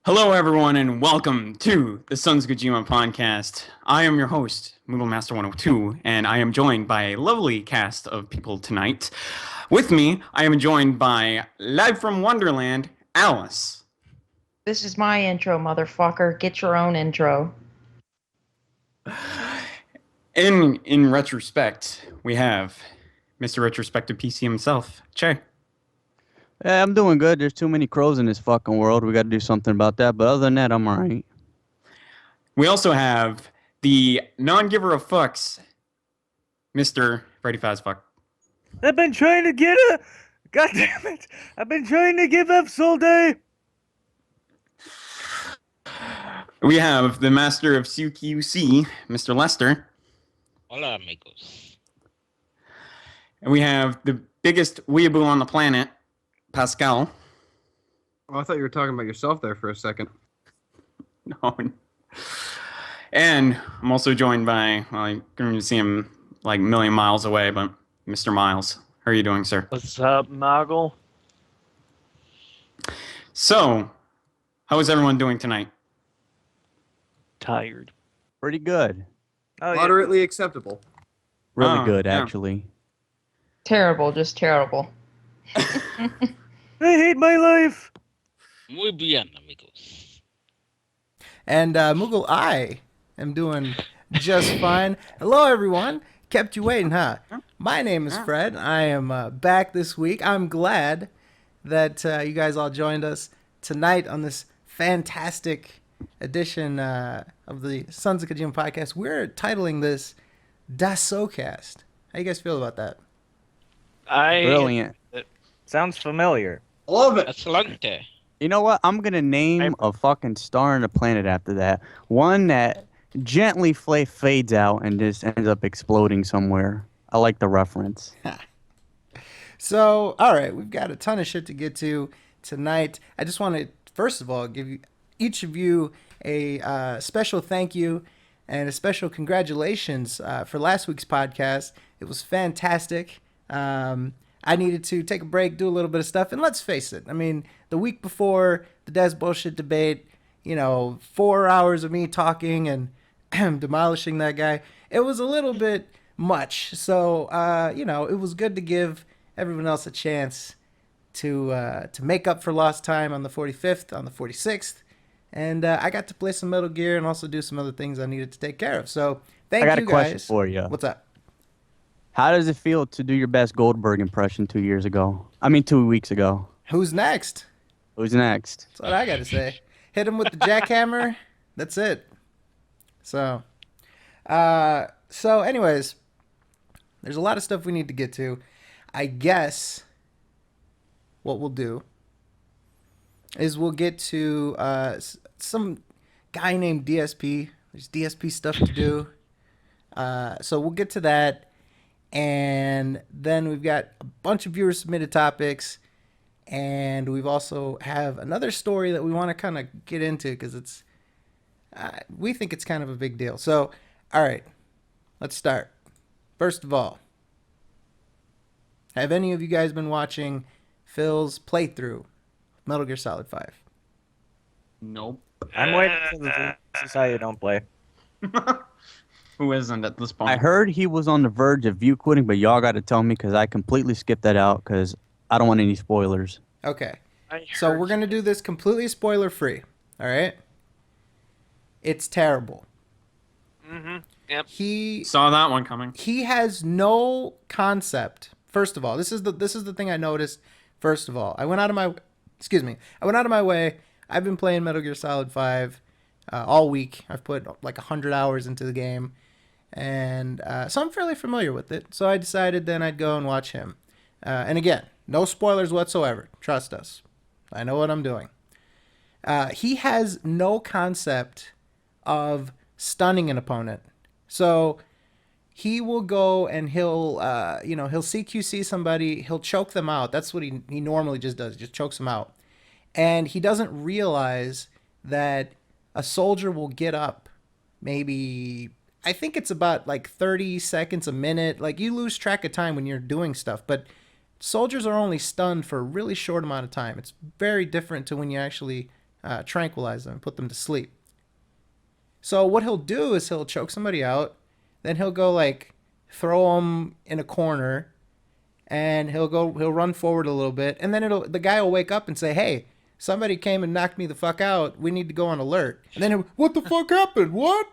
Hello, everyone, and welcome to the Sons of Kojima podcast. I am your host, Moodle Master 102, and I am joined by a lovely cast of people tonight. With me, I am joined by, live from Wonderland, Alice. This is my intro, motherfucker. Get your own intro. In retrospect, we have Mr. Retrospective PC himself, Che. Yeah, I'm doing good. There's too many crows in this fucking world. We got to do something about that. But other than that, I'm all right. We also have the non-giver of fucks, Mr. Freddy Fazfuck. I've been trying to get a... God damn it! I've been trying to give up all day! We have the master of CQC, Mr. Lester. Hola, amigos. And we have the biggest weeaboo on the planet, Pascal. Oh, I thought you were talking about yourself there for a second. No. And I'm also joined by, well, you're going to see him like a million miles away, but Mr. Miles. How are you doing, sir? What's up, Moggle? So, how is everyone doing tonight? Tired. Pretty good. Oh, yeah. Moderately acceptable. Really Oh, good, yeah. actually. Terrible, just terrible. I hate my life! Muy bien, amigos. And Moogle, I am doing just fine. Hello, everyone. Kept you waiting, huh? My name is Fred. I am back this week. I'm glad that you guys all joined us tonight on this fantastic edition of the Sons of Kojima podcast. We're titling this SoKast. How you guys feel about that? Brilliant. Sounds familiar. Love it. Excelente. You know what? I'm going to name a fucking star on the planet after that. One that gently fades out and just ends up exploding somewhere. I like the reference. So, all right, we've got a ton of shit to get to tonight. I just want to, first of all, give you each of you a special thank you and a special congratulations for last week's podcast. It was fantastic. I needed to take a break, do a little bit of stuff, and let's face it. I mean, the week before the Des bullshit debate, 4 hours of me talking and demolishing that guy, it was a little bit much. So, it was good to give everyone else a chance to make up for lost time on the 45th, on the 46th. And I got to play some Metal Gear and also do some other things I needed to take care of. So, thank you guys. I got a question for you. What's up? How does it feel to do your best Goldberg impression 2 weeks ago? Who's next? Who's next? That's what I got to say. Hit him with the jackhammer. That's it. So anyways, there's a lot of stuff we need to get to. I guess what we'll do is we'll get to some guy named DSP. There's DSP stuff to do. So we'll get to that. And then we've got a bunch of viewer submitted topics. And we've also have another story that we want to kind of get into because it's, we think it's kind of a big deal. So, all right, let's start. First of all, have any of you guys been watching Phil's playthrough of Metal Gear Solid 5? Nope. I'm waiting for this is how you don't play. Who isn't at this point? I heard he was on the verge of view quitting, but y'all got to tell me because I completely skipped that out because I don't want any spoilers. Okay. So we're going to do this completely spoiler free. All right? It's terrible. Mm-hmm. Yep. He Saw that one coming. he has no concept. First of all, this is the thing I noticed. First of all, I went out of my way. I've been playing Metal Gear Solid 5 all week. I've put like 100 hours into the game, and so I'm fairly familiar with it. So I decided then I'd go and watch him. And again, no spoilers whatsoever. Trust us. I know what I'm doing. He has no concept of stunning an opponent. So he will go and he'll CQC somebody, he'll choke them out. That's what he normally just does, just chokes them out. And he doesn't realize that a soldier will get up maybe, I think it's about like 30 seconds, a minute. Like you lose track of time when you're doing stuff, but soldiers are only stunned for a really short amount of time. It's very different to when you actually tranquilize them and put them to sleep. So what he'll do is he'll choke somebody out, then he'll go like throw them in a corner, and he'll run forward a little bit, and then the guy will wake up and say, "Hey, somebody came and knocked me the fuck out. We need to go on alert." And then what the fuck happened? What?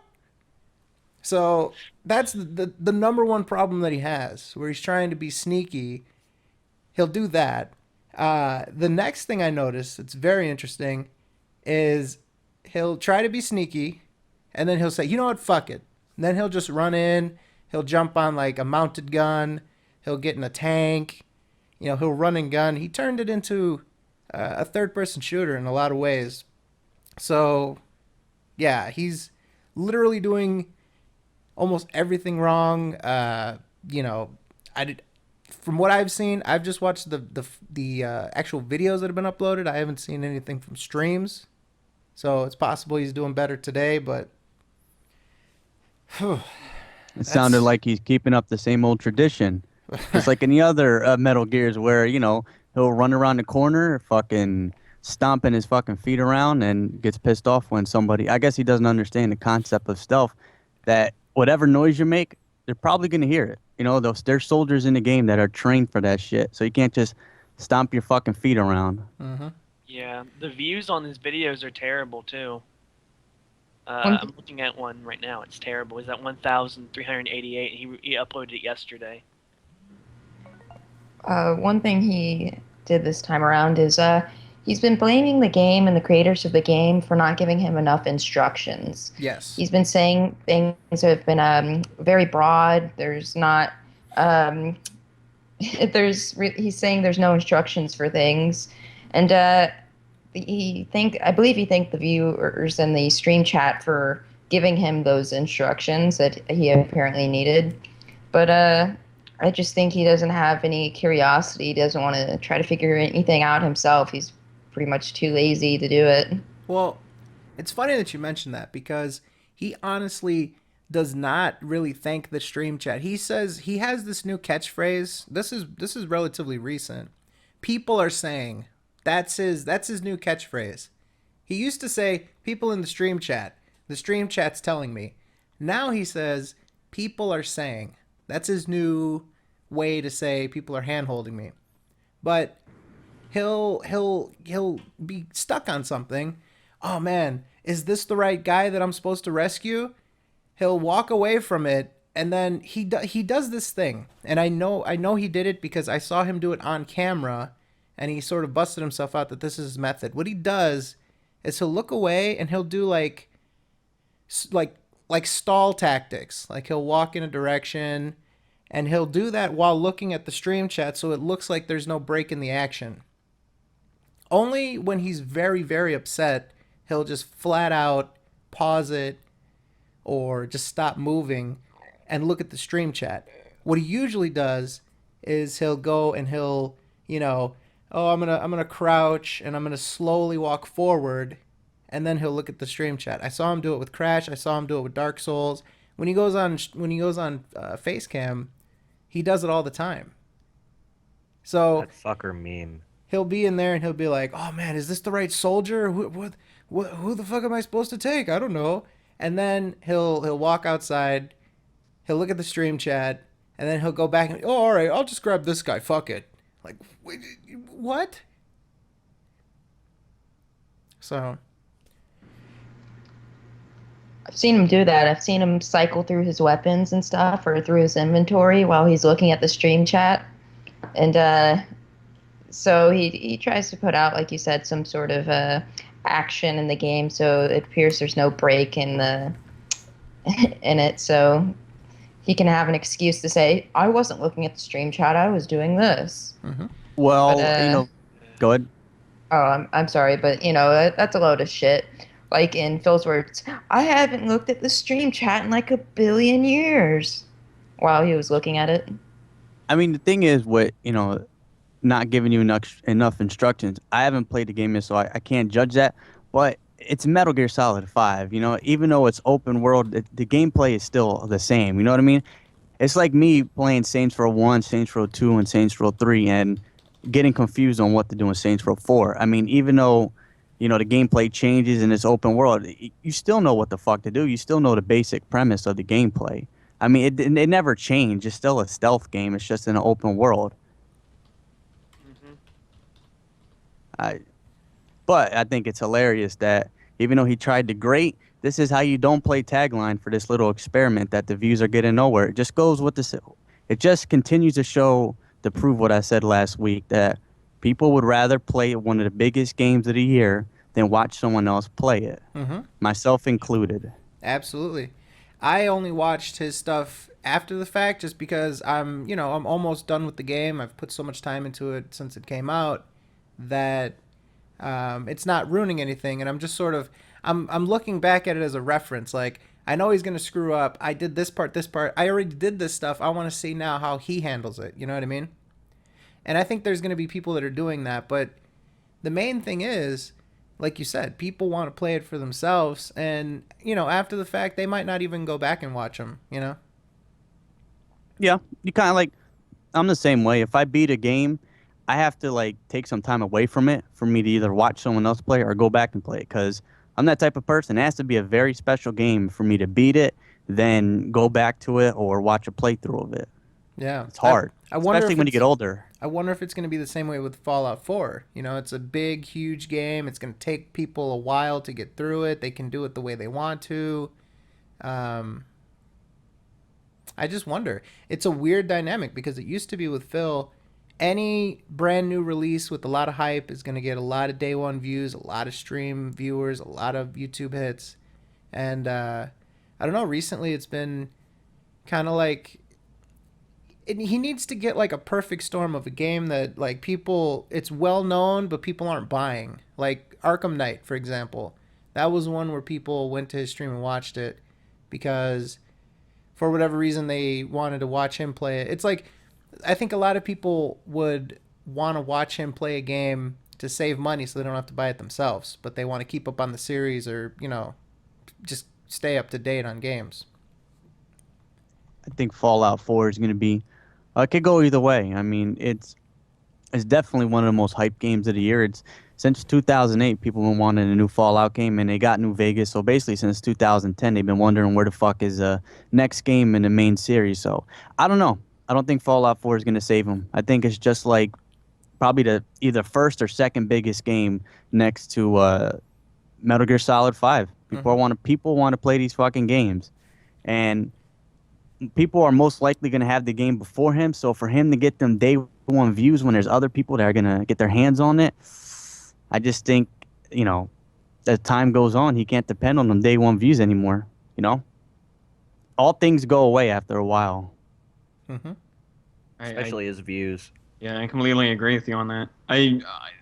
So that's the number one problem that he has, where he's trying to be sneaky. He'll do that. The next thing I noticed, it's very interesting, is he'll try to be sneaky, and then he'll say, "You know what? Fuck it." And then he'll just run in. He'll jump on like a mounted gun. He'll get in a tank. He'll run and gun. He turned it into a third-person shooter in a lot of ways. So, yeah, he's literally doing almost everything wrong. From what I've seen, I've just watched the actual videos that have been uploaded. I haven't seen anything from streams, so it's possible he's doing better today. But it sounded like he's keeping up the same old tradition, just like any other Metal Gears, where he'll run around the corner, fucking stomping his fucking feet around, and gets pissed off when somebody. I guess he doesn't understand the concept of stealth. That whatever noise you make, they're probably gonna hear it. There's soldiers in the game that are trained for that shit. So you can't just stomp your fucking feet around. Mm-hmm. Yeah, the views on his videos are terrible too. One- I'm looking at one right now. It's terrible. He's at 1,388. He uploaded it yesterday. One thing he did this time around is he's been blaming the game and the creators of the game for not giving him enough instructions. Yes. He's been saying things that have been very broad. There's not. He's saying there's no instructions for things, and I believe he thanked the viewers in the stream chat for giving him those instructions that he apparently needed. But I just think he doesn't have any curiosity. He doesn't want to try to figure anything out himself. He's pretty much too lazy to do it. Well, it's funny that you mentioned that, because he honestly does not really thank the stream chat. He says he has this new catchphrase. This is relatively recent. People are saying. That's his new catchphrase. He used to say, "People in the stream chat. The stream chat's telling me." Now he says, "People are saying." That's his new way to say people are hand-holding me. But he'll be stuck on something. Oh man, is this the right guy that I'm supposed to rescue? He'll walk away from it, and then he does this thing. And I know he did it because I saw him do it on camera, and he sort of busted himself out that this is his method. What he does is he'll look away and he'll do like stall tactics. Like he'll walk in a direction, and he'll do that while looking at the stream chat, so it looks like there's no break in the action. Only when he's very, very upset, he'll just flat out pause it or just stop moving and look at the stream chat. What he usually does is he'll go and he'll, I'm gonna crouch and I'm gonna slowly walk forward, and then he'll look at the stream chat. I saw him do it with Crash. I saw him do it with Dark Souls. When he goes on Facecam, he does it all the time. So That fucker meme. he'll be in there and he'll be like, "Oh man, is this the right soldier? Who the fuck am I supposed to take? I don't know." And then he'll walk outside. He'll look at the stream chat, and then he'll go back and, "Oh, all right, I'll just grab this guy. Fuck it." Like, what? So I've seen him do that. I've seen him cycle through his weapons and stuff, or through his inventory while he's looking at the stream chat. And so he tries to put out, like you said, some sort of action in the game, so it appears there's no break in it, so he can have an excuse to say, "I wasn't looking at the stream chat, I was doing this." mm-hmm. Well, But, go ahead. Oh, I'm sorry, but that's a load of shit. Like in Phil's words, "I haven't looked at the stream chat in like a billion years," while he was looking at it. I mean, the thing is, not giving you enough instructions. I haven't played the game yet, so I can't judge that. But it's Metal Gear Solid 5. Even though it's open world, the gameplay is still the same. You know what I mean? It's like me playing Saints Row 1, Saints Row 2, and Saints Row 3, and getting confused on what to do in Saints Row 4. I mean, even though the gameplay changes in this open world, you still know what the fuck to do. You still know the basic premise of the gameplay. I mean, it never changed. It's still a stealth game. It's just in an open world. But I think it's hilarious that even though he tried to grate, this is how you don't play tagline for this little experiment that the views are getting nowhere. It just goes with this. It just continues to prove what I said last week, that people would rather play one of the biggest games of the year than watch someone else play it, myself included. Absolutely. I only watched his stuff after the fact just because I'm almost done with the game. I've put so much time into it since it came out that it's not ruining anything, and I'm just sort of I'm looking back at it as a reference. Like, I know he's gonna screw up. I did this part. I already did this stuff. I want to see now how he handles it. You know what I mean? And I think there's gonna be people that are doing that, but the main thing is, like you said, people want to play it for themselves, and after the fact, they might not even go back and watch them. Yeah, you kind of like, I'm the same way. If I beat a game, I have to like take some time away from it for me to either watch someone else play or go back and play it, because I'm that type of person. It has to be a very special game for me to beat it, then go back to it or watch a playthrough of it. Yeah, it's hard, I wonder especially when you get older. I wonder if it's going to be the same way with Fallout 4. It's a big, huge game. It's going to take people a while to get through it. They can do it the way they want to. I just wonder. It's a weird dynamic because it used to be with Phil, any brand new release with a lot of hype is going to get a lot of day one views, a lot of stream viewers, a lot of YouTube hits. And I don't know, recently it's been kind of like, he needs to get like a perfect storm of a game that like people, it's well known, but people aren't buying. Like Arkham Knight, for example. That was one where people went to his stream and watched it because for whatever reason they wanted to watch him play it. It's like, I think a lot of people would want to watch him play a game to save money so they don't have to buy it themselves, but they want to keep up on the series or, just stay up to date on games. I think Fallout 4 is going to be, it could go either way. I mean, it's definitely one of the most hyped games of the year. It's since 2008, people have been wanting a new Fallout game, and they got New Vegas. So basically, since 2010, they've been wondering where the fuck is the next game in the main series. So I don't know. I don't think Fallout 4 is going to save them. I think it's just like probably the either first or second biggest game next to Metal Gear Solid 5. People want to play these fucking games, and people are most likely going to have the game before him. So for him to get them day one views when there's other people that are going to get their hands on it, I just think, as time goes on, he can't depend on them day one views anymore. All things go away after a while. Especially his views. Yeah, I completely agree with you on that.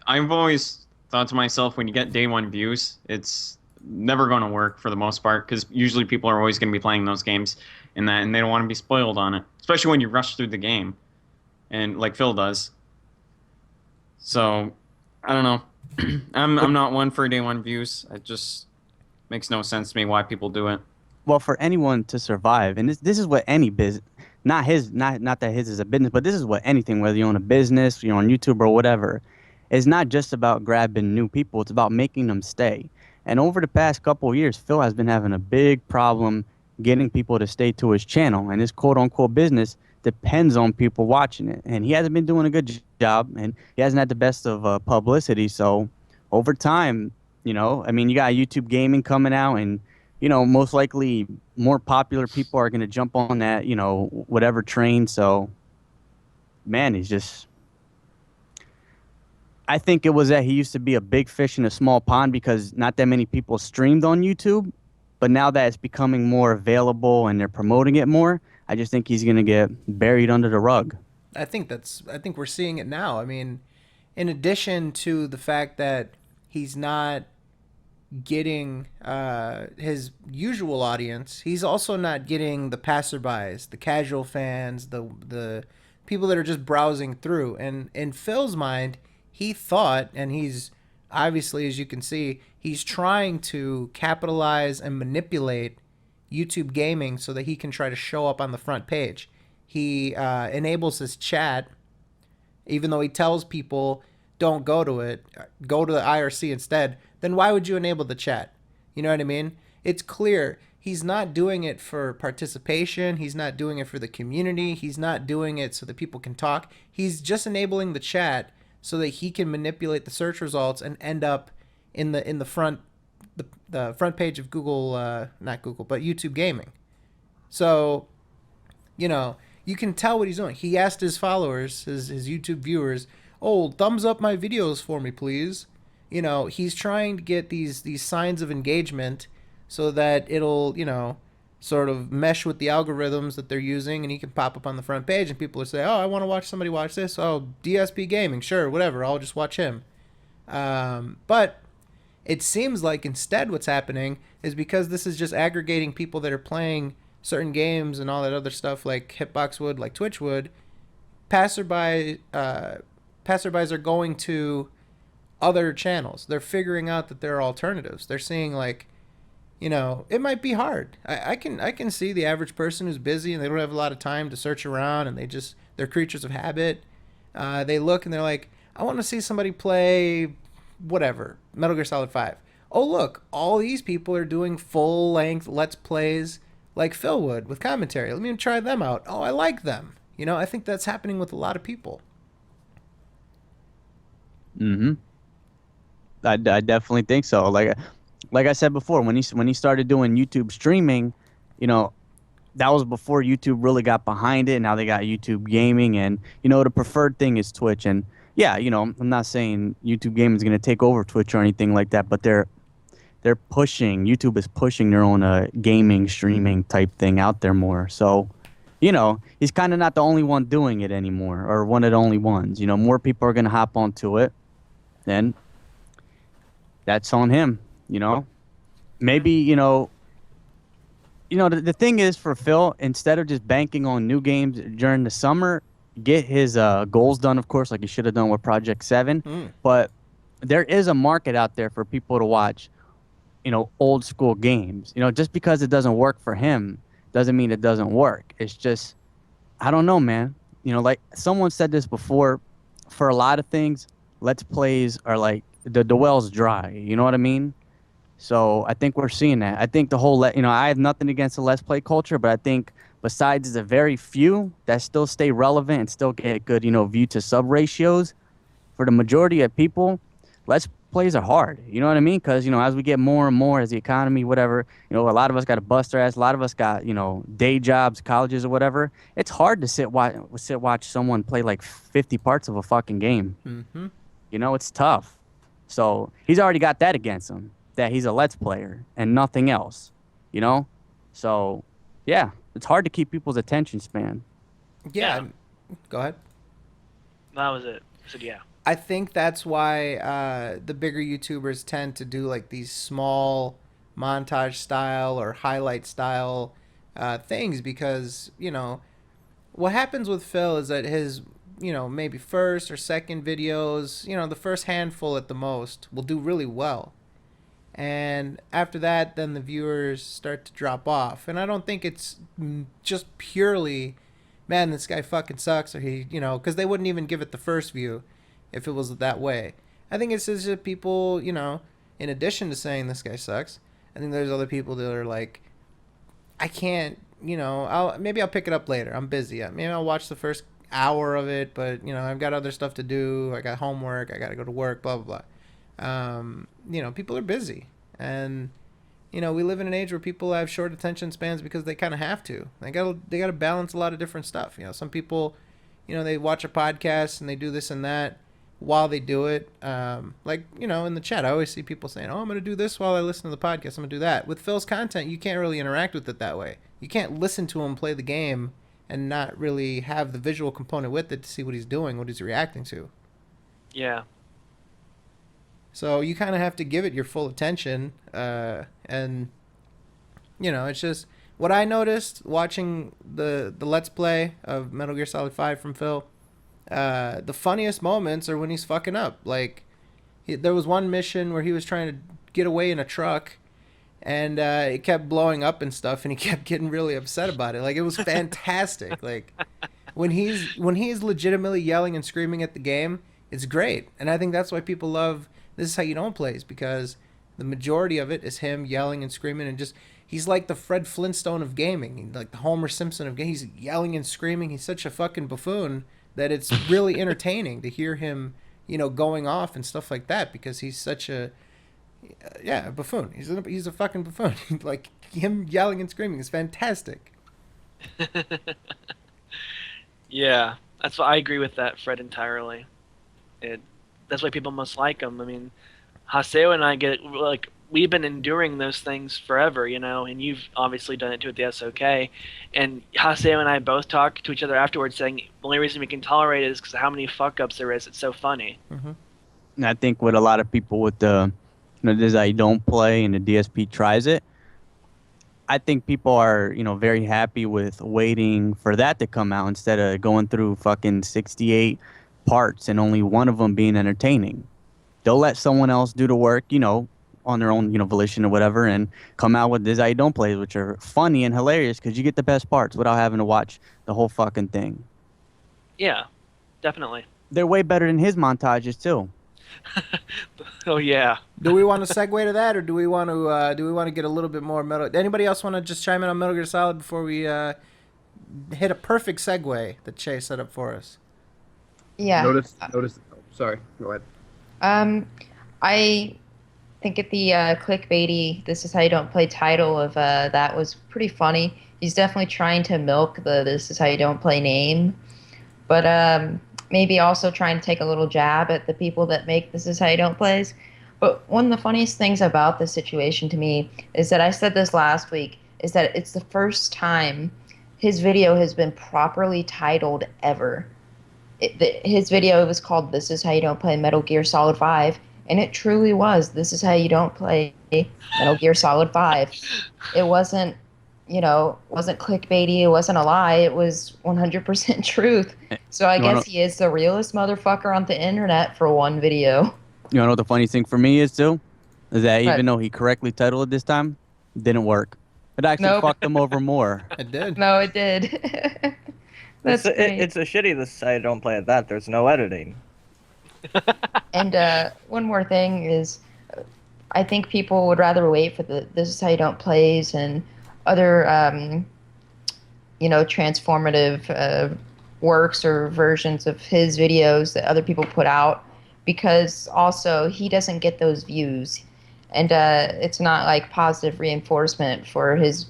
I've always thought to myself, when you get day one views, it's never going to work for the most part, because usually people are always going to be playing those games and they don't want to be spoiled on it, especially when you rush through the game, and like Phil does. So I don't know. I'm not one for day one views. It just makes no sense to me why people do it. Well, for anyone to survive, and this is what any business, not that his is a business, but this is what anything, whether you own a business, you're on YouTube or whatever, is not just about grabbing new people. It's about making them stay. And over the past couple of years, Phil has been having a big problem getting people to stay to his channel, and his quote-unquote business depends on people watching it. And he hasn't been doing a good job, and he hasn't had the best of publicity. So over time, you got YouTube gaming coming out, and most likely more popular people are going to jump on that, whatever train. So, man, I think it was that he used to be a big fish in a small pond because not that many people streamed on YouTube. But now that it's becoming more available and they're promoting it more, I just think he's going to get buried under the rug. I think we're seeing it now. I mean, in addition to the fact that he's not getting his usual audience, he's also not getting the passerbys, the casual fans, the people that are just browsing through. And in Phil's mind, he thought, and he's obviously, as you can see, he's trying to capitalize and manipulate YouTube gaming so that he can try to show up on the front page. He enables his chat, even though he tells people, don't go to it, go to the IRC instead, then why would you enable the chat? You know what I mean? It's clear he's not doing it for participation. He's not doing it for the community. He's not doing it so that people can talk. He's just enabling the chat so that he can manipulate the search results and end up in the front the front page of Google, not Google, but YouTube Gaming. So, you know, you can tell what he's doing. He asked his followers, his YouTube viewers, "Oh, thumbs up my videos for me, please." You know, he's trying to get these signs of engagement so that it'll, you know, sort of mesh with the algorithms that they're using, and he can pop up on the front page and people will say, "Oh, I want to watch somebody watch this. Oh, DSP Gaming, sure, whatever. I'll just watch him." But it seems like instead what's happening is because this is just aggregating people that are playing certain games and all that other stuff like Hitbox would, like Twitch would, passerbys are going to other channels. They're figuring out that there are alternatives. They're seeing like, you know, it might be hard. I can see the average person who's busy and they don't have a lot of time to search around and they're creatures of habit. They look and they're like, I want to see somebody play whatever, Metal Gear Solid 5. Oh, look, all these people are doing full-length Let's Plays like Phil would with commentary. Let me try them out. Oh, I like them. You know, I think that's happening with a lot of people. Mm-hmm. I definitely think so. Like I said before, when he started doing YouTube streaming, you know, that was before YouTube really got behind it. Now they got YouTube Gaming, and you know the preferred thing is Twitch. And yeah, you know, I'm not saying YouTube Gaming is going to take over Twitch or anything like that, but they're pushing, YouTube is pushing their own gaming streaming type thing out there more. So, you know, he's kind of not the only one doing it anymore, or one of the only ones. You know, more people are going to hop onto it, then that's on him. You know, maybe the thing is for Phil, instead of just banking on new games during the summer, get his goals done, of course, like he should have done with Project 7. But there is a market out there for people to watch, you know, old school games. You know, just because it doesn't work for him doesn't mean it doesn't work. It's just, I don't know, man. You know, like someone said this before, for a lot of things, Let's Plays are like, the well's dry. You know what I mean? So I think we're seeing that. I think the whole, you know, I have nothing against the Let's Play culture, but I think besides the very few that still stay relevant and still get good, you know, view to sub ratios, for the majority of people, Let's Plays are hard. You know what I mean? Because, you know, as we get more and more as the economy, whatever, you know, a lot of us got to bust our ass. A lot of us got, you know, day jobs, colleges or whatever. It's hard to watch someone play like 50 parts of a fucking game. Mm-hmm. You know, it's tough. So he's already got that against him, that he's a Let's Player and nothing else, you know? So, yeah, it's hard to keep people's attention span. Yeah. Go ahead. That was it. So yeah. I think that's why the bigger YouTubers tend to do like these small montage style or highlight style things because, you know, what happens with Phil is that his, you know, maybe first or second videos, you know, the first handful at the most will do really well. And after that, then the viewers start to drop off. And I don't think it's just purely, man, this guy fucking sucks, or he, you know, because they wouldn't even give it the first view if it was that way. I think it's just that people, you know, in addition to saying this guy sucks, I think there's other people that are like, I can't, you know, maybe I'll pick it up later. I'm busy. Maybe I'll watch the first hour of it, but, you know, I've got other stuff to do. I got homework. I got to go to work, blah, blah, blah. You know, people are busy. And, you know, we live in an age where people have short attention spans because they kind of have to. They got to balance a lot of different stuff. You know, some people, you know, they watch a podcast and they do this and that while they do it. Like, you know, in the chat, I always see people saying, oh, I'm going to do this while I listen to the podcast. I'm going to do that. With Phil's content, you can't really interact with it that way. You can't listen to him play the game and not really have the visual component with it to see what he's doing, what he's reacting to. Yeah. So you kind of have to give it your full attention. And, you know, it's just what I noticed watching the Let's Play of Metal Gear Solid 5 from Phil. The funniest moments are when he's fucking up. Like, there was one mission where he was trying to get away in a truck, and it kept blowing up and stuff, and he kept getting really upset about it. Like, it was fantastic. Like, when he's legitimately yelling and screaming at the game, It's great, and I think that's why people love This Is How You Don't Plays, because the majority of it is him yelling and screaming and just he's like the Fred Flintstone of gaming, like the Homer Simpson of gaming. He's yelling and screaming. He's such a fucking buffoon that it's really entertaining to hear him, going off and stuff like that, because he's such a buffoon. He's a fucking buffoon. Like him yelling and screaming is fantastic. Yeah, that's why I agree with that, Fred, entirely. That's why people must like him. I mean, Haseo and I we've been enduring those things forever, and you've obviously done it too at the SoK. And Haseo and I both talk to each other afterwards saying the only reason we can tolerate it is because of how many fuck-ups there is. It's so funny. Mm-hmm. And I think with a lot of people with the, This Is How You Don't Play and the DSP tries it, I think people are, very happy with waiting for that to come out instead of going through fucking 68 parts and only one of them being entertaining. They'll let someone else do the work, on their own, volition or whatever, and come out with This Is How You Don't Play, which are funny and hilarious because you get the best parts without having to watch the whole fucking thing. Yeah, definitely. They're way better than his montages too. Oh yeah. Do we want to segue to that, or do we want to get a little bit more Metal? Anybody else want to just chime in on Metal Gear Solid before we hit a perfect segue that Che set up for us? Yeah. Notice. Oh, sorry. Go ahead. I think at the clickbaity "This Is How You Don't Play" title of that was pretty funny. He's definitely trying to milk the "This Is How You Don't Play" name, but maybe also trying to take a little jab at the people that make "This Is How You Don't Plays." But one of the funniest things about this situation to me is that I said this last week, is that it's the first time his video has been properly titled ever. His video was called "This Is How You Don't Play Metal Gear Solid 5," and it truly was. This is how you don't play Metal Gear Solid 5. It wasn't, wasn't clickbaity. It wasn't a lie. It was 100% truth. So I guess he is the realest motherfucker on the internet for one video. You know what the funny thing for me is too? Is that even though he correctly titled it this time, it didn't work. It actually fucked him over more. It did. No, it did. It's a shitty This Is How You Don't Play at that. There's no editing. And one more thing is, I think people would rather wait for the "This Is How You Don't Plays" and other, transformative works or versions of his videos that other people put out, because also he doesn't get those views, and it's not like positive reinforcement for his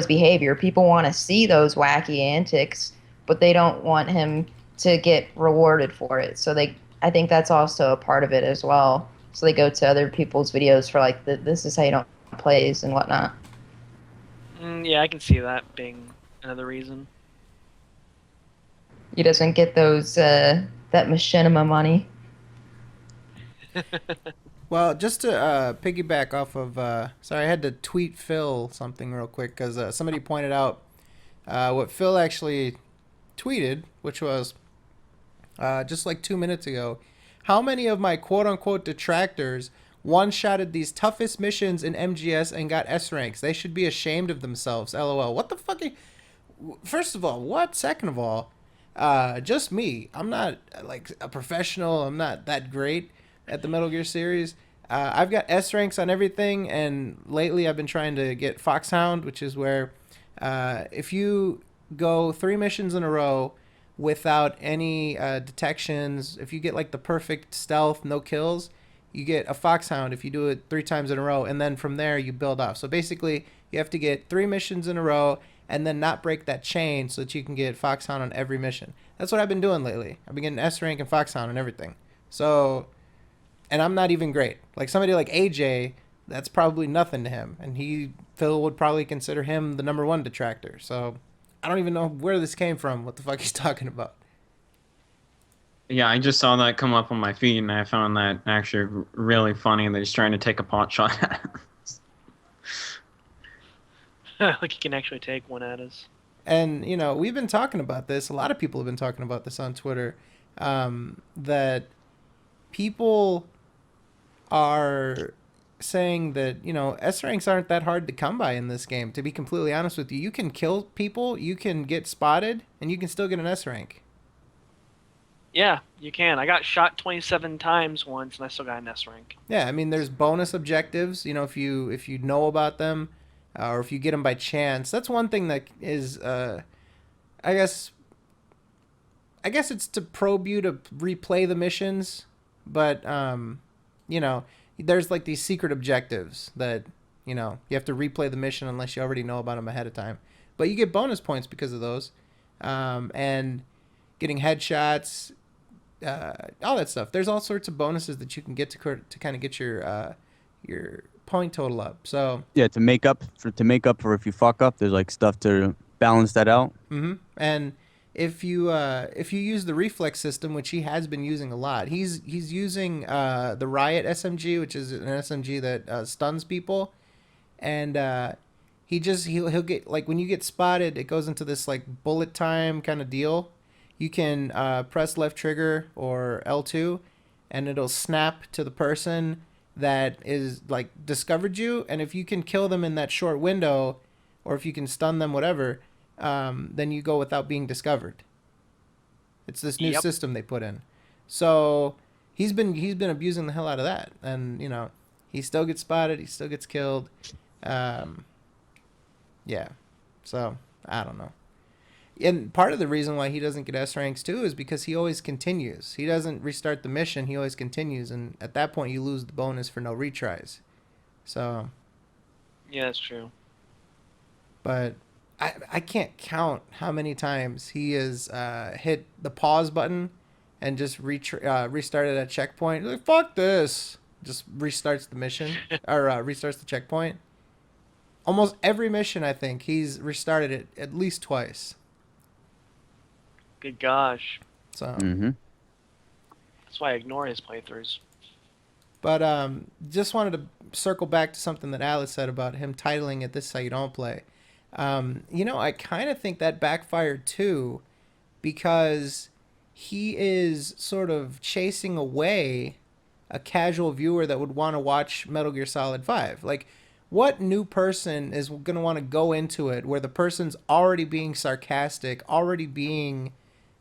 behavior. People want to see those wacky antics, but they don't want him to get rewarded for it. So I think that's also a part of it as well. So they go to other people's videos for like "This Is How You Don't Plays" and whatnot. Yeah, I can see that being another reason. He doesn't get those that machinima money. Well, just to piggyback off of, sorry, I had to tweet Phil something real quick because somebody pointed out what Phil actually tweeted, which was just like 2 minutes ago. How many of my quote-unquote detractors one-shotted these toughest missions in MGS and got S ranks? They should be ashamed of themselves. LOL. What the fuck? First of all, what? Second of all, just me. I'm not like a professional. I'm not that great at the Metal Gear series. I've got S ranks on everything, and lately I've been trying to get Foxhound, which is where if you go 3 missions in a row without any detections, if you get like the perfect stealth, no kills, you get a Foxhound if you do it 3 times in a row, and then from there you build off. So basically you have to get 3 missions in a row and then not break that chain so that you can get Foxhound on every mission. That's what I've been doing lately. I've been getting S rank and Foxhound and everything. So, and I'm not even great. Like somebody like AJ, that's probably nothing to him, and Phil would probably consider him the #1 detractor. So I don't even know where this came from, what the fuck he's talking about. Yeah, I just saw that come up on my feed, and I found that actually really funny that he's trying to take a pot shot at us. Like he can actually take one at us. And, we've been talking about this. A lot of people have been talking about this on Twitter, that people are saying that, S ranks aren't that hard to come by in this game. To be completely honest with you, you can kill people, you can get spotted, and you can still get an S rank. Yeah, you can. I got shot 27 times once, and I still got an S rank. Yeah, I mean, there's bonus objectives. You know, if you know about them, or if you get them by chance, that's one thing that is, I guess, it's to probe you to replay the missions, but you know, there's like these secret objectives that you know you have to replay the mission unless you already know about them ahead of time. But you get bonus points because of those, and getting headshots, all that stuff. There's all sorts of bonuses that you can get to kind of get your point total up. So Yeah, to make up for if you fuck up, there's like stuff to balance that out. and if you use the reflex system, which he has been using a lot, he's using the Riot SMG, which is an SMG that stuns people, and he'll get, like, when you get spotted, it goes into this like bullet time kind of deal. You can press left trigger or L2, and it'll snap to the person that is like discovered you, and if you can kill them in that short window, or if you can stun them, whatever, then you go without being discovered. It's this new system they put in. So he's been abusing the hell out of that, and you know, he still gets spotted, he still gets killed. Yeah. So I don't know. And part of the reason why he doesn't get S ranks too is because he always continues. He doesn't restart the mission, he always continues, and at that point you lose the bonus for no retries. So Yeah, that's true. but I can't count how many times he has hit the pause button and just restarted at checkpoint. Like, fuck this. Just restarts the mission or restarts the checkpoint. Almost every mission, I think, he's restarted it at least twice. Good gosh. So, That's why I ignore his playthroughs. but just wanted to circle back to something that Alice said about him titling it "This Is How You Don't Play." You know, I kind of think that backfired too, because he is sort of chasing away a casual viewer that would want to watch Metal Gear Solid 5. Like, what new person is going to want to go into it where the person's already being sarcastic, already being,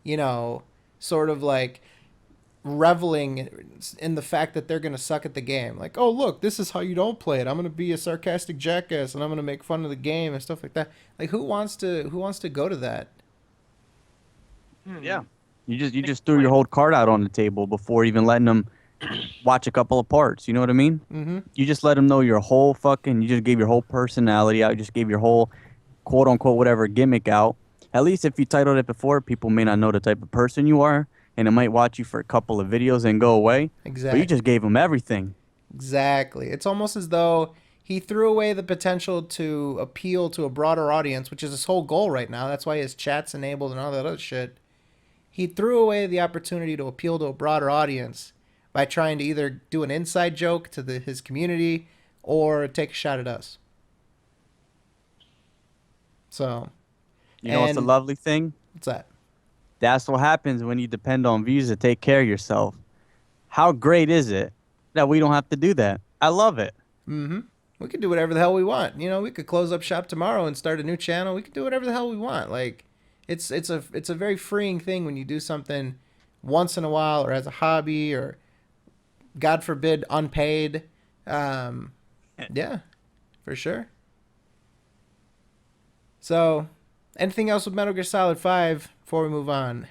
you know, sort of like reveling in the fact that they're going to suck at the game. Like, oh, look, this is how you don't play it. I'm going to be a sarcastic jackass and I'm going to make fun of the game and stuff like that. Like, who wants to go to that? Yeah. You just threw your whole card out on the table before even letting them watch a couple of parts. You know what I mean? Mm-hmm. You just let them know your whole fucking. You just gave your whole personality out. You just gave your whole quote unquote whatever gimmick out. At least if you titled it before, people may not know the type of person you are, and it might watch you for a couple of videos and go away. Exactly. But you just gave them everything. Exactly. It's almost as though he threw away the potential to appeal to a broader audience, which is his whole goal right now. That's why his chat's enabled and all that other shit. He threw away the opportunity to appeal to a broader audience by trying to either do an inside joke to his community or take a shot at us. So, You know what's the lovely thing? What's that? That's what happens when you depend on views to take care of yourself. How great is it that we don't have to do that? I love it. Mm-hmm. We could do whatever the hell we want. You know, we could close up shop tomorrow and start a new channel. We could do whatever the hell we want. Like, it's a very freeing thing when you do something once in a while or as a hobby or, God forbid, unpaid. Yeah, for sure. So, anything else with Metal Gear Solid 5 before we move on?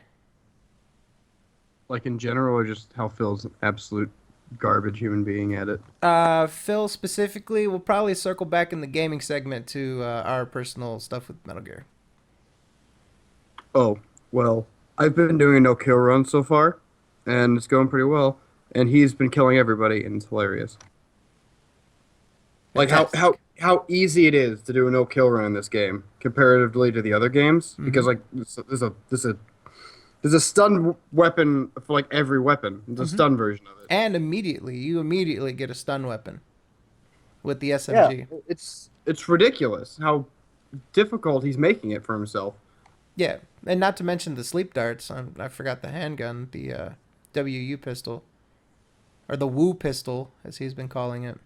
Like in general, or just how Phil's an absolute garbage human being at it? Phil specifically, we'll probably circle back in the gaming segment to our personal stuff with Metal Gear. Oh, well, I've been doing a no-kill run so far, and it's going pretty well. And he's been killing everybody, and it's hilarious. Like how easy it is to do a no-kill run in this game comparatively to the other games, because like there's a stun weapon for like every weapon. There's a stun version of it, and you immediately get a stun weapon with the SMG. Yeah, it's ridiculous how difficult he's making it for himself. Yeah, and not to mention the sleep darts. I forgot the handgun, the WU pistol, or the Woo pistol, as he's been calling it.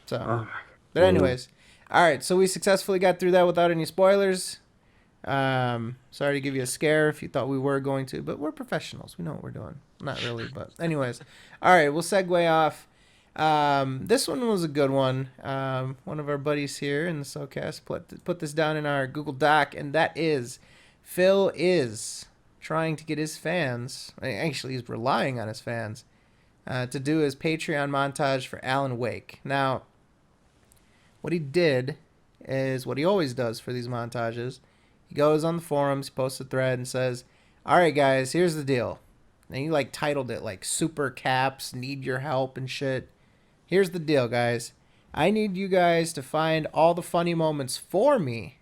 So, but anyways, all right. So we successfully got through that without any spoilers. Sorry to give you a scare if you thought we were going to, but we're professionals. We know what we're doing. Not really, but anyways. All right, we'll segue off. This one was a good one. One of our buddies here in the SoKast put this down in our Google Doc, and that is Phil is trying to get his fans, actually he's relying on his fans, to do his Patreon montage for Alan Wake. Now, what he did is what he always does for these montages. He goes on the forums, posts a thread, and says, all right, guys, here's the deal. And he, like, titled it, like, Super Caps, Need Your Help and shit. Here's the deal, guys. I need you guys to find all the funny moments for me,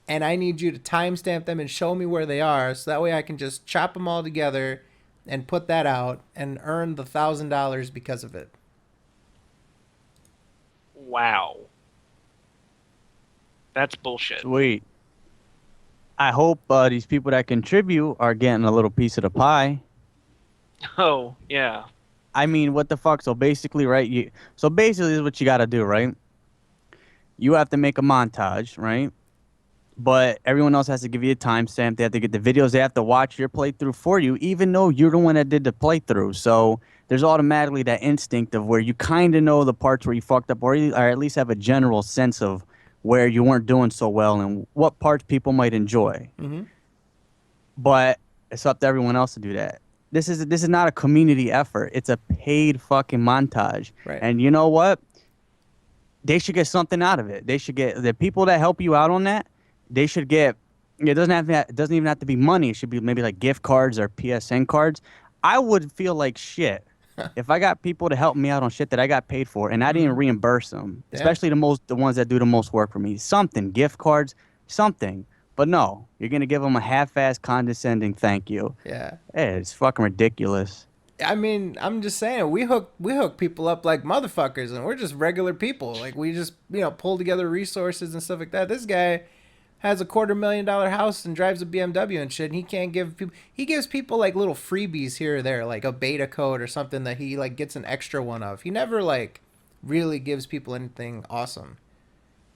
and I need you to timestamp them and show me where they are, so that way I can just chop them all together and put that out and earn the $1,000 because of it. Wow. That's bullshit. Sweet. I hope these people that contribute are getting a little piece of the pie. Oh, yeah. I mean, what the fuck? So basically, right? So basically, this is what you got to do, right? You have to make a montage, right? But everyone else has to give you a timestamp. They have to get the videos. They have to watch your playthrough for you, even though you're the one that did the playthrough. So there's automatically that instinct of where you kind of know the parts where you fucked up, or at least have a general sense of where you weren't doing so well and what parts people might enjoy. Mm-hmm. But it's up to everyone else to do that. This is not a community effort. It's a paid fucking montage. Right. And you know what? They should get something out of it. They should get the people that help you out on that. They should get. It doesn't even have to be money. It should be maybe like gift cards or PSN cards. I would feel like shit if I got people to help me out on shit that I got paid for and I didn't reimburse them. Yeah. Especially the ones that do the most work for me. Something, gift cards, something. But no, you're gonna give them a half-ass condescending thank you. Yeah. Hey, it's fucking ridiculous. I mean, I'm just saying, we hook people up like motherfuckers, and we're just regular people. Like, we just, pull together resources and stuff like that. This guy has a $250,000 house and drives a BMW and shit, and he can't give people. He gives people like little freebies here or there, like a beta code or something that he like gets an extra one of. He never like really gives people anything awesome,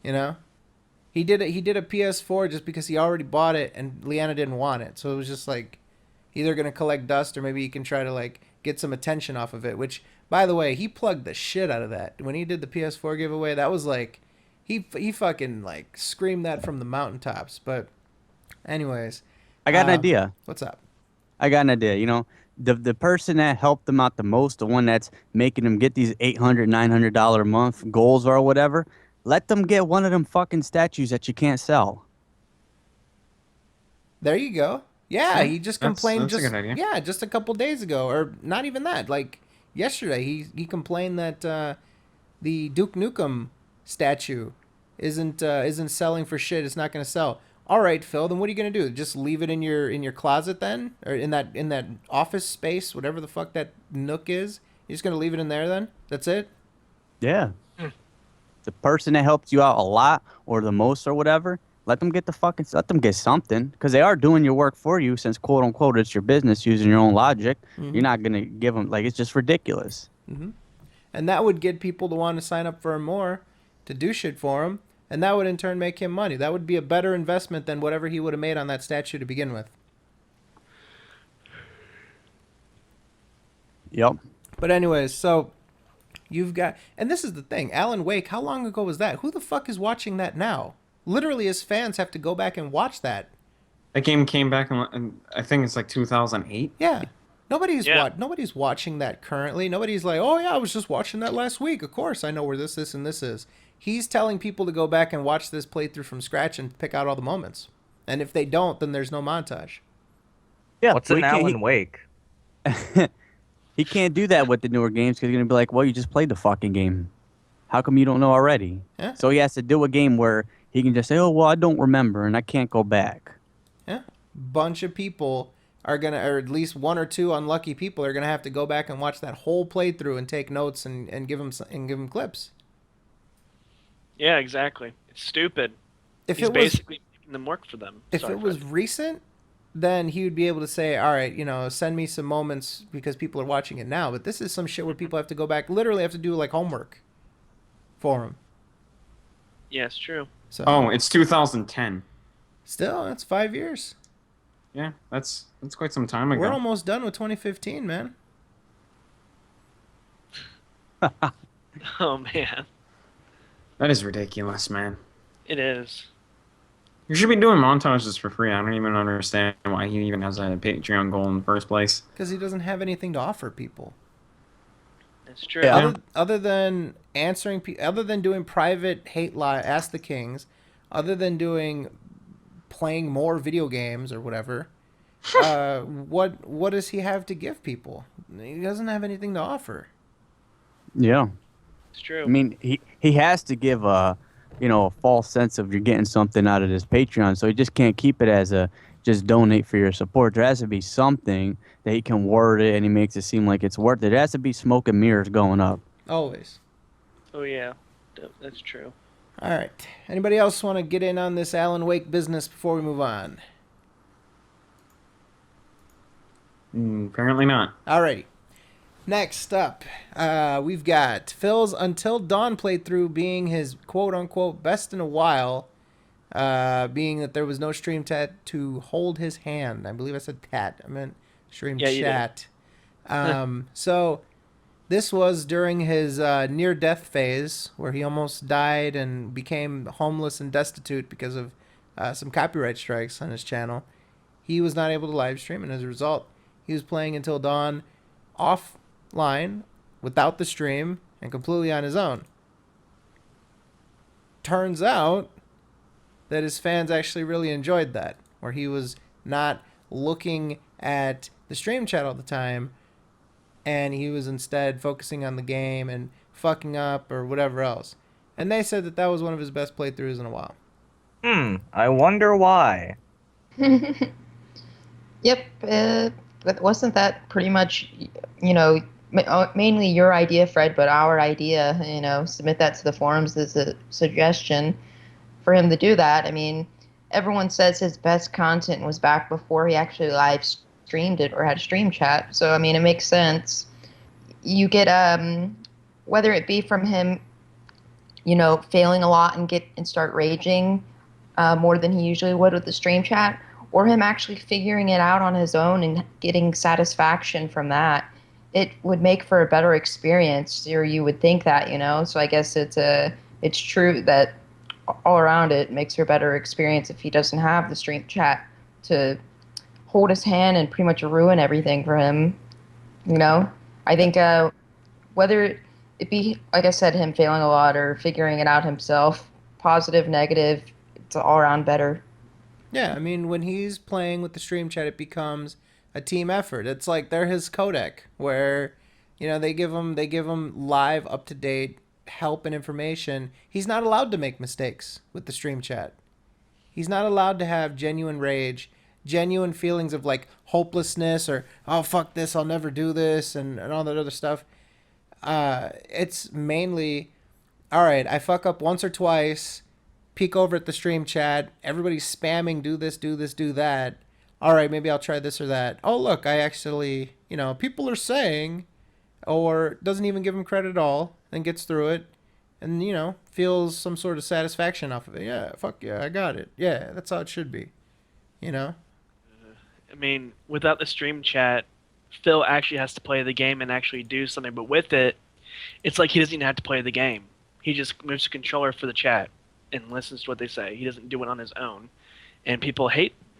He did a PS4 just because he already bought it and Leanna didn't want it, so it was just like either gonna collect dust or maybe he can try to like get some attention off of it. Which, by the way, he plugged the shit out of that when he did the PS4 giveaway. That was like. He fucking like screamed that from the mountaintops. But anyways, I got an idea. What's up? I got an idea. The person that helped them out the most, the one that's making them get these $800, $900 a month goals or whatever, let them get one of them fucking statues that you can't sell. There you go. Yeah, he just complained that's a good idea. just a couple days ago, or not even that. Like yesterday, he complained that the Duke Nukem statue isn't selling for shit. It's not going to sell. All right, Phil, then what are you going to do? Just leave it in your closet then, or in that office space, whatever the fuck that nook is? You're just going to leave it in there then? That's it? Yeah. The person that helped you out a lot or the most or whatever, let them get something, because they are doing your work for you, since quote unquote it's your business using your own logic. Mm-hmm. You're not going to give them, like, it's just ridiculous. Mm-hmm. And that would get people to want to sign up for him more, to do shit for him, and that would in turn make him money. That would be a better investment than whatever he would have made on that statue to begin with. Yep. But anyways, so you've got, and this is the thing, Alan Wake, how long ago was that? Who the fuck is watching that now? Literally, his fans have to go back and watch that. That game came back in I think it's like 2008. Yeah. Nobody's watching that currently. Nobody's like, oh yeah, I was just watching that last week. Of course, I know where this, and this is. He's telling people to go back and watch this playthrough from scratch and pick out all the moments. And if they don't, then there's no montage. Yeah. What's an Alan Wake? He can't do that with the newer games, because he's going to be like, well, you just played the fucking game. How come you don't know already? Yeah. So he has to do a game where he can just say, oh, well, I don't remember and I can't go back. Yeah. Bunch of people are going to, or at least one or two unlucky people are going to have to go back and watch that whole playthrough and take notes and give them clips. Yeah, exactly. It's stupid. He's basically making them work for them. If it was recent, then he would be able to say, all right, send me some moments because people are watching it now. But this is some shit where people have to go back, literally have to do like homework for him. Yeah, it's true. So, Oh, it's 2010. Still, that's 5 years. Yeah, that's quite some time ago. We're almost done with 2015, man. Oh man, That is ridiculous, man. it is. You should be doing montages for free. I don't even understand why he even has a Patreon goal in the first place. Because he doesn't have anything to offer people. That's true. Yeah. Other than other than doing private hate lie, Ask the Kings, other than playing more video games or whatever, what does he have to give people? He doesn't have anything to offer. Yeah. It's true. I mean, he has to give a false sense of you're getting something out of this Patreon. So he just can't keep it as a just donate for your support. There has to be something that he can word it and he makes it seem like it's worth it. There has to be smoke and mirrors going up. Always. Oh yeah, that's true. All right. Anybody else want to get in on this Alan Wake business before we move on? Apparently not. Alrighty. Next up, we've got Phil's Until Dawn playthrough being his quote-unquote best in a while, being that there was no stream chat to hold his hand. I believe I said tat. I meant stream chat. So this was during his near-death phase where he almost died and became homeless and destitute because of some copyright strikes on his channel. He was not able to live stream, and as a result, he was playing Until Dawn offline without the stream and completely on his own. Turns out that his fans actually really enjoyed that, where he was not looking at the stream chat all the time and he was instead focusing on the game and fucking up or whatever else. And they said that that was one of his best playthroughs in a while. I wonder why. Yep. But wasn't that pretty much, mainly your idea, Fred, but our idea, submit that to the forums as a suggestion for him to do that. I mean, everyone says his best content was back before he actually live streamed it or had a stream chat. So, I mean, it makes sense. You get, whether it be from him, failing a lot and start raging more than he usually would with the stream chat, or him actually figuring it out on his own and getting satisfaction from that, it would make for a better experience, or you would think that, So I guess it's true that all around it makes for a better experience if he doesn't have the stream chat to hold his hand and pretty much ruin everything for him, I think whether it be, like I said, him failing a lot or figuring it out himself, positive, negative, it's all around better. Yeah, I mean, when he's playing with the stream chat, it becomes a team effort. It's like they're his codec, where they give him live, up to date help and information. He's not allowed to make mistakes with the stream chat. He's not allowed to have genuine rage, genuine feelings of like hopelessness or oh fuck this, I'll never do this, and all that other stuff. It's mainly, all right, I fuck up once or twice. Peek over at the stream chat. Everybody's spamming, do this, do this, do that. All right, maybe I'll try this or that. Oh, look, I actually, people are saying, or doesn't even give him credit at all, and gets through it, and, feels some sort of satisfaction off of it. Yeah, fuck yeah, I got it. Yeah, that's how it should be, I mean, without the stream chat, Phil actually has to play the game and actually do something, but with it, it's like he doesn't even have to play the game. He just moves the controller for the chat and listens to what they say. He doesn't do it on his own. And people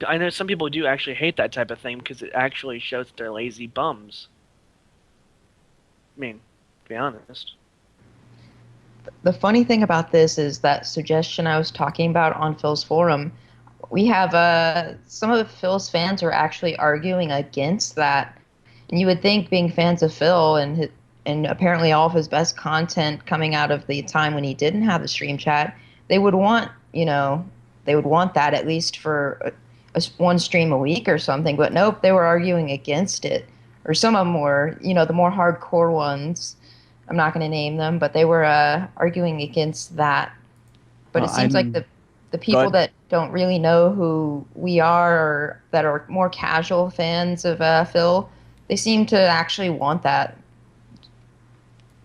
I know some people do actually hate that type of thing because it actually shows that they're lazy bums. I mean, to be honest. The funny thing about this is that suggestion I was talking about on Phil's forum, we have some of Phil's fans are actually arguing against that. And you would think, being fans of Phil and apparently all of his best content coming out of the time when he didn't have the stream chat, they would want that at least for one stream a week or something. But nope, they were arguing against it. Or some of them were, the more hardcore ones. I'm not going to name them, but they were arguing against that. But it seems like the people that don't really know who we are, or that are more casual fans of Phil, they seem to actually want that.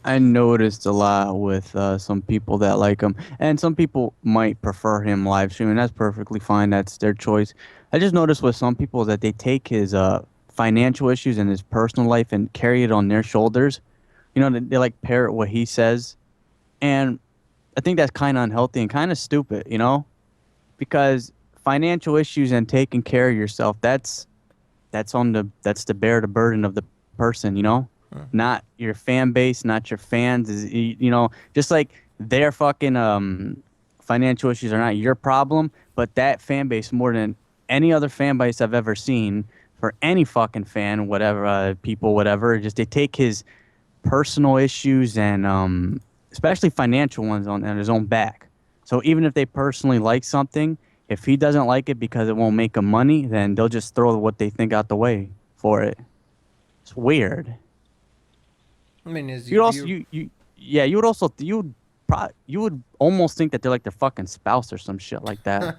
I noticed a lot with some people that like him, and some people might prefer him live streaming. That's perfectly fine. That's their choice. I just noticed with some people that they take his financial issues and his personal life and carry it on their shoulders. You know, they like parrot what he says, and I think that's kind of unhealthy and kind of stupid. You know, because financial issues and taking care of yourself, that's the bear the burden of the person. You know. Not your fan base, not your fans. You know, just like their fucking financial issues are not your problem, but that fan base more than any other fan base I've ever seen for any fucking fan, whatever people, whatever. Just they take his personal issues and especially financial ones on his own back. So even if they personally like something, if he doesn't like it because it won't make him money, then they'll just throw what they think out the way for it. It's weird. I mean, You would almost think that they're like their fucking spouse or some shit like that.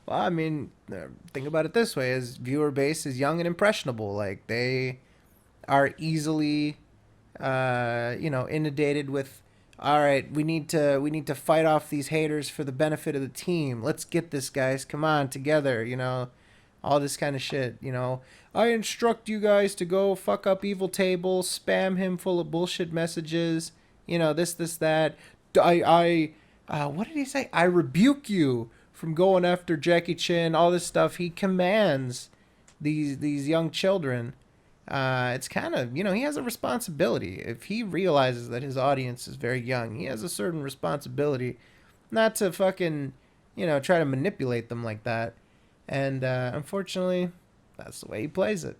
Well, I mean, think about it this way: his viewer base is young and impressionable. Like they are easily, inundated with. All right, we need to fight off these haters for the benefit of the team. Let's get this, guys. Come on, together. You know, all this kind of shit. You know, I instruct you guys to go fuck up Evil Table, spam him full of bullshit messages. You know, this, that. What did he say? I rebuke you from going after Jackie Chan. All this stuff. He commands these young children. It's kind of, he has a responsibility. If he realizes that his audience is very young, he has a certain responsibility not to fucking, try to manipulate them like that. And unfortunately, that's the way he plays it.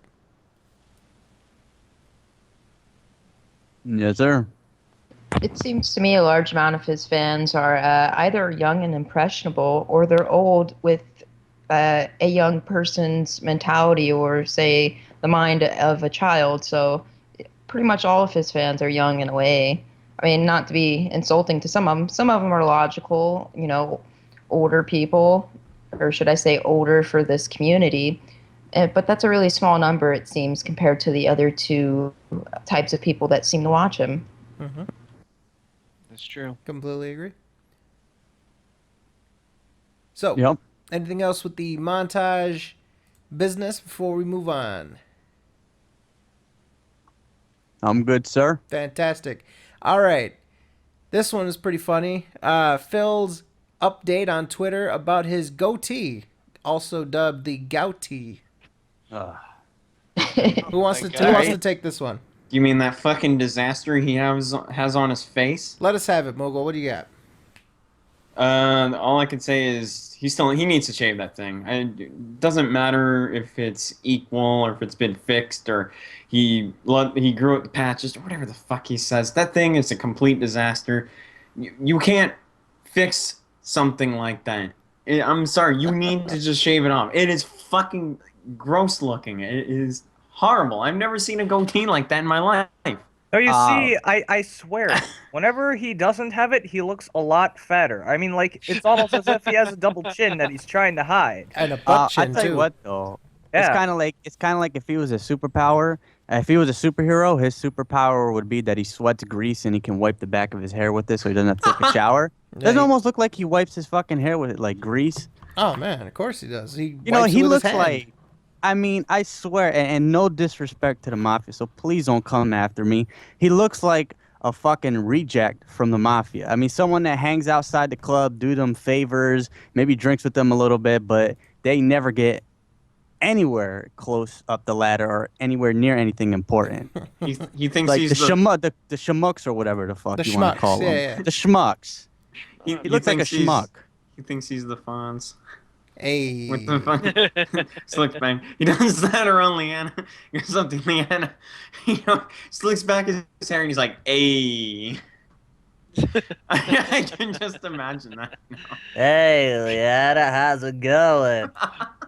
Yes, sir. It seems to me a large amount of his fans are either young and impressionable, or they're old with a young person's mentality, or say the mind of a child. So pretty much all of his fans are young in a way. I mean, not to be insulting to some of them. Some of them are logical, older people, or should I say older for this community. But that's a really small number, it seems, compared to the other two types of people that seem to watch him. Mm-hmm. That's true. Completely agree. So, Yep. Anything else with the montage business before we move on? I'm good, sir. Fantastic. All right. This one is pretty funny. Phil's update on Twitter about his goatee, also dubbed the Gouty. Who wants to take this one? You mean that fucking disaster he has on his face? Let us have it, Mogul. What do you got? All I can say is he needs to shave that thing. It doesn't matter if it's equal or if it's been fixed or he grew up the patches or whatever the fuck he says. That thing is a complete disaster. You can't fix something like that. I'm sorry. You need to just shave it off. It is fucking gross looking. It is horrible. I've never seen a goatee like that in my life. No, you see, I swear, whenever he doesn't have it, he looks a lot fatter. I mean, like, it's almost as if he has a double chin that he's trying to hide. And a butt chin, I tell too. you what, though. Yeah. It's kind of like if he was a superpower. If he was a superhero, his superpower would be that he sweats grease and he can wipe the back of his hair with this, so he doesn't have to take a shower. Doesn't almost look like he wipes his fucking hair with like grease? Oh man, of course he does. He looks like. I mean, I swear, and no disrespect to the mafia, so please don't come after me. He looks like a fucking reject from the mafia. I mean, someone that hangs outside the club, do them favors, maybe drinks with them a little bit, but they never get anywhere close up the ladder or anywhere near anything important. He thinks like he's the schmucks or whatever the fuck you want to call them. Yeah. The schmucks. He looks like a schmuck. He thinks he's the Fonz. Hey. With the fucking slick back. He does that around Leanna or something. Leanna, just looks back at his hair and he's like, "Ay." I can just imagine that now. Hey, Leanna, how's it going?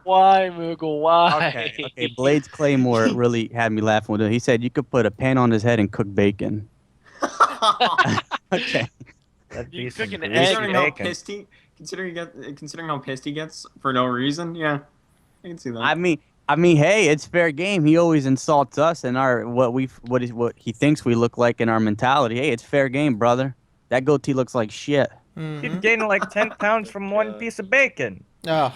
Why, Moogle? Why? Okay. Blade's Claymore really had me laughing with it. He said you could put a pan on his head and cook bacon. Okay. That'd be You some cooking greasy egg. Considering how bacon. pissed he gets for no reason, yeah, I can see that. I mean, I mean, hey, it's fair game. He always insults us and what he thinks we look like in our mentality. Hey, it's fair game, brother. That goatee looks like shit. He's gaining like 10 pounds from one piece of bacon. Oh,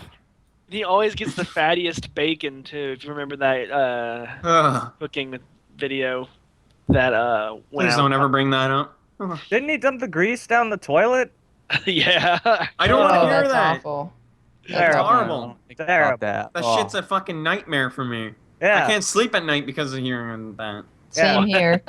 He always gets the fattiest bacon too. If you remember that cooking video that went Please out. don't ever bring that up. Didn't he dump the grease down the toilet? Yeah. I don't want to hear that's that. awful. That's Terrible. horrible. Terrible. That. That Oh. shit's a fucking nightmare for me. Yeah. I can't sleep at night because of hearing that. Same here.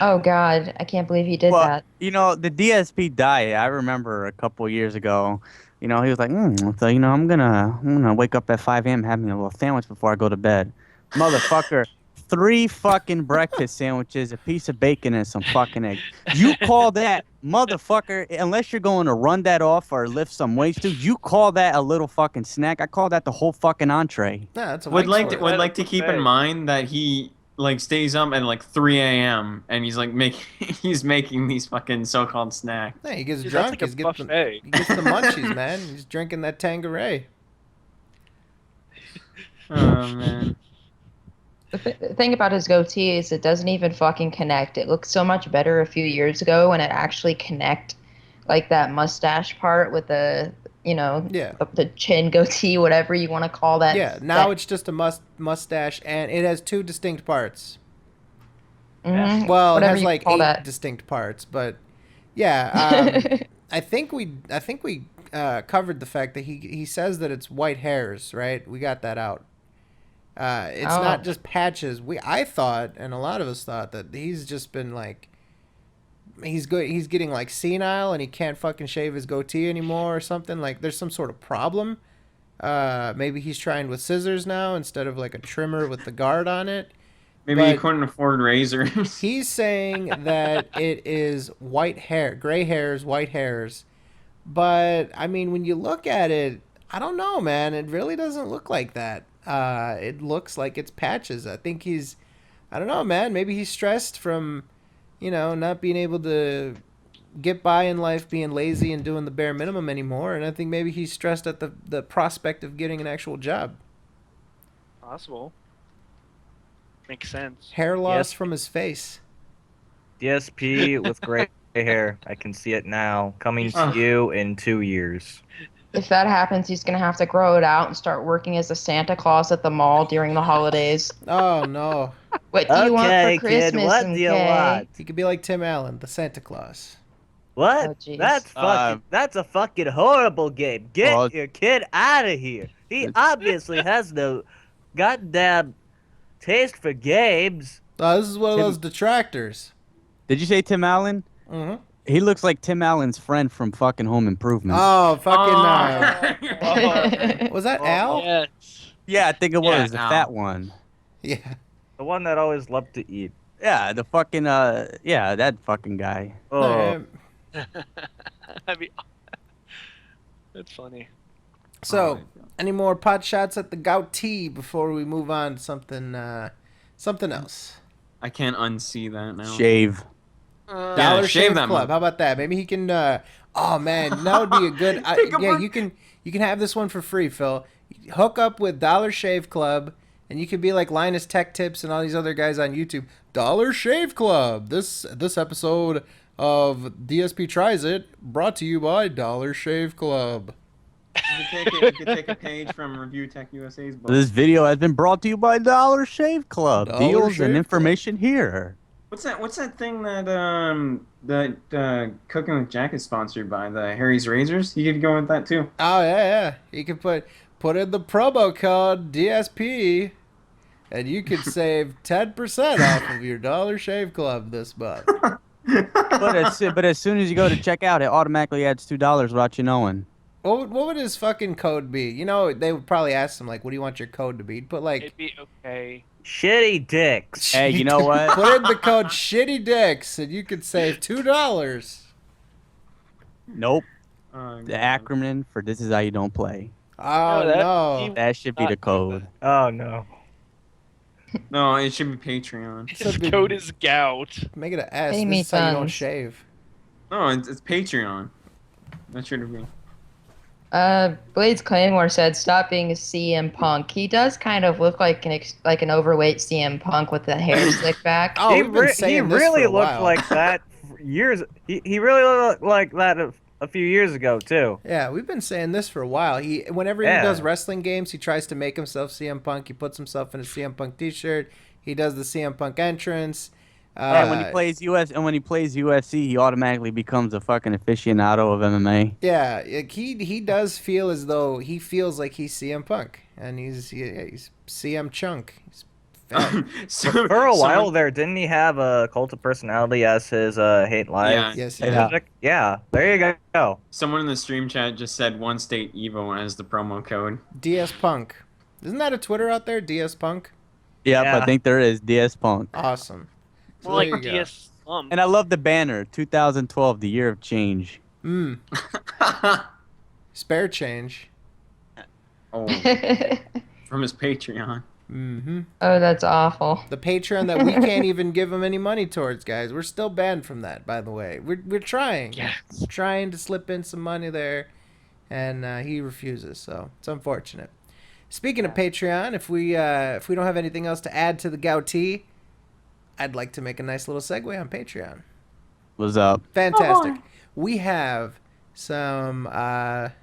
Oh God, I can't believe he did that. You know, the DSP diet. I remember a couple years ago. You know, he was like, so, you know, I'm gonna wake up at 5 a.m. have me a little sandwich before I go to bed. Motherfucker, 3 fucking breakfast sandwiches, a piece of bacon, and some fucking eggs. You call that, motherfucker, unless you're going to run that off or lift some weights, dude, you call that a little fucking snack? I call that the whole fucking entree. yeah, that's a Would white like sword. to keep in mind that he like stays up at like 3 a.m. and he's like he's making these fucking so-called snacks. Yeah, he gets Dude, drunk. that's like a buffet. He gets the munchies, man. He's drinking that Tanqueray. Oh man. The thing about his goatee is it doesn't even fucking connect. It looked so much better a few years ago when it actually connect, like that mustache part with the, you know, Yeah. the chin goatee, whatever you want to call that. Yeah, now it's just a mustache, and it has 2 distinct parts. Mhm, Well, it whatever has you like call 8 that. distinct parts, but yeah, I think we covered the fact that he says that it's white hairs, right? We got that out. It's not just patches. I thought, and a lot of us thought, that he's just been like, he's getting like senile and he can't fucking shave his goatee anymore or something. Like there's some sort of problem. Maybe he's trying with scissors now instead of like a trimmer with the guard on it. Maybe he But couldn't afford razors. he's saying that it is gray hairs, white hairs. But I mean, when you look at it, I don't know, man. It really doesn't look like that. It looks like it's patches. I think I don't know, man. Maybe he's stressed from, you know, not being able to get by in life, being lazy and doing the bare minimum anymore. And I think maybe he's stressed at the prospect of getting an actual job. Possible. Makes sense. Hair loss Yes. from his face. DSP with gray hair. I can see it now. Coming to you in 2 years. If that happens, he's gonna have to grow it out and start working as a Santa Claus at the mall during the holidays. Oh, no. What do you want Okay, for Christmas? kid, what do you MK? want? He could be like Tim Allen, the Santa Claus. What? Oh, jeez. That's a fucking horrible game. Get Well, your kid out of here. He obviously has no goddamn taste for games. This is one of those detractors. Did you say Tim Allen? Mm-hmm. He looks like Tim Allen's friend from fucking Home Improvement. Oh, fucking. Oh. Was that Al? Yes. Yeah, I think it Yeah, was the Al. fat one. Yeah. The one that always loved to eat. Yeah, the fucking that fucking guy. Oh, Alright. That'd be. That's funny. So, any more pot shots at the goatee before we move on to something else? I can't unsee that now. Shave. Dollar shave Shave that Club. mug. How about that? Maybe he can. Oh man, that would be a good. Yeah, you can have this one for free, Phil. Hook up with Dollar Shave Club, and you could be like Linus Tech Tips and all these other guys on YouTube. Dollar Shave Club. This episode of DSP Tries It brought to you by Dollar Shave Club. You could take a page from Review Tech USA's book. This video has been brought to you by Dollar Shave Club. Dollar Deals Shave and Club. information here. What's that thing that Cooking with Jack is sponsored by? The Harry's Razors? You could go with that too. Oh yeah. You can put in the promo code DSP, and you could save 10% off of your Dollar Shave Club this month. But as soon as you go to check out, it automatically adds $2 without you knowing. What would his fucking code be? You know, they would probably ask him like, "What do you want your code to be?" He'd put like, It'd be okay. shitty dicks. Hey, you know what? put in the code Shitty Dicks, and you could save $2. Nope. Oh, The God. acronym for "This is how you don't play." Oh No, no! That should be the code. Oh no. No, it should be Patreon. Should be- His code is gout. Make it an S. Pay This me is how you don't tons. shave. No, it's Patreon. That should be. Blades Claymore said, "Stop being a CM Punk." He does kind of look like an overweight CM Punk with the hair slicked back. Oh, we've been saying this really for a looked while. like that for years. He really looked like that a few years ago too. Yeah, we've been saying this for a while. Whenever he does wrestling games, he tries to make himself CM Punk. He puts himself in a CM Punk T-shirt. He does the CM Punk entrance. And when he plays UFC, he automatically becomes a fucking aficionado of MMA. Yeah, he does feel as though he feels like he's CM Punk, and he's CM Chunk. He's fat. For a while there, didn't he have a Cult of Personality as his Hate Live? Yeah. Yes, he music? Yeah, there you go. Someone in the stream chat just said One State Evo as the promo code. DS Punk. Isn't that a Twitter out there? DS Punk. Yep, Yeah. I think there is DS Punk. Awesome. So More there like you go. DS Slum. And I love the banner, 2012, the year of change. Spare change. Oh, from his Patreon. Mm-hmm. Oh, that's awful. The Patreon that we can't even give him any money towards, guys. We're still banned from that, by the way. We're trying. Yes. We're trying to slip in some money there, and he refuses. So it's unfortunate. Speaking of Patreon, if we don't have anything else to add to the Gouty, I'd like to make a nice little segue on Patreon. What's up? Fantastic. We have some, I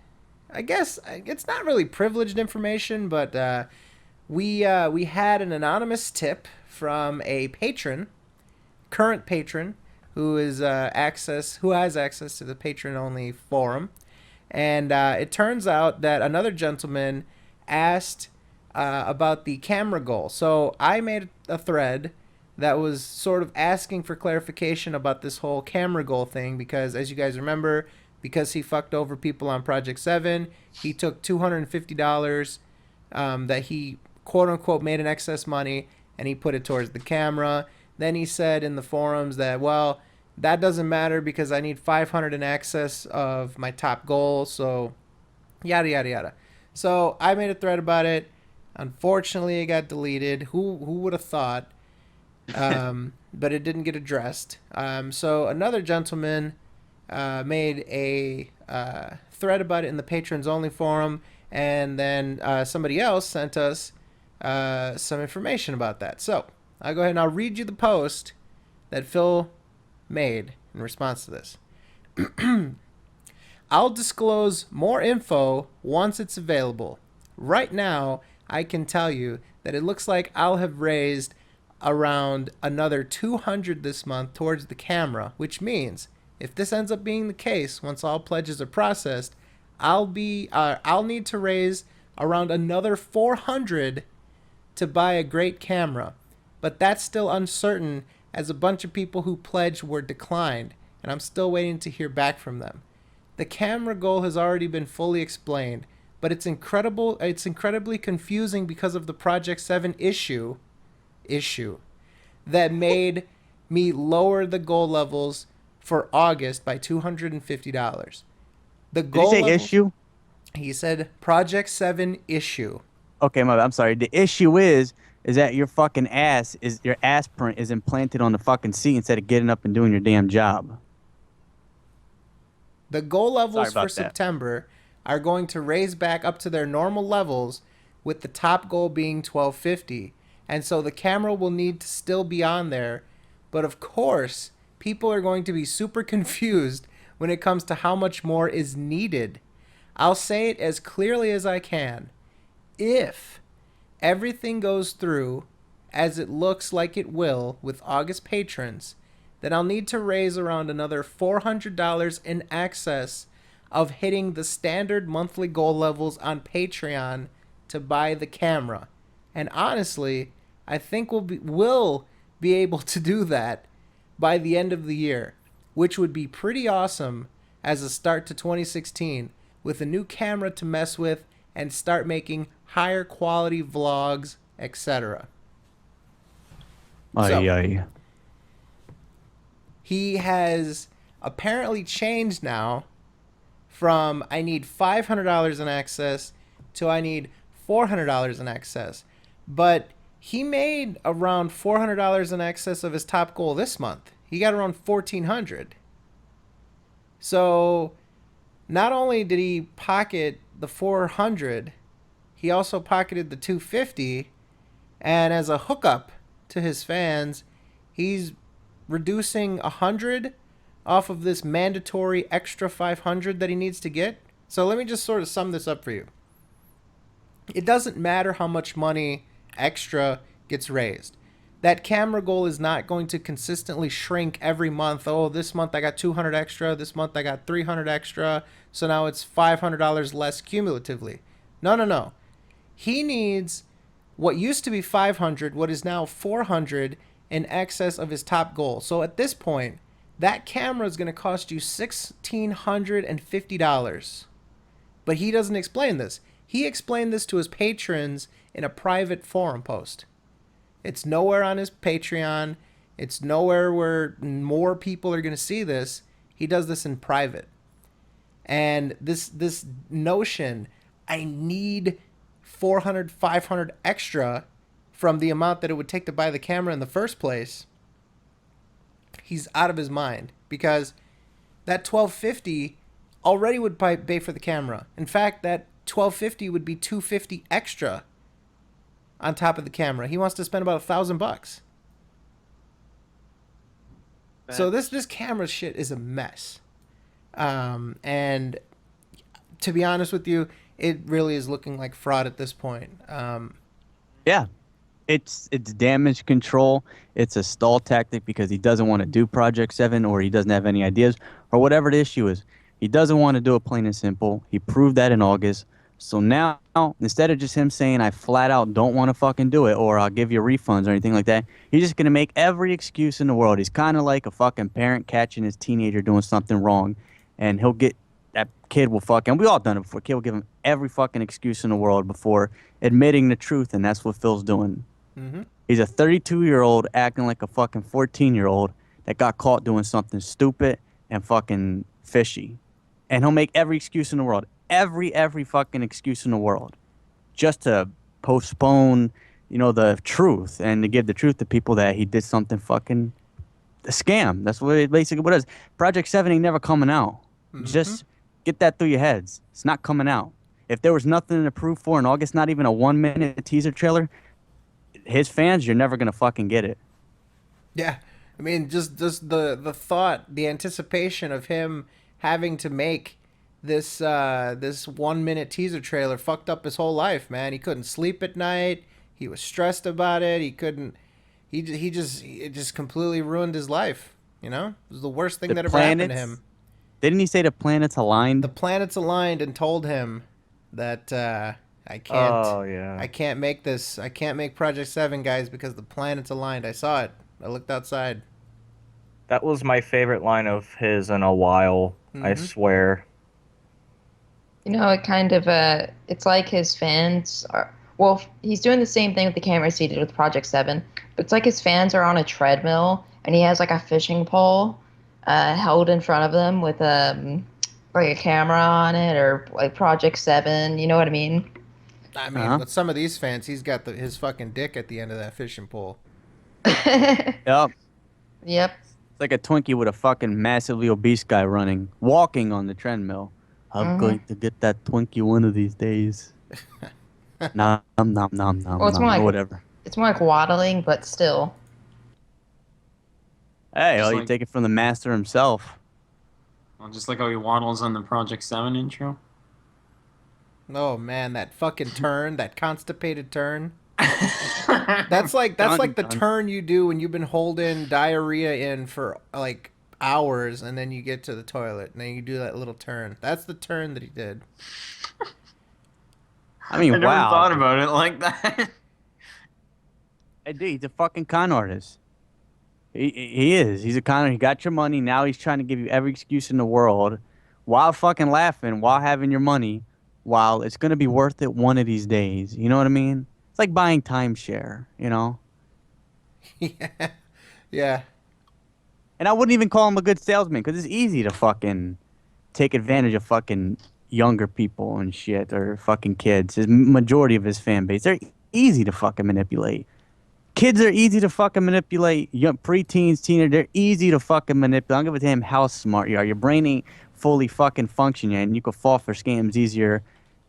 guess it's not really privileged information, but we had an anonymous tip from a current patron, who has access to the patron-only forum, and it turns out that another gentleman asked about the camera goal. So I made a thread that was sort of asking for clarification about this whole camera goal thing, because as you guys remember, because he fucked over people on Project 7, he took $250 that he quote-unquote made in excess money, and he put it towards the camera. Then he said in the forums that, well, that doesn't matter because I need 500 in excess of my top goal, so yada, yada, yada. So I made a thread about it. Unfortunately, it got deleted. Who would have thought? But it didn't get addressed. So another gentleman made a thread about it in the patrons only forum, and then somebody else sent us some information about that. So I'll go ahead and I'll read you the post that Phil made in response to this. I'll disclose more info once it's available. Right now, I can tell you that it looks like I'll have raised around another 200 this month towards the camera, which means if this ends up being the case, once all pledges are processed, I'll need to raise around another 400 to buy a great camera. But that's still uncertain, as a bunch of people who pledged were declined, and I'm still waiting to hear back from them. The camera goal has already been fully explained, but it's incredibly confusing because of the Project 7 issue that made me lower the goal levels for August by $250. The goal Did he say issue? He said Project 7 issue. Okay, I'm sorry. The issue is that your fucking your ass print is implanted on the fucking seat instead of getting up and doing your damn job. The goal levels for that. September are going to raise back up to their normal levels, with the top goal being 1250. And so the camera will need to still be on there. But of course, people are going to be super confused when it comes to how much more is needed. I'll say it as clearly as I can. If everything goes through as it looks like it will with August patrons, then I'll need to raise around another $400 in excess of hitting the standard monthly goal levels on Patreon to buy the camera. And honestly, I think we'll be able to do that by the end of the year, which would be pretty awesome as a start to 2016, with a new camera to mess with and start making higher quality vlogs, etc. He has apparently changed now from I need $500 in excess to I need $400 in excess. But he made around $400 in excess of his top goal this month. He got around $1,400. So Not only did he pocket the 400, he also pocketed the 250, and as a hookup to his fans, he's reducing 100 off of this mandatory extra 500 that he needs to get. So let me just sort of sum this up for you. It doesn't matter how much money extra gets raised. That camera goal is not going to consistently shrink every month. Oh, this month I got 200 extra. This month I got 300 extra. So now it's $500 less cumulatively. No. He needs what used to be 500, what is now 400 in excess of his top goal. So at this point, that camera is going to cost you $1,650. But he doesn't explain this. He explained this to his patrons in a private forum post. It's nowhere on his Patreon. It's nowhere where more people are going to see this. He does this in private. And this notion, I need 400, 500 extra from the amount that it would take to buy the camera in the first place, he's out of his mind, because that $1,250 already would pay for the camera. In fact, that $1,250 would be $250 extra on top of the camera. He wants to spend about $1,000. So this camera shit is a mess. And to be honest with you, it really is looking like fraud at this point. Yeah. It's damage control. It's a stall tactic because he doesn't want to do Project 7, or he doesn't have any ideas, or whatever the issue is. He doesn't want to do it, plain and simple. He proved that in August. So now, instead of just him saying, I flat out don't want to fucking do it, or I'll give you refunds or anything like that, he's just going to make every excuse in the world. He's kind of like a fucking parent catching his teenager doing something wrong, and that kid will fucking, we all done it before, kid will give him every fucking excuse in the world before admitting the truth, and that's what Phil's doing. Mm-hmm. He's a 32-year-old acting like a fucking 14-year-old that got caught doing something stupid and fucking fishy. And he'll make every excuse in the world. Every fucking excuse in the world, just to postpone, the truth, and to give the truth to people that he did something fucking a scam. That's what it basically what it is. Project 7 ain't never coming out. Mm-hmm. Just get that through your heads. It's not coming out. If there was nothing to prove for in August, not even a 1-minute teaser trailer, his fans, you're never gonna fucking get it. Yeah, I mean, just the thought, the anticipation of him having to make this 1-minute teaser trailer fucked up his whole life, man. He couldn't sleep at night. He was stressed about it. It just completely ruined his life. It was the worst thing that ever happened to him. Didn't he say the planets aligned? The planets aligned and told him that I can't. Oh yeah. I can't make this. I can't make Project 7, guys, because the planets aligned. I saw it. I looked outside. That was my favorite line of his in a while. I swear. It kind of it's like his fans are. Well, he's doing the same thing with the cameras he did with Project 7, but it's like his fans are on a treadmill and he has like a fishing pole held in front of them with like a camera on it, or like Project 7. You know what I mean? I mean, with some of these fans, he's got his fucking dick at the end of that fishing pole. Yep. Yep. It's like a Twinkie with a fucking massively obese guy walking on the treadmill. I'm going to get that Twinkie one of these days. Nom, nom, nom, nom, Well, it's more like whatever. It's more like waddling, but still. Hey, Just you take it from the master himself. Well, just like how he waddles on the Project 7 intro. Oh man, that fucking turn, that constipated turn. That's like the turn you do when you've been holding diarrhea in for like hours, and then you get to the toilet, and then you do that little turn. That's the turn that he did. I mean, I never wow. thought about it like that. Hey, dude, he's a fucking con artist. He is. He's a con artist. He got your money. Now he's trying to give you every excuse in the world while fucking laughing, while having your money, while it's going to be worth it one of these days. You know what I mean? It's like buying timeshare, Yeah. Yeah. And I wouldn't even call him a good salesman, because it's easy to fucking take advantage of fucking younger people and shit, or fucking kids. His majority of his fan base, they're easy to fucking manipulate. Kids are easy to fucking manipulate. Young preteens, teenagers, they're easy to fucking manipulate. I don't give a damn how smart you are. Your brain ain't fully fucking functioning, and you could fall for scams easier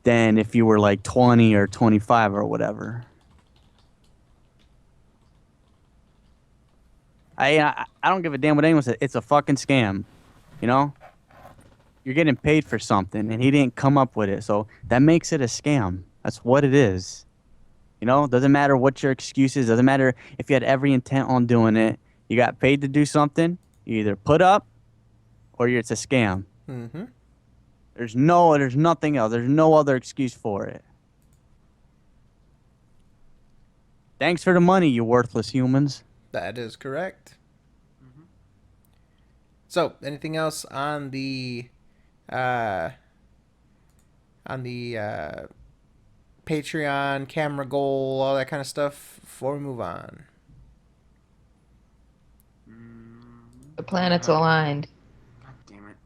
than if you were like 20 or 25 or whatever. I don't give a damn what anyone says. It's a fucking scam, you know? You're getting paid for something, and he didn't come up with it, so that makes it a scam. That's what it is. You know, doesn't matter what your excuse is. Doesn't matter if you had every intent on doing it. You got paid to do something. You either put up, or it's a scam. Mm-hmm. There's nothing else. There's no other excuse for it. Thanks for the money, you worthless humans. That is correct. So, anything else on the Patreon, camera goal, all that kind of stuff before we move on? The planets aligned. God damn it.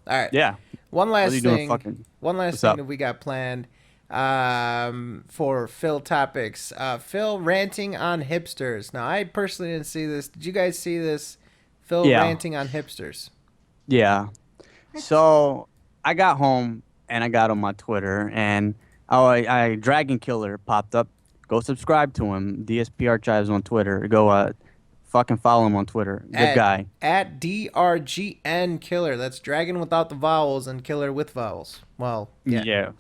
All right. Yeah. One What are last you doing, thing. fucking- One last What's thing up? that we got planned for Phil topics. Phil ranting on hipsters. Now, I personally didn't see this. Did you guys see this? Phil Yeah. ranting on hipsters. Yeah. So I got home and I got on my Twitter and I Dragon Killer popped up. Go subscribe to him. DSP Archives on Twitter. Go fucking follow him on Twitter. Good guy. At DRGN Killer. That's Dragon without the vowels and Killer with vowels. Well, yeah.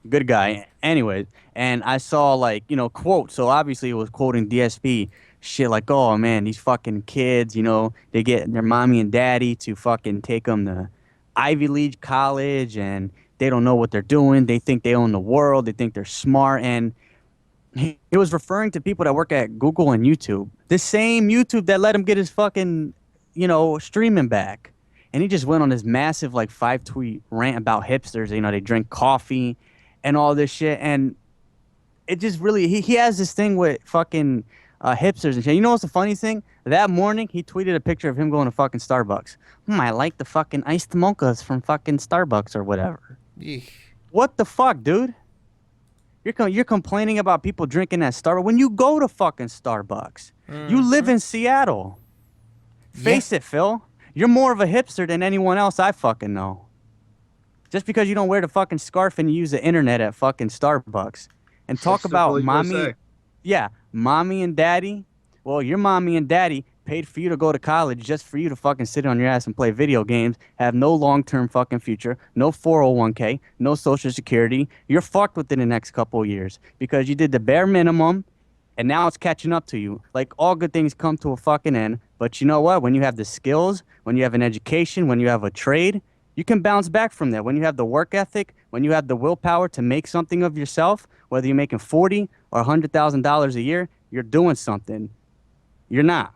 Good guy. Anyways, and I saw like, quote. So obviously it was quoting DSP shit like, oh man, these fucking kids, they get their mommy and daddy to fucking take them to Ivy League college and they don't know what they're doing. They think they own the world. They think they're smart. And he was referring to people that work at Google and YouTube. The same YouTube that let him get his fucking, streaming back. And he just went on this massive, like, 5-tweet rant about hipsters. They drink coffee and all this shit. And it just really, he has this thing with fucking hipsters and shit. You know what's the funny thing? That morning, he tweeted a picture of him going to fucking Starbucks. I like the fucking iced mochas from fucking Starbucks or whatever. Eek. What the fuck, dude? You're complaining about people drinking at Starbucks when you go to fucking Starbucks. You live in Seattle. Face it, Phil. You're more of a hipster than anyone else I fucking know. Just because you don't wear the fucking scarf and you use the internet at fucking Starbucks. And talk about mommy. Yeah, mommy and daddy. Well, your mommy and daddy paid for you to go to college just for you to fucking sit on your ass and play video games, have no long-term fucking future, no 401k, no social security. You're fucked within the next couple of years because you did the bare minimum and now it's catching up to you. Like, all good things come to a fucking end, but you know what? When you have the skills, when you have an education, when you have a trade, you can bounce back from that. When you have the work ethic, when you have the willpower to make something of yourself, whether you're making $40,000 or $100,000 a year, you're doing something. You're not.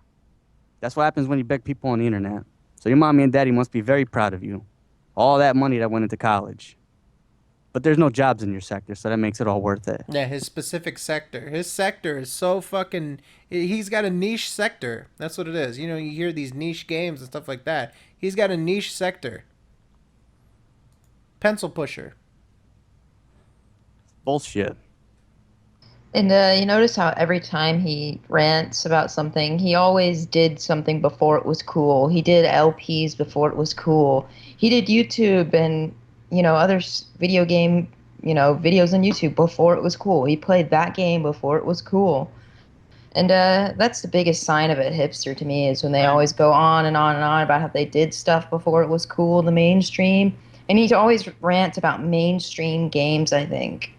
That's what happens when you beg people on the internet. So your mommy and daddy must be very proud of you. All that money that went into college. But there's no jobs in your sector, so that makes it all worth it. Yeah, his specific sector. His sector is so fucking... He's got a niche sector. That's what it is. You hear these niche games and stuff like that. He's got a niche sector. Pencil pusher. Bullshit. And you notice how every time he rants about something, he always did something before it was cool. He did LPs before it was cool. He did YouTube and, other video game, videos on YouTube before it was cool. He played that game before it was cool. And that's the biggest sign of a hipster to me is when they always go on and on and on about how they did stuff before it was cool, the mainstream. And he always rants about mainstream games, I think.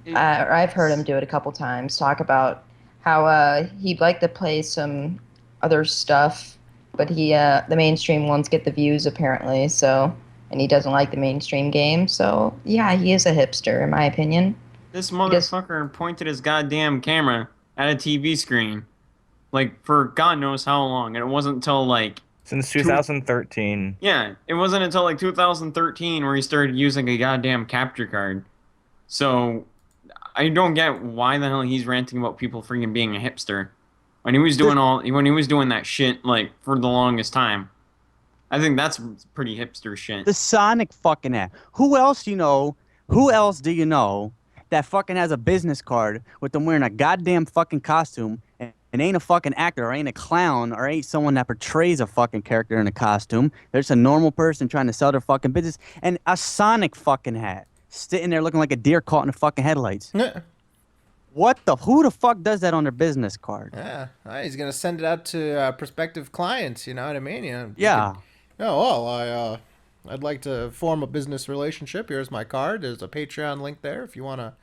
Or I've heard him do it a couple times, talk about how he'd like to play some other stuff, but the mainstream ones get the views apparently, and he doesn't like the mainstream game, so yeah, he is a hipster in my opinion. This motherfucker pointed his goddamn camera at a TV screen, like, for God knows how long, and it wasn't until, like... Since 2013. Yeah, it wasn't until, like, 2013 where he started using a goddamn capture card. So... I don't get why the hell he's ranting about people freaking being a hipster when he was doing that shit like for the longest time. I think that's pretty hipster shit. The Sonic fucking app. Who else do you know that fucking has a business card with them wearing a goddamn fucking costume and ain't a fucking actor or ain't a clown or ain't someone that portrays a fucking character in a costume. They're just a normal person trying to sell their fucking business. And a Sonic fucking hat. Sitting there looking like a deer caught in the fucking headlights. Who the fuck does that on their business card? Yeah, he's gonna send it out to prospective clients. You know what I mean? Yeah. I'd like to form a business relationship. Here's my card. There's a Patreon link there if you wanna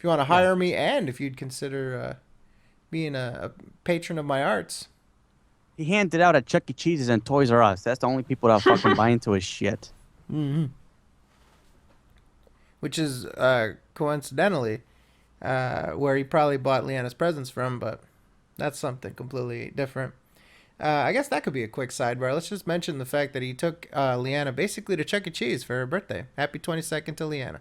hire me, and if you'd consider being a patron of my arts. He handed out at Chuck E. Cheese's and Toys R Us. That's the only people that fucking buy into his shit. Mm-hmm. Which is coincidentally where he probably bought Leanna's presents from, but that's something completely different. I guess that could be a quick sidebar. Let's just mention the fact that he took Leanna basically to Chuck E. Cheese for her birthday. Happy 22nd to Leanna.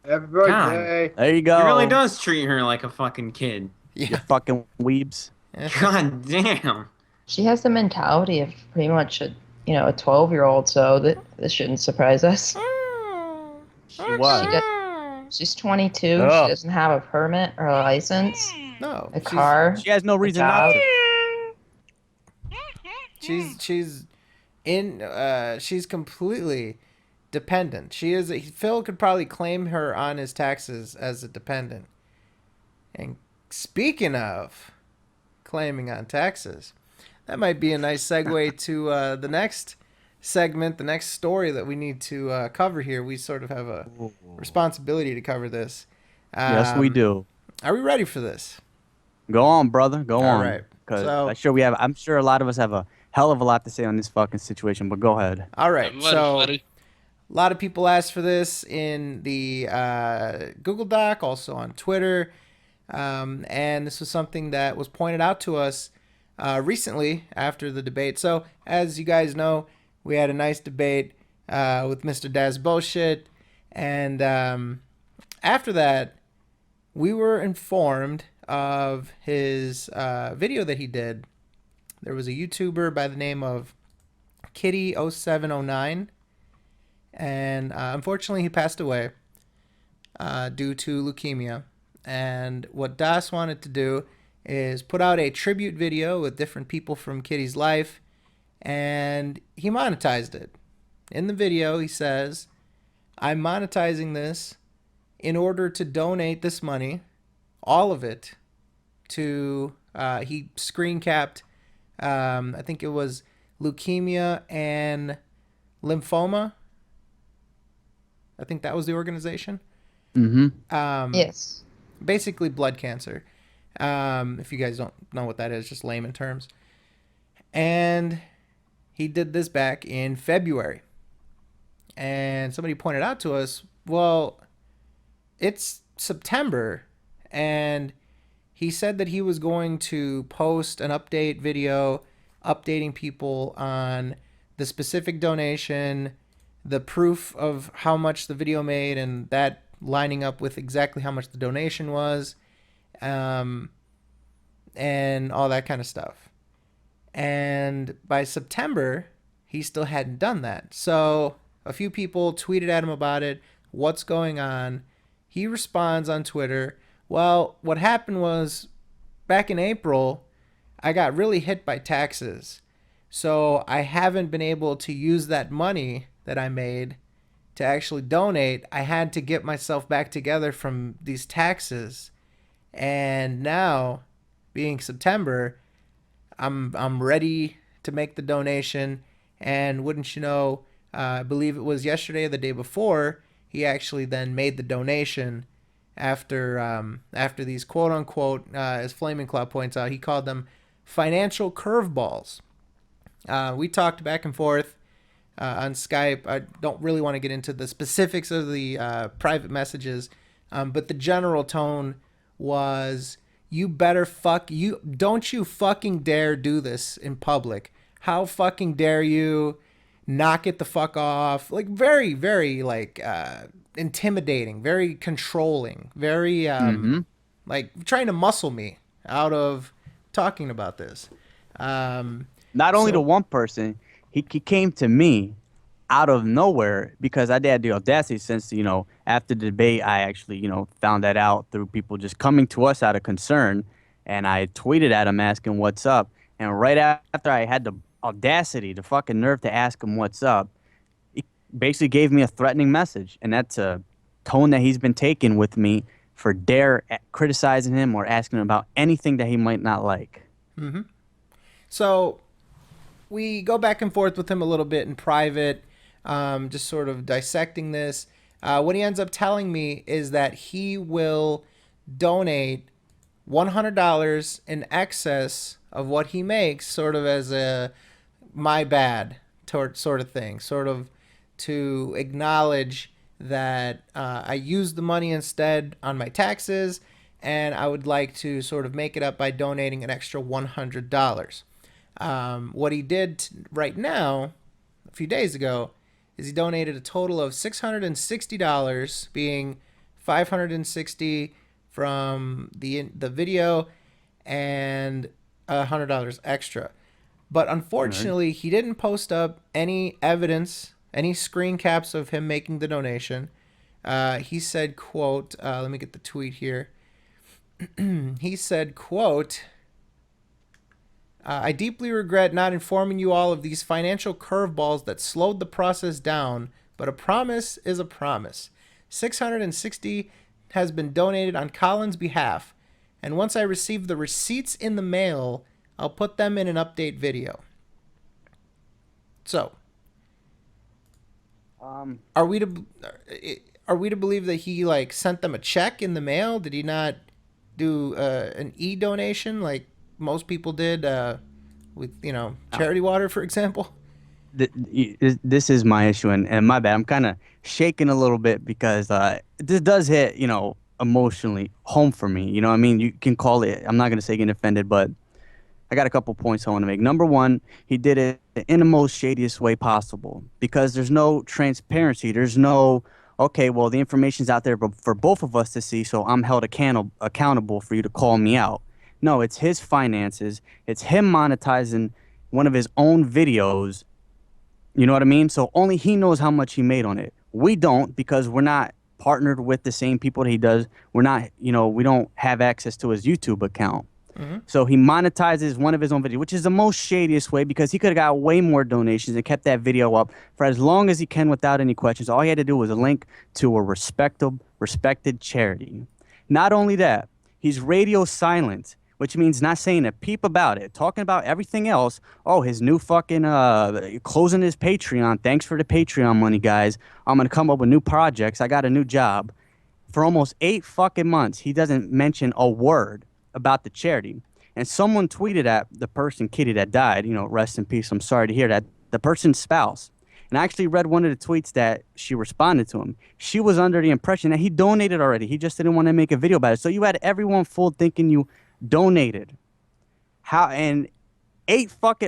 Happy birthday. There you go. He really does treat her like a fucking kid. You fucking weebs. God damn. She has the mentality of pretty much a 12-year-old, so this shouldn't surprise us. She was. She's 22. Oh. She doesn't have a permit or a license. No, A car. She has no reason not to. She's completely dependent. Phil could probably claim her on his taxes as a dependent. And speaking of claiming on taxes, that might be a nice segue to the next segment, the next story that we need to cover here. We sort of have a responsibility to cover this. Yes, we do. Are we ready for this? Go on, brother. Go on. All right. Because So- I'm sure a lot of us have a hell of a lot to say on this fucking situation, but go ahead. All right. I'm So ready. a lot of people asked for this in the Google Doc, also on Twitter. And this was something that was pointed out to us recently after the debate. So as you guys know, we had a nice debate with Mr. Daz Bullshit. And after that, we were informed of his video that he did. There was a YouTuber by the name of Kitty0709. And unfortunately, he passed away due to leukemia. And what Das wanted to do is put out a tribute video with different people from Kitty's life, and he monetized it. In the video, he says, "I'm monetizing this in order to donate this money, all of it, to," he screen capped, I think it was leukemia and lymphoma. I think that was the organization. Mm-hmm. Yes. Basically blood cancer. If you guys don't know what that is, just layman terms. And he did this back in February. And somebody pointed out to us, well, it's September, and he said that he was going to post an update video updating people on the specific donation, the proof of how much the video made, and that lining up with exactly how much the donation was, and all that kind of stuff. And by September, he still hadn't done that. So a few people tweeted at him about it. What's going on? He responds on Twitter, well, what happened was back in April, I got really hit by taxes. So I haven't been able to use that money that I made to actually donate. I had to get myself back together from these taxes. And now, being September, I'm ready to make the donation. And wouldn't you know, I believe it was yesterday or the day before, he actually then made the donation after these quote unquote, as Flaming Claw points out, he called them financial curveballs. We talked back and forth on Skype. I don't really want to get into the specifics of the private messages, but the general tone was, don't you fucking dare do this in public. How fucking dare you? Knock it the fuck off. Like, very, very, like, intimidating, very controlling, very, like, trying to muscle me out of talking about this. Not only to one person, he came to me out of nowhere, because I had the audacity since, after the debate, I actually, found that out through people just coming to us out of concern. And I tweeted at him asking what's up. And right after I had the audacity, the fucking nerve to ask him what's up, he basically gave me a threatening message. And that's a tone that he's been taking with me for criticizing him or asking him about anything that he might not like. Mm-hmm. So we go back and forth with him a little bit in private, just sort of dissecting this. What he ends up telling me is that he will donate $100 in excess of what he makes, sort of as a my bad sort of thing, sort of to acknowledge that I used the money instead on my taxes, and I would like to sort of make it up by donating an extra $100. What he did right now, a few days ago, is he donated a total of $660, being $560 from the video and $100 extra. But unfortunately, he didn't post up any evidence, any screen caps of him making the donation. He said, quote, let me get the tweet here. He said, quote, I deeply regret not informing you all of these financial curveballs that slowed the process down, but a promise is a promise. $660 has been donated on Colin's behalf, and once I receive the receipts in the mail, I'll put them in an update video. So, are we to believe that he like sent them a check in the mail? Did he not do an e-donation like most people did with charity water, for example? This is my issue, and my bad. I'm kind of shaking a little bit because this does hit emotionally home for me. You know what I mean? You can call it, I'm not going to say getting offended, but I got a couple points I want to make. Number one, he did it in the most shadiest way possible because there's no transparency. There's no, okay, well, the information's out there for both of us to see, so I'm held accountable for you to call me out. No, it's his finances. It's him monetizing one of his own videos. You know what I mean? So only he knows how much he made on it. We don't, because we're not partnered with the same people that he does. We're not, we don't have access to his YouTube account. Mm-hmm. So he monetizes one of his own videos, which is the most shadiest way because he could have got way more donations and kept that video up for as long as he can without any questions. All he had to do was a link to a respected charity. Not only that, he's radio silent, which means not saying a peep about it, talking about everything else. Oh, his new fucking closing his Patreon. Thanks for the Patreon money, guys. I'm going to come up with new projects. I got a new job. For almost 8 fucking months, he doesn't mention a word about the charity. And someone tweeted at the person, Kitty, that died, rest in peace, I'm sorry to hear that, the person's spouse. And I actually read one of the tweets that she responded to him. She was under the impression that he donated already. He just didn't want to make a video about it. So you had everyone fooled thinking you donated. How? And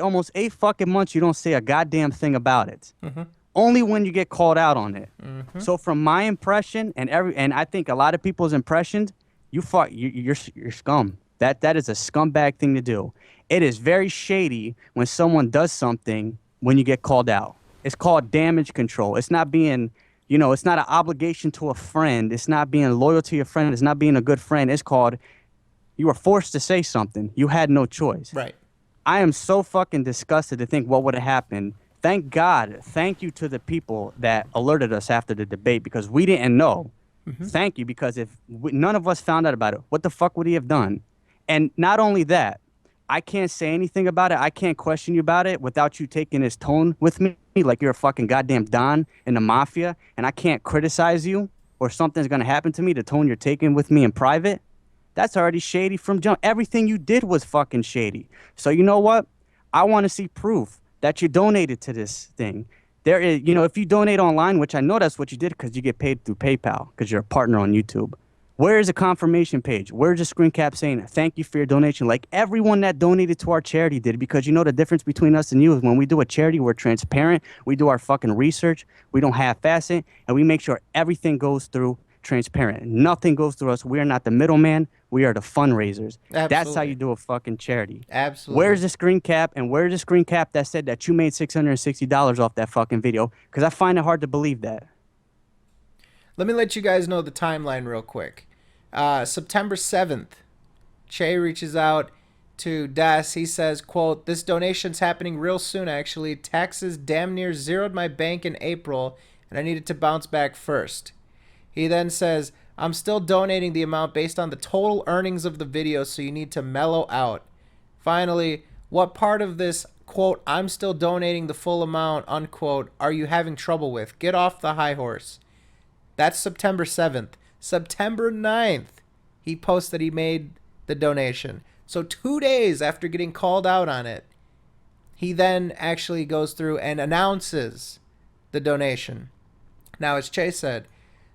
almost 8 fucking months, you don't say a goddamn thing about it. Mm-hmm. Only when you get called out on it. Mm-hmm. So from my impression and I think a lot of people's impressions, you're scum. That is a scumbag thing to do. It is very shady when someone does something when you get called out. It's called damage control. It's not being, it's not an obligation to a friend. It's not being loyal to your friend. It's not being a good friend. It's called you were forced to say something. You had no choice. Right. I am so fucking disgusted to think what would have happened. Thank God. Thank you to the people that alerted us after the debate because we didn't know. Mm-hmm. Thank you, because if none of us found out about it, what the fuck would he have done? And not only that, I can't say anything about it. I can't question you about it without you taking his tone with me like you're a fucking goddamn Don in the mafia, and I can't criticize you or something's going to happen to me, the tone you're taking with me in private. That's already shady from jump. Everything you did was fucking shady. So you know what? I want to see proof that you donated to this thing. There is, if you donate online, which I know that's what you did because you get paid through PayPal because you're a partner on YouTube. Where is a confirmation page? Where's a screen cap saying thank you for your donation? Like everyone that donated to our charity did, because the difference between us and you is when we do a charity, we're transparent. We do our fucking research. We don't half-ass it, and we make sure everything goes through transparent. Nothing goes through us. We're not the middleman. We are the fundraisers. That's how Absolutely. you do a fucking charity. Absolutely. Where's the screen cap? And where's the screen cap that said that you made $660 off that fucking video? Because I find it hard to believe that. Let me let you guys know the timeline real quick. September 7th, Che reaches out to Das. He says, quote, "This donation's happening real soon, actually. Taxes damn near zeroed my bank in April, and I needed to bounce back first." He then says, "I'm still donating the amount based on the total earnings of the video, so you need to mellow out." Finally, what part of this, quote, "I'm still donating the full amount," unquote, are you having trouble with? Get off the high horse. That's September 7th. September 9th, he posts that he made the donation. So 2 days after getting called out on it, he then actually goes through and announces the donation. Now, as Chase said,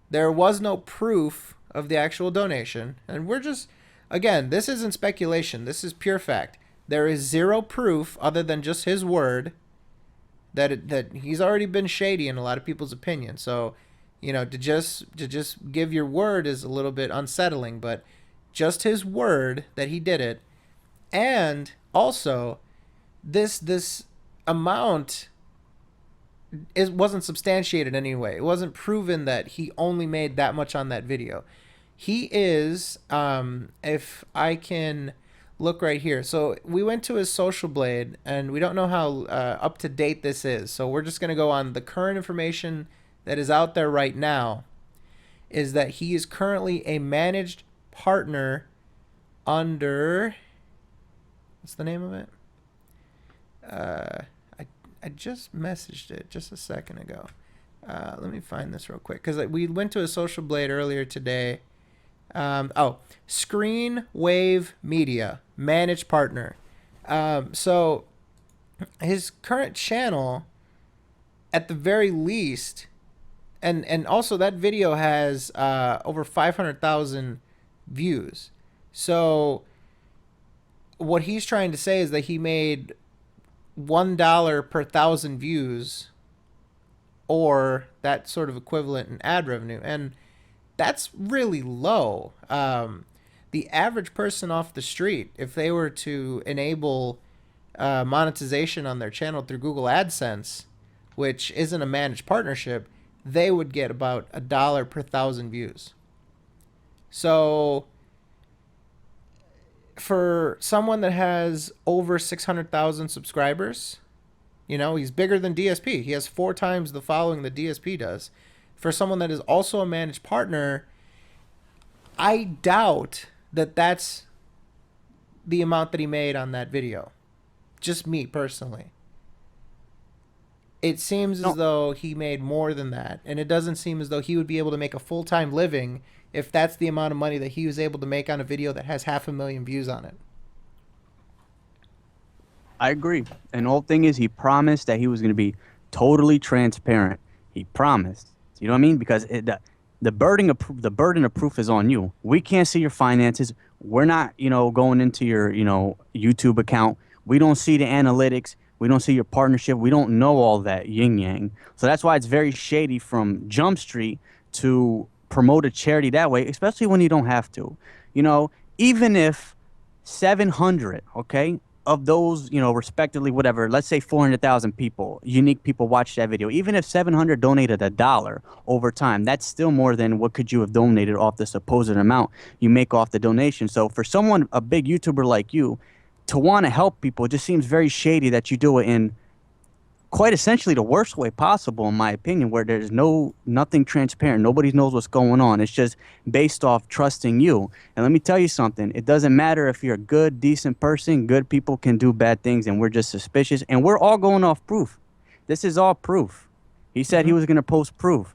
there was no proof of the actual donation. And we're just, again, this isn't speculation. This is pure fact. There is zero proof other than just his word that he's already been shady in a lot of people's opinion. So, to just give your word is a little bit unsettling, but just his word that he did it. And also, this amount wasn't substantiated anyway. It wasn't proven that he only made that much on that video. He is, if I can look right here. So we went to his Social Blade, and we don't know how up to date this is. So we're just going to go on the current information that is out there right now, is that he is currently a managed partner under, what's the name of it? I just messaged it just a second ago. Let me find this real quick, because we went to a Social Blade earlier today. Screen Wave Media, managed partner. So his current channel, at the very least, and also that video has over 500,000 views. So what he's trying to say is that he made $1 per 1,000 views, or that sort of equivalent in ad revenue, and that's really low. The average person off the street, if they were to enable monetization on their channel through Google AdSense, which isn't a managed partnership, they would get about $1 per 1,000 views. So for someone that has over 600,000 subscribers, he's bigger than DSP. He has 4 times the following that DSP does. For someone that is also a managed partner, I doubt that that's the amount that he made on that video. Just me personally. It seems as though he made more than that, and it doesn't seem as though he would be able to make a full-time living if that's the amount of money that he was able to make on a video that has 500,000 views on it. I agree. And the whole thing is, he promised that he was going to be totally transparent. He promised. You know what I mean? Because the burden of proof is on you. We can't see your finances. We're not, going into your, YouTube account. We don't see the analytics. We don't see your partnership. We don't know all that yin yang. So that's why it's very shady from Jump Street to promote a charity that way, especially when you don't have to. Even if 700, okay, of those, respectively, whatever, let's say 400,000 people, unique people watched that video. Even if 700 donated $1 over time, that's still more than what could you have donated off the supposed amount you make off the donation. So for someone, a big YouTuber like you, to want to help people, it just seems very shady that you do it in quite essentially the worst way possible, in my opinion, where there's nothing transparent. Nobody knows what's going on. It's just based off trusting you. And let me tell you something. It doesn't matter if you're a good, decent person. Good people can do bad things, and we're just suspicious. And we're all going off proof. This is all proof. He said he was going to post proof.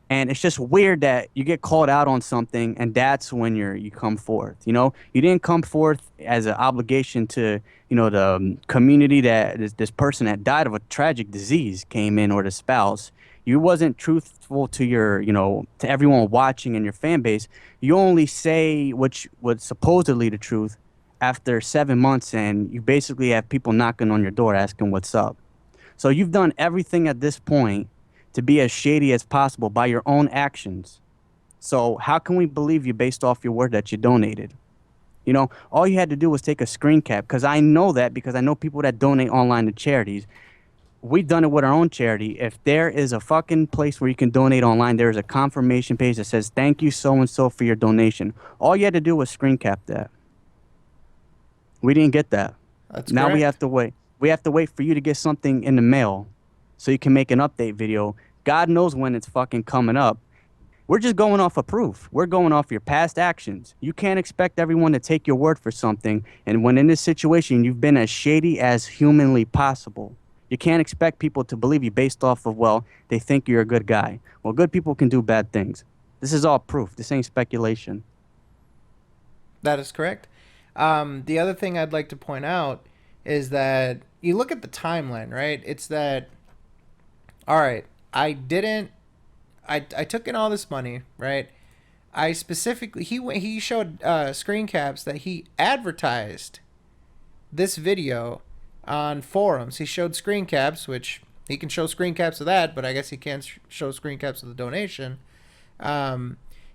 And it's just weird that you get called out on something, and that's when you come forth. You didn't come forth as an obligation to, the community that this person that died of a tragic disease came in, or the spouse. You wasn't truthful to your, to everyone watching and your fan base. You only say what's supposedly the truth after 7 months, and you basically have people knocking on your door asking what's up. So you've done everything at this point to be as shady as possible by your own actions. So how can we believe you based off your word that you donated? You know, all you had to do was take a screen cap, because I know that, because I know people that donate online to charities. We've done it with our own charity. If there is a fucking place where you can donate online, there is a confirmation page that says, thank you so-and-so for your donation. All you had to do was screen cap that. We didn't get that. That's Now we correct. have to wait. We have to wait for you to get something in the mail so you can make an update video. God knows when it's fucking coming up. We're just going off of proof. We're going off your past actions. You can't expect everyone to take your word for something. And when in this situation, you've been as shady as humanly possible. You can't expect people to believe you based off of, well, they think you're a good guy. Well, good people can do bad things. This is all proof. This ain't speculation. That is correct. The other thing I'd like to point out is that you look at the timeline, right? It's that, all right, I took in all this money, right? I specifically, he showed screen caps that he advertised this video on forums. He showed screen caps, which he can show screen caps of that, but I guess he can't show screen caps of the donation.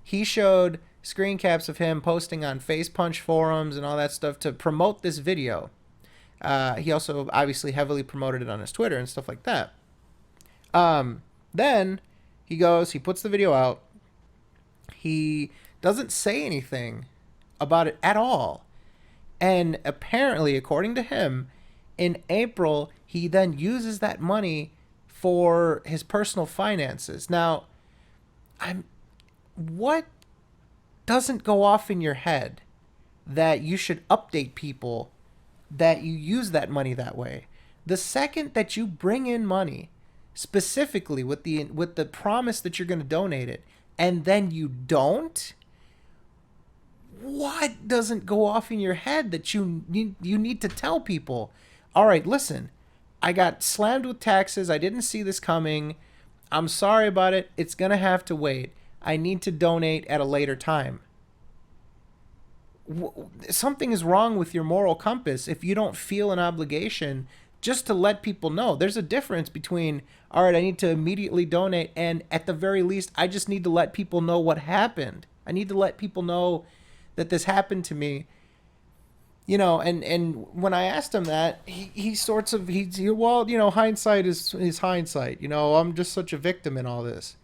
He showed screen caps of him posting on Face Punch forums and all that stuff to promote this video. He also obviously heavily promoted it on his Twitter and stuff like that. Then he goes, he puts the video out. He doesn't say anything about it at all. And apparently, according to him, in April, he then uses that money for his personal finances. Now, what doesn't go off in your head that you should update people that you use that money that way? The second that you bring in money, specifically with the promise that you're going to donate it, and then you don't, what doesn't go off in your head that you need to tell people? All right, listen, I got slammed with taxes. I didn't see this coming. I'm sorry about it. It's going to have to wait. I need to donate at a later time. Something is wrong with your moral compass if you don't feel an obligation just to let people know. There's a difference between, all right, I need to immediately donate, and at the very least, I just need to let people know what happened. I need to let people know that this happened to me. You know, and when I asked him that, he well, you know, hindsight is hindsight. You know, I'm just such a victim in all this.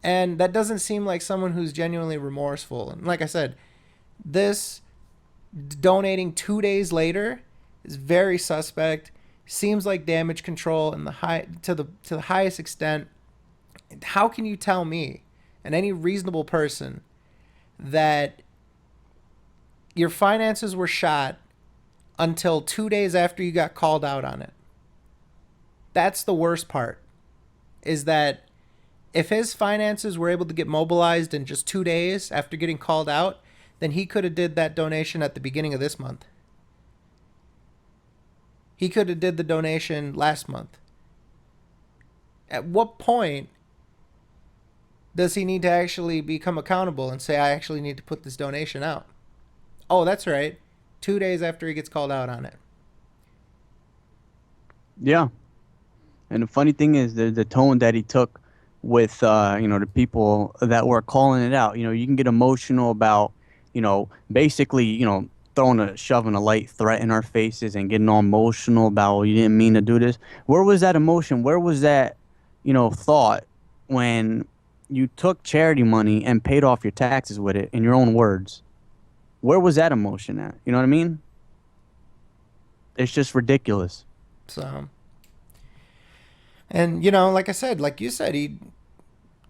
And that doesn't seem like someone who's genuinely remorseful. And like I said, this donating 2 days later is very suspect. Seems like damage control in to the highest extent. How can you tell me and any reasonable person that your finances were shot until 2 days after you got called out on it? That's the worst part, is that if his finances were able to get mobilized in just 2 days after getting called out, then he could have did that donation at the beginning of this month. He could have did the donation last month. At what point does he need to actually become accountable and say, I actually need to put this donation out? Oh, that's right. 2 days after he gets called out on it. Yeah. And the funny thing is the tone that he took with, the people that were calling it out. You know, you can get emotional about, basically, shoving a light threat in our faces and getting all emotional about, well, you didn't mean to do this. Where was that emotion? Where was that, thought when you took charity money and paid off your taxes with it, in your own words? Where was that emotion at? You know what I mean? It's just ridiculous. So, and like I said, like you said, he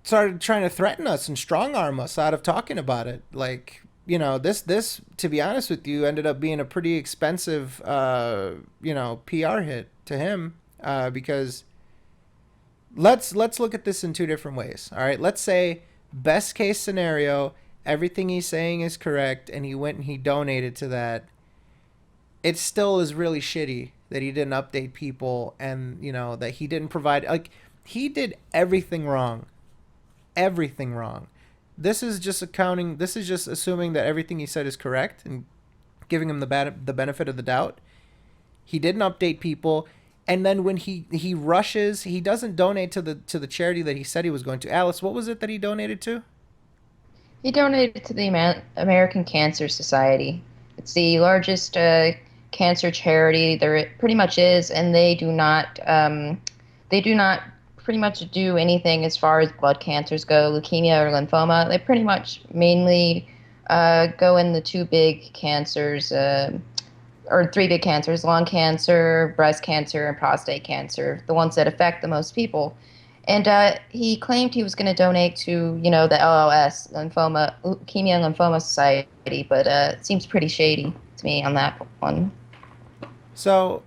started trying to threaten us and strong arm us out of talking about it. Like, this, to be honest with you, ended up being a pretty expensive, PR hit to him, because let's look at this in two different ways. All right. Let's say best case scenario, everything he's saying is correct, and he went and he donated to that. It still is really shitty that he didn't update people, and that he didn't provide, like, he did everything wrong. Everything wrong. This is just assuming that everything he said is correct and giving him the benefit of the doubt. He didn't update people, and then when he rushes, he doesn't donate to the charity that he said he was going to. Alice, what was it that he donated to? He donated to the American Cancer Society. It's the largest cancer charity there pretty much is, and they do not pretty much do anything as far as blood cancers go, leukemia or lymphoma. They pretty much mainly go in the two big cancers, or three big cancers: lung cancer, breast cancer, and prostate cancer, the ones that affect the most people. And he claimed he was going to donate to, the LLS, Lymphoma, Leukemia and Lymphoma Society, but it seems pretty shady to me on that one. So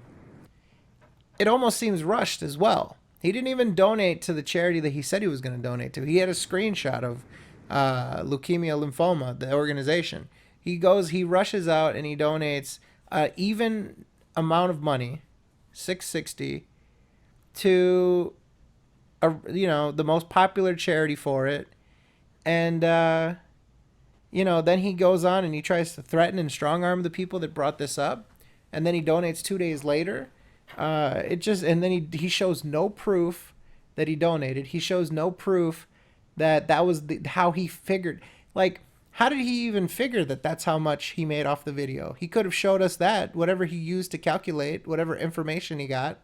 it almost seems rushed as well. He didn't even donate to the charity that he said he was going to donate to. He had a screenshot of Leukemia Lymphoma, the organization. He rushes out and he donates even amount of money, $660, to the most popular charity for it, and then he goes on and he tries to threaten and strong arm the people that brought this up, and then he donates 2 days later. And then he shows no proof that he donated. He shows no proof that was how he figured. Like, how did he even figure that that's how much he made off the video? He could have showed us that, whatever he used to calculate, whatever information he got.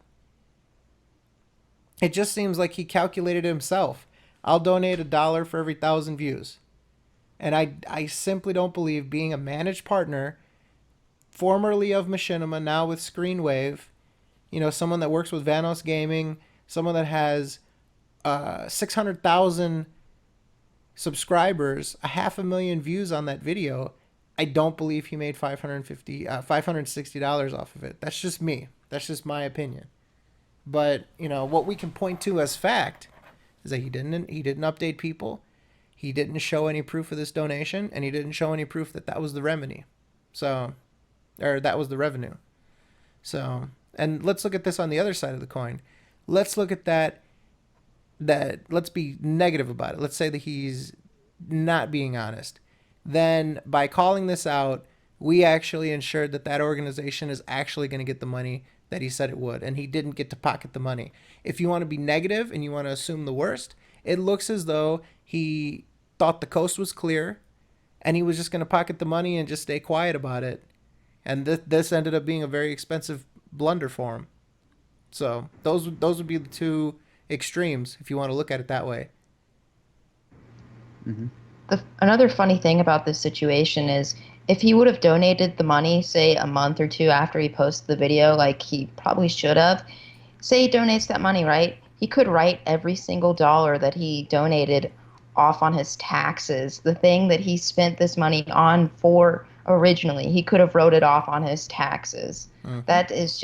It just seems like he calculated it himself. I'll donate $1 for every 1,000 views. And I simply don't believe, being a managed partner, formerly of Machinima, now with Screenwave, someone that works with Vanos Gaming, someone that has 600,000 subscribers, 500,000 views on that video, I don't believe he made $560 off of it. That's just me. That's just my opinion. But, what we can point to as fact is that he didn't update people. He didn't show any proof of this donation, and he didn't show any proof that was the remedy. Or that was the revenue. So, and let's look at this on the other side of the coin. Let's look at that let's be negative about it. Let's say that he's not being honest. Then by calling this out, we actually ensured that organization is actually going to get the money that he said it would, and he didn't get to pocket the money. If you want to be negative and you want to assume the worst, it looks as though he thought the coast was clear and he was just going to pocket the money and just stay quiet about it. And this ended up being a very expensive blunder for him. So those would be the two extremes if you want to look at it that way. Mm-hmm. Another funny thing about this situation is, if he would have donated the money, say a month or two after he posted the video, like he probably should have, say he donates that money, right? He could write every single dollar that he donated off on his taxes. The thing that he spent this money on for originally, he could have wrote it off on his taxes. Mm-hmm. That's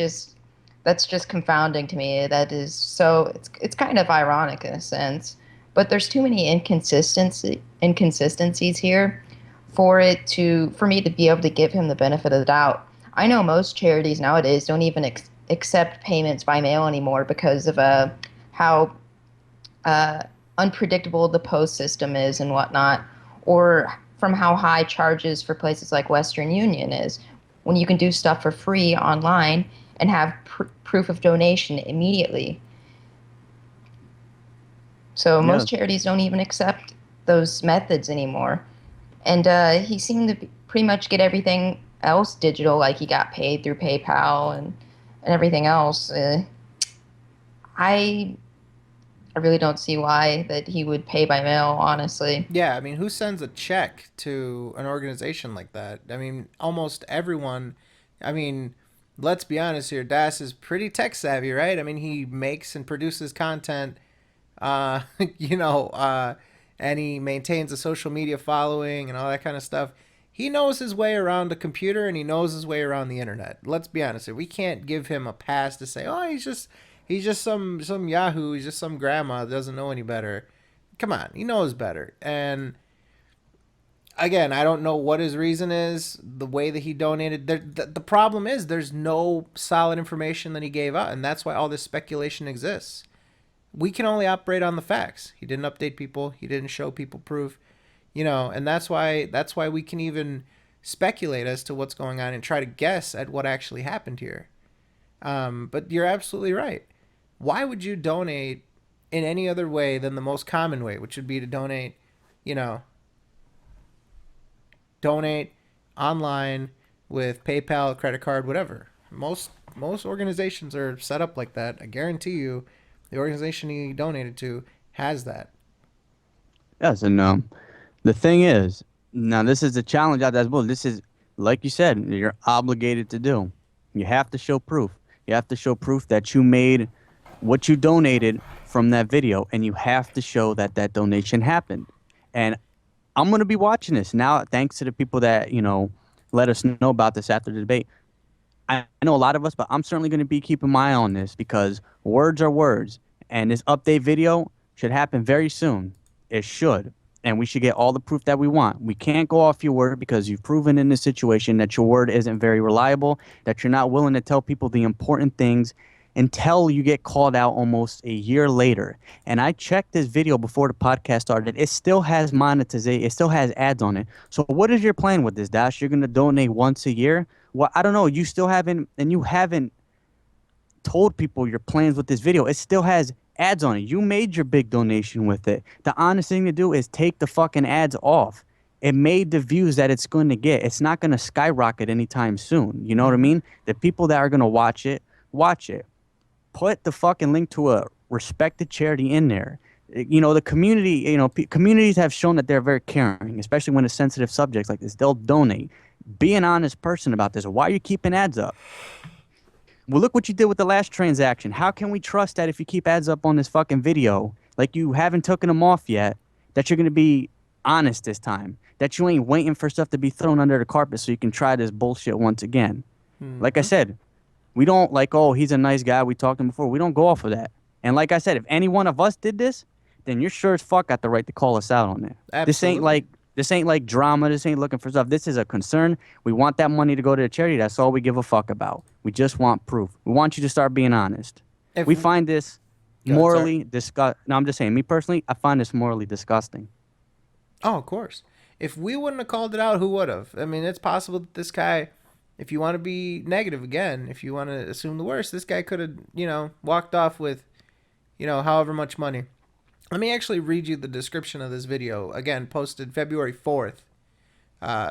just confounding to me. That is so, it's kind of ironic in a sense, but there's too many inconsistencies here for me to be able to give him the benefit of the doubt. I know most charities nowadays don't even accept payments by mail anymore because of how unpredictable the post system is and whatnot, or from how high charges for places like Western Union is, when you can do stuff for free online and have proof of donation immediately. So most charities don't even accept those methods anymore. And he seemed to pretty much get everything else digital, like he got paid through PayPal and everything else. I really don't see why that he would pay by mail, honestly. Yeah, I mean, who sends a check to an organization like that? I mean, almost everyone. I mean, let's be honest here. Das is pretty tech savvy, right? I mean, he makes and produces content, and he maintains a social media following and all that kind of stuff. He knows his way around a computer and he knows his way around the internet. Let's be honest here. We can't give him a pass to say, oh, he's just some Yahoo. He's just some grandma that doesn't know any better. Come on, he knows better. And again, I don't know what his reason is, the way that he donated. The problem is there's no solid information that he gave out, and that's why all this speculation exists. We can only operate on the facts. He didn't update people. He didn't show people proof, and that's why we can even speculate as to what's going on and try to guess at what actually happened here. But you're absolutely right. Why would you donate in any other way than the most common way, which would be to donate, donate online with PayPal, credit card, whatever. Most organizations are set up like that. I guarantee you, the organization you donated to has that. Yes, and the thing is, now this is the challenge out there as well. This is, like you said, you're obligated to do. You have to show proof. You have to show proof that you made what you donated from that video, and you have to show that that donation happened. And I'm going to be watching this now, thanks to the people that, let us know about this after the debate. I know a lot of us, but I'm certainly going to be keeping my eye on this because words are words. And this update video should happen very soon. It should. And we should get all the proof that we want. We can't go off your word because you've proven in this situation that your word isn't very reliable, that you're not willing to tell people the important things until you get called out almost a year later. And I checked this video before the podcast started. It still has monetization. It still has ads on it. So what is your plan with this, Dash? You're going to donate once a year? Well, I don't know. You still haven't told people your plans with this video. It still has ads on it. You made your big donation with it. The honest thing to do is take the fucking ads off. It made the views that it's going to get. It's not going to skyrocket anytime soon. You know what I mean? The people that are going to watch it, watch it. Put the fucking link to a respected charity in there. The community, communities have shown that they're very caring, especially when it's sensitive subjects like this. They'll donate. Be an honest person about this. Why are you keeping ads up? Well, look what you did with the last transaction. How can we trust that if you keep ads up on this fucking video, like you haven't taken them off yet, that you're going to be honest this time? That you ain't waiting for stuff to be thrown under the carpet so you can try this bullshit once again. Like I said, we don't he's a nice guy. We talked to him before. We don't go off of that. And like I said, if any one of us did this, then you're sure as fuck got the right to call us out on that. Absolutely. This ain't like drama. This ain't looking for stuff. This is a concern. We want that money to go to the charity. That's all we give a fuck about. We just want proof. We want you to start being honest. We find this morally disgusting. No, I'm just saying, me personally, I find this morally disgusting. Oh, of course. If we wouldn't have called it out, who would have? I mean, it's possible that this guy, if you want to be negative again, if you want to assume the worst, this guy could have, walked off with, however much money. Let me actually read you the description of this video. Again, posted February 4th,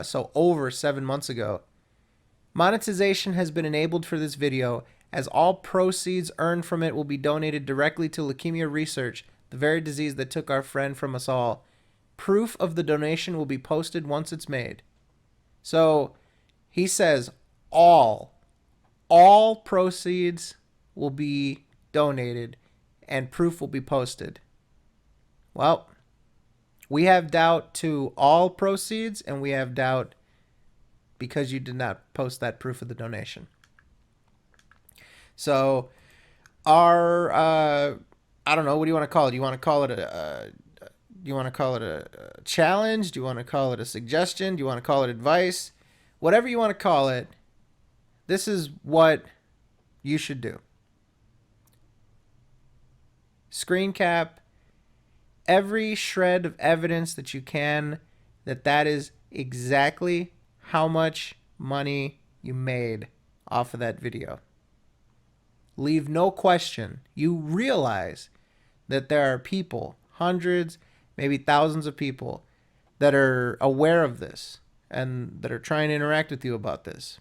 so over 7 months ago. Monetization has been enabled for this video, as all proceeds earned from it will be donated directly to leukemia research, the very disease that took our friend from us all. Proof of the donation will be posted once it's made. So he says all proceeds will be donated and proof will be posted. Well, we have doubt to all proceeds, and we have doubt because you did not post that proof of the donation. So our I don't know, what do you want to call it? Do you want to call it a challenge? Do you want to call it a suggestion? Do you want to call it advice? Whatever you want to call it, this is what you should do. Screen cap every shred of evidence that you can that is exactly how much money you made off of that video. Leave no question. You realize that there are people, hundreds, maybe thousands of people, that are aware of this and that are trying to interact with you about this.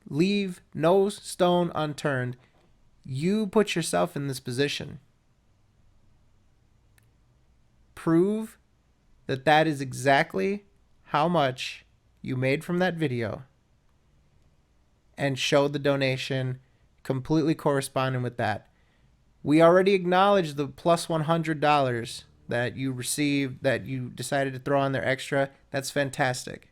Leave no stone unturned. You put yourself in this position. Prove that is exactly how much you made from that video and show the donation completely corresponding with that. We already acknowledged the plus $100 that you received, that you decided to throw on there extra. That's fantastic.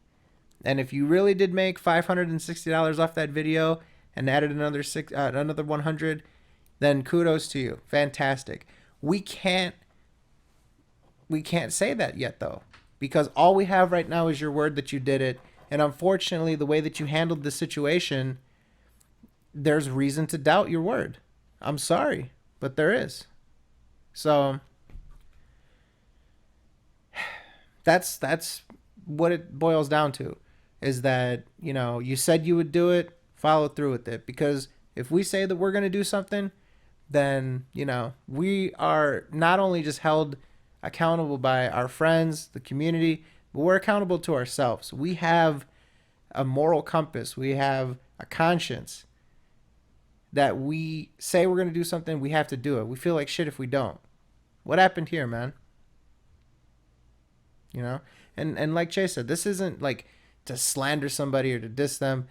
And if you really did make $560 off that video and added another $100, then kudos to you. Fantastic. We can't say that yet, though, because all we have right now is your word that you did it. And unfortunately, the way that you handled the situation, there's reason to doubt your word. I'm sorry, but there is. So that's what it boils down to, is that, you said you would do it, follow through with it. Because if we say that we're going to do something, then, we are not only just held accountable by our friends, the community, but we're accountable to ourselves. We have a moral compass. We have a conscience that we say we're going to do something, we have to do it. We feel like shit if we don't. What happened here, man? You know? And like Jay said, this isn't like to slander somebody or to diss them.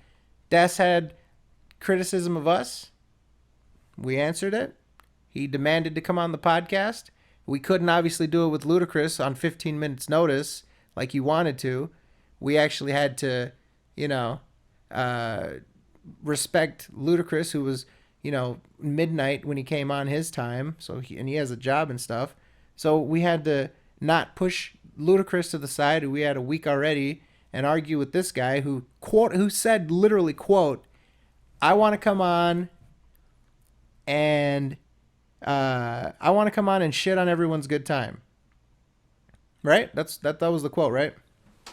Des had criticism of us. We answered it. He demanded to come on the podcast. We couldn't obviously do it with Ludacris on 15 minutes notice like he wanted to. We actually had to, respect Ludacris, who was, midnight when he came on his time. So he has a job and stuff. So we had to not push Ludacris to the side, who we had a week already, and argue with this guy who said literally, quote, I want to come on and shit on everyone's good time. Right? That was the quote, right?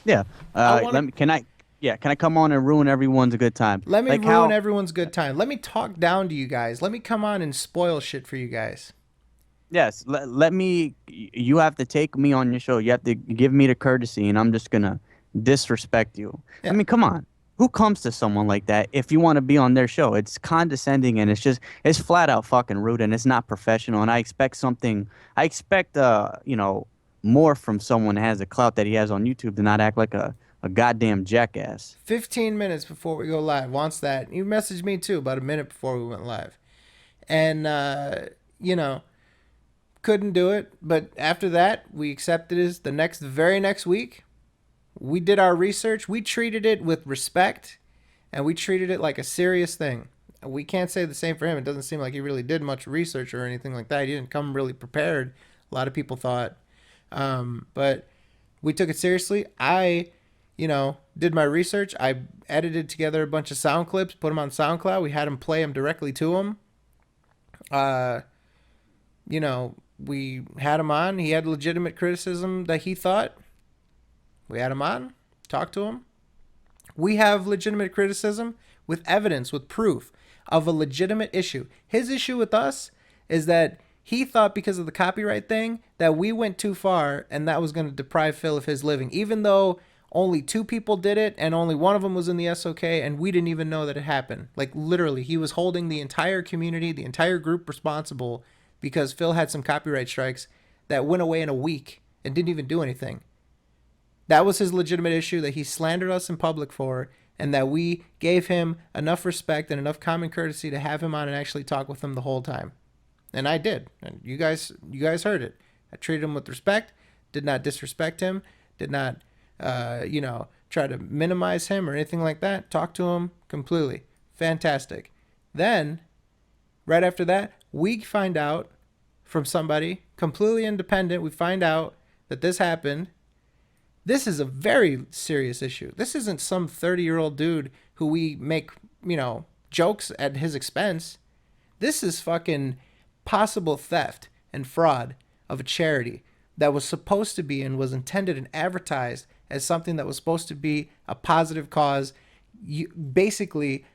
Yeah. Can I come on and ruin everyone's good time? Let me ruin everyone's good time. Let me talk down to you guys. Let me come on and spoil shit for you guys. Yes. Let me. You have to take me on your show. You have to give me the courtesy, and I'm just gonna disrespect you. Yeah. I mean, come on. Who comes to someone like that if you want to be on their show? It's condescending, and it's flat out fucking rude, and it's not professional. And I expect more from someone that has the clout that he has on YouTube to not act like a goddamn jackass. 15 minutes before we go live wants that. You messaged me too about a minute before we went live. And, couldn't do it. But after that, we accepted it the very next week. We did our research. We treated it with respect, and we treated it like a serious thing. We can't say the same for him. It doesn't seem like he really did much research or anything like that. He didn't come really prepared, a lot of people thought. But we took it seriously. I did my research. I edited together a bunch of sound clips, put them on SoundCloud. We had him play them directly to him. We had him on. He had legitimate criticism that he thought. We had him on, talked to him. We have legitimate criticism with evidence, with proof of a legitimate issue. His issue with us is that he thought because of the copyright thing that we went too far and that was going to deprive Phil of his living, even though only 2 people did it and only one of them was in the SoK and we didn't even know that it happened. Like literally, he was holding the entire community, the entire group responsible because Phil had some copyright strikes that went away in a week and didn't even do anything. That was his legitimate issue that he slandered us in public for, and that we gave him enough respect and enough common courtesy to have him on and actually talk with him the whole time. And I did. And you guys heard it. I treated him with respect, did not disrespect him, did not, try to minimize him or anything like that. Talked to him completely. Fantastic. Then, right after that, we find out from somebody completely independent, we find out that this happened. This is a very serious issue. This isn't some 30-year-old dude who we make, jokes at his expense. This is fucking possible theft and fraud of a charity that was supposed to be and was intended and advertised as something that was supposed to be a positive cause, basically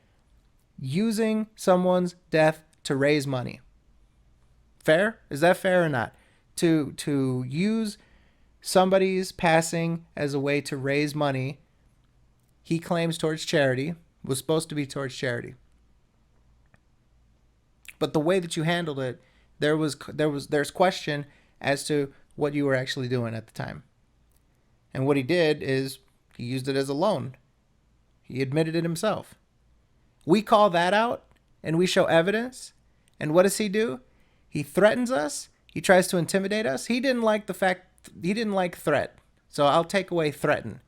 using someone's death to raise money. Fair? Is that fair or not? To use somebody's passing as a way to raise money, he claims towards charity, was supposed to be towards charity. But the way that you handled it, there's question as to what you were actually doing at the time. And what he did is he used it as a loan. He admitted it himself. We call that out and we show evidence. And what does he do? He threatens us. He tries to intimidate us. He didn't like threat. So I'll take away threaten.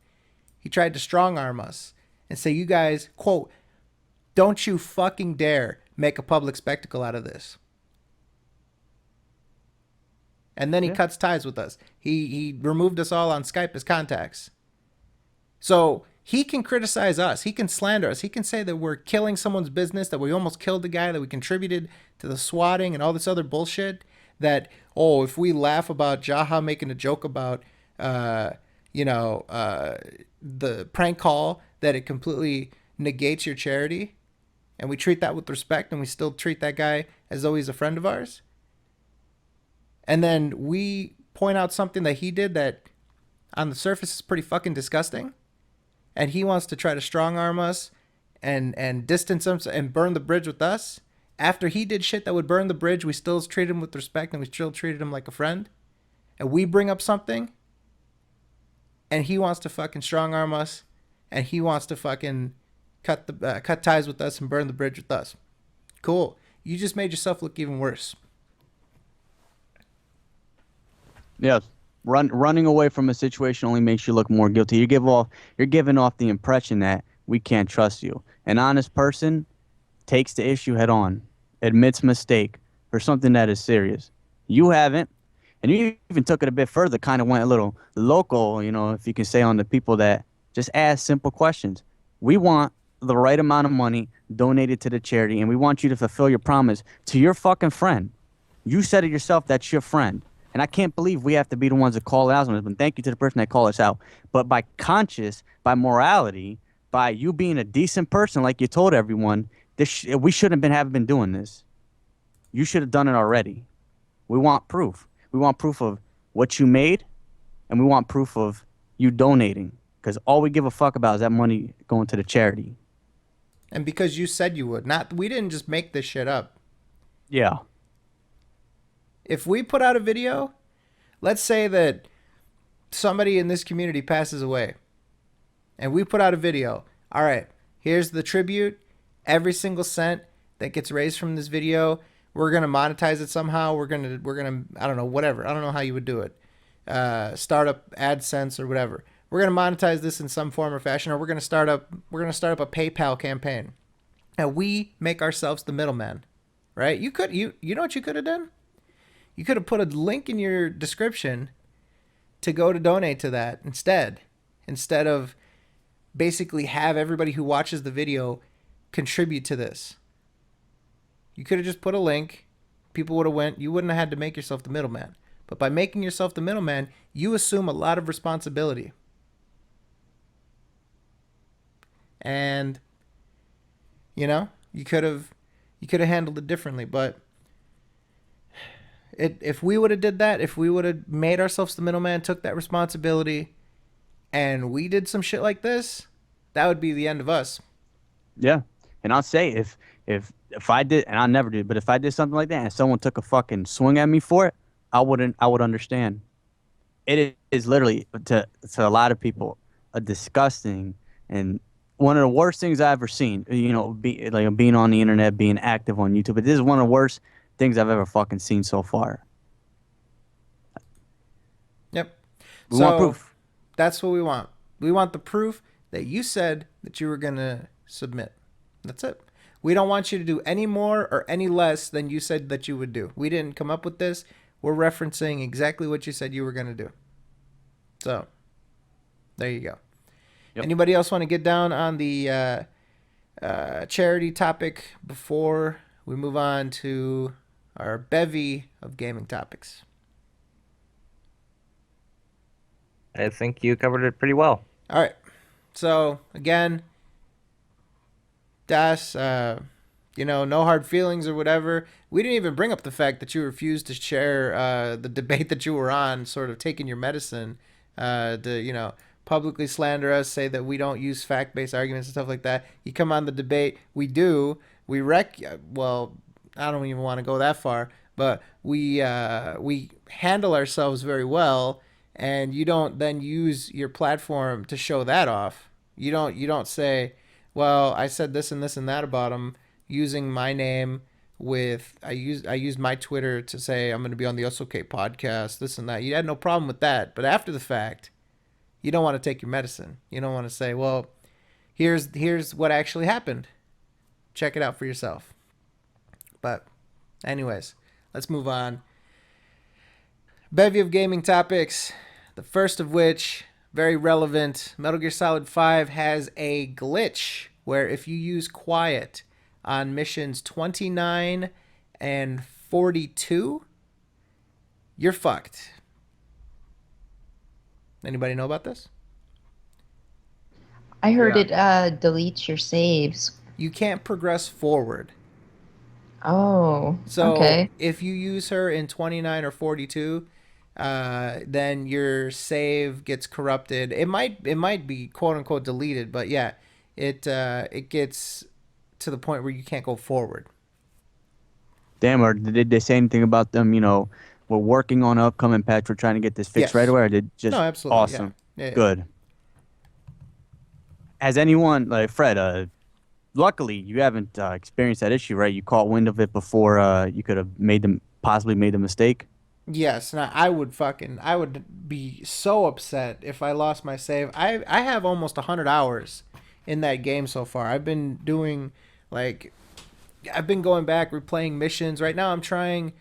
He tried to strong arm us and say, you guys, quote, don't you fucking dare make a public spectacle out of this. And then he cuts ties with us. He removed us all on Skype as contacts. So he can criticize us. He can slander us. He can say that we're killing someone's business, that we almost killed the guy, that we contributed to the swatting and all this other bullshit. That, if we laugh about Jaha making a joke about, the prank call, that it completely negates your charity. And we treat that with respect and we still treat that guy as though he's a friend of ours. And then we point out something that he did that on the surface is pretty fucking disgusting, and he wants to try to strong arm us and distance us and burn the bridge with us. After he did shit that would burn the bridge, we still treated him with respect and we still treated him like a friend. And we bring up something, and he wants to fucking strong arm us, and he wants to fucking cut ties with us and burn the bridge with us. Cool. You just made yourself look even worse. Yes. Running away from a situation only makes you look more guilty. You're giving off the impression that we can't trust you. An honest person takes the issue head on, admits mistake for something that is serious. You haven't, and you even took it a bit further, kind of went a little local, if you can say, on the people that just ask simple questions. We want the right amount of money donated to the charity, and we want you to fulfill your promise to your fucking friend. You said it yourself, that's your friend. And I can't believe we have to be the ones that call it out on this, but thank you to the person that called us out. But by conscience, by morality, by you being a decent person like you told everyone, we shouldn't have been doing this. You should have done it already. We want proof. We want proof of what you made, and we want proof of you donating. Because all we give a fuck about is that money going to the charity. And because you said you would. We didn't just make this shit up. Yeah. If we put out a video, let's say that somebody in this community passes away, and we put out a video. All right, here's the tribute. Every single cent that gets raised from this video, we're gonna monetize it somehow. We're gonna I don't know, whatever. I don't know how you would do it. Start up AdSense or whatever. We're gonna monetize this in some form or fashion, or we're gonna start up a PayPal campaign, and we make ourselves the middleman, right? You know what you could have done? You could have put a link in your description to go to donate to that instead of basically have everybody who watches the video contribute to this. You could have just put a link. People would have went. You wouldn't have had to make yourself the middleman. But by making yourself the middleman, you assume a lot of responsibility. And you could have handled it differently, but if we would have did that, if we would have made ourselves the middleman, took that responsibility, and we did some shit like this, that would be the end of us. Yeah. And I'll say if I did, and I never did, but if I did something like that and someone took a fucking swing at me for it, I would understand. It is literally to a lot of people a disgusting and one of the worst things I've ever seen. Being on the internet, being active on YouTube. But this is one of the worst things I've ever fucking seen so far. Yep. We want proof. That's what we want. We want the proof that you said that you were going to submit. That's it. We don't want you to do any more or any less than you said that you would do. We didn't come up with this. We're referencing exactly what you said you were going to do. So, there you go. Yep. Anybody else want to get down on the charity topic before we move on to our bevy of gaming topics? I think you covered it pretty well. All right. So, again, Das, no hard feelings or whatever. We didn't even bring up the fact that you refused to share the debate that you were on, sort of taking your medicine to, publicly slander us, say that we don't use fact-based arguments and stuff like that. You come on the debate, we do. We well, I don't even want to go that far, but we handle ourselves very well, and you don't then use your platform to show that off. You don't say, well, I said this and this and that about him using my name I used my Twitter to say I'm going to be on the SoKast podcast, this and that. You had no problem with that, but after the fact, you don't want to take your medicine. You don't want to say, well, here's what actually happened. Check it out for yourself. But anyways, let's move on. Bevy of gaming topics. The first of which, very relevant, Metal Gear Solid 5 has a glitch where if you use quiet on missions 29 and 42, you're fucked. Anybody know about this? I heard it deletes your saves. You can't progress forward. Oh, so okay. If you use her in 29 or 42, then your save gets corrupted. It might be quote unquote deleted, but yeah, it gets to the point where you can't go forward. Damn, or did they say anything about them? We're working on an upcoming patch. We're trying to get this fixed Yes. right away. Or did just No, absolutely. awesome, Yeah. Yeah. good. Has anyone like Fred? Luckily, you haven't experienced that issue, right? You caught wind of it before you could have possibly made the mistake. Yes, and I would be so upset if I lost my save. I have almost 100 hours in that game so far. I've been doing I've been going back replaying missions. Right now I'm trying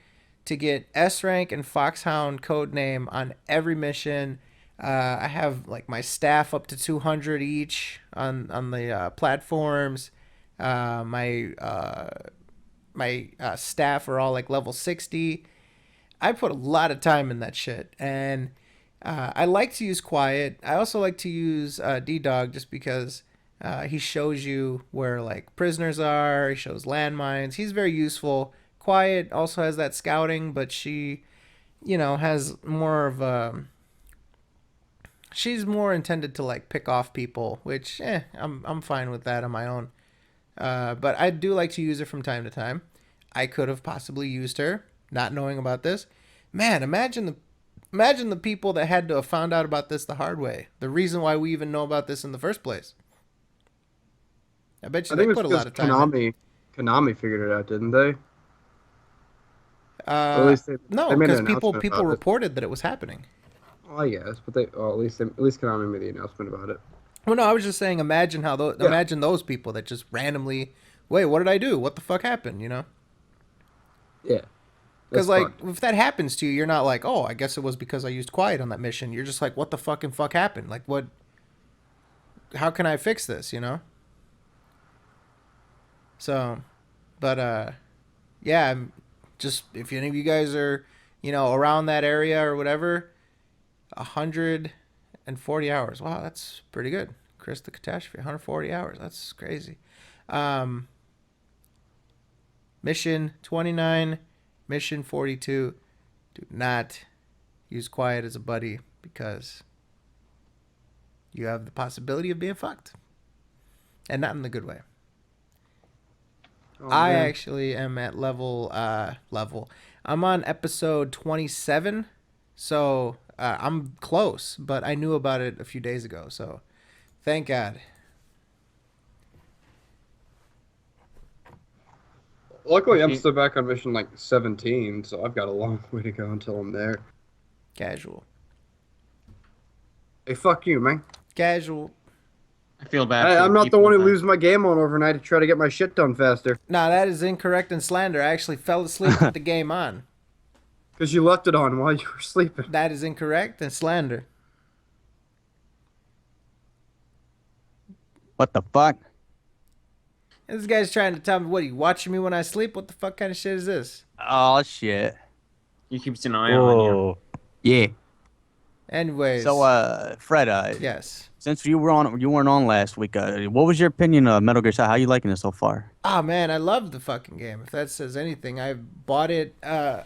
to get S rank and Foxhound codename on every mission. I have like my staff up to 200 each on the platforms. My staff are all like level 60. I put a lot of time in that shit, and I like to use Quiet. I also like to use D-Dog just because he shows you where like prisoners are. He shows landmines. He's very useful. Quiet also has that scouting, but she, has more of a. She's more intended to like pick off people, which I'm fine with that on my own. But I do like to use her from time to time. I could have possibly used her, not knowing about this. Man, imagine the people that had to have found out about this the hard way. The reason why we even know about this in the first place. I bet you they put a lot of time. Konami figured it out, didn't they? Or at least no, because people reported that it was happening. Well, I guess, but at least Konami made the announcement about it. Well, no, I was just saying, imagine those people that just randomly, wait, what did I do? What the fuck happened? Yeah. Because if that happens to you, you're not like, oh, I guess it was because I used Quiet on that mission. You're just like, what the fucking fuck happened? Like, what? How can I fix this? So, but yeah, just if any of you guys are, around that area or whatever, 140 hours. Wow, that's pretty good. Chris the Catastrophe, 140 hours. That's crazy. Mission 29, mission 42. Do not use Quiet as a buddy because you have the possibility of being fucked. And not in the good way. Oh, I actually am at level. I'm on episode 27, so I'm close, but I knew about it a few days ago, so thank God. Luckily, I'm still back on mission 17, so I've got a long way to go until I'm there. Casual. Hey, fuck you, man. Casual. I feel bad. Hey, I'm not the one who loses my game on overnight to try to get my shit done faster. Nah, that is incorrect and slander. I actually fell asleep with the game on. Because you left it on while you were sleeping. That is incorrect and slander. What the fuck? This guy's trying to tell me, what, are you watching me when I sleep? What the fuck kind of shit is this? Oh, shit. He keeps an eye on you. Yeah. Anyways. So, Fred, yes. Since you weren't on last week, what was your opinion of Metal Gear Solid? How are you liking it so far? Oh, man, I love the fucking game. If that says anything, I bought it. It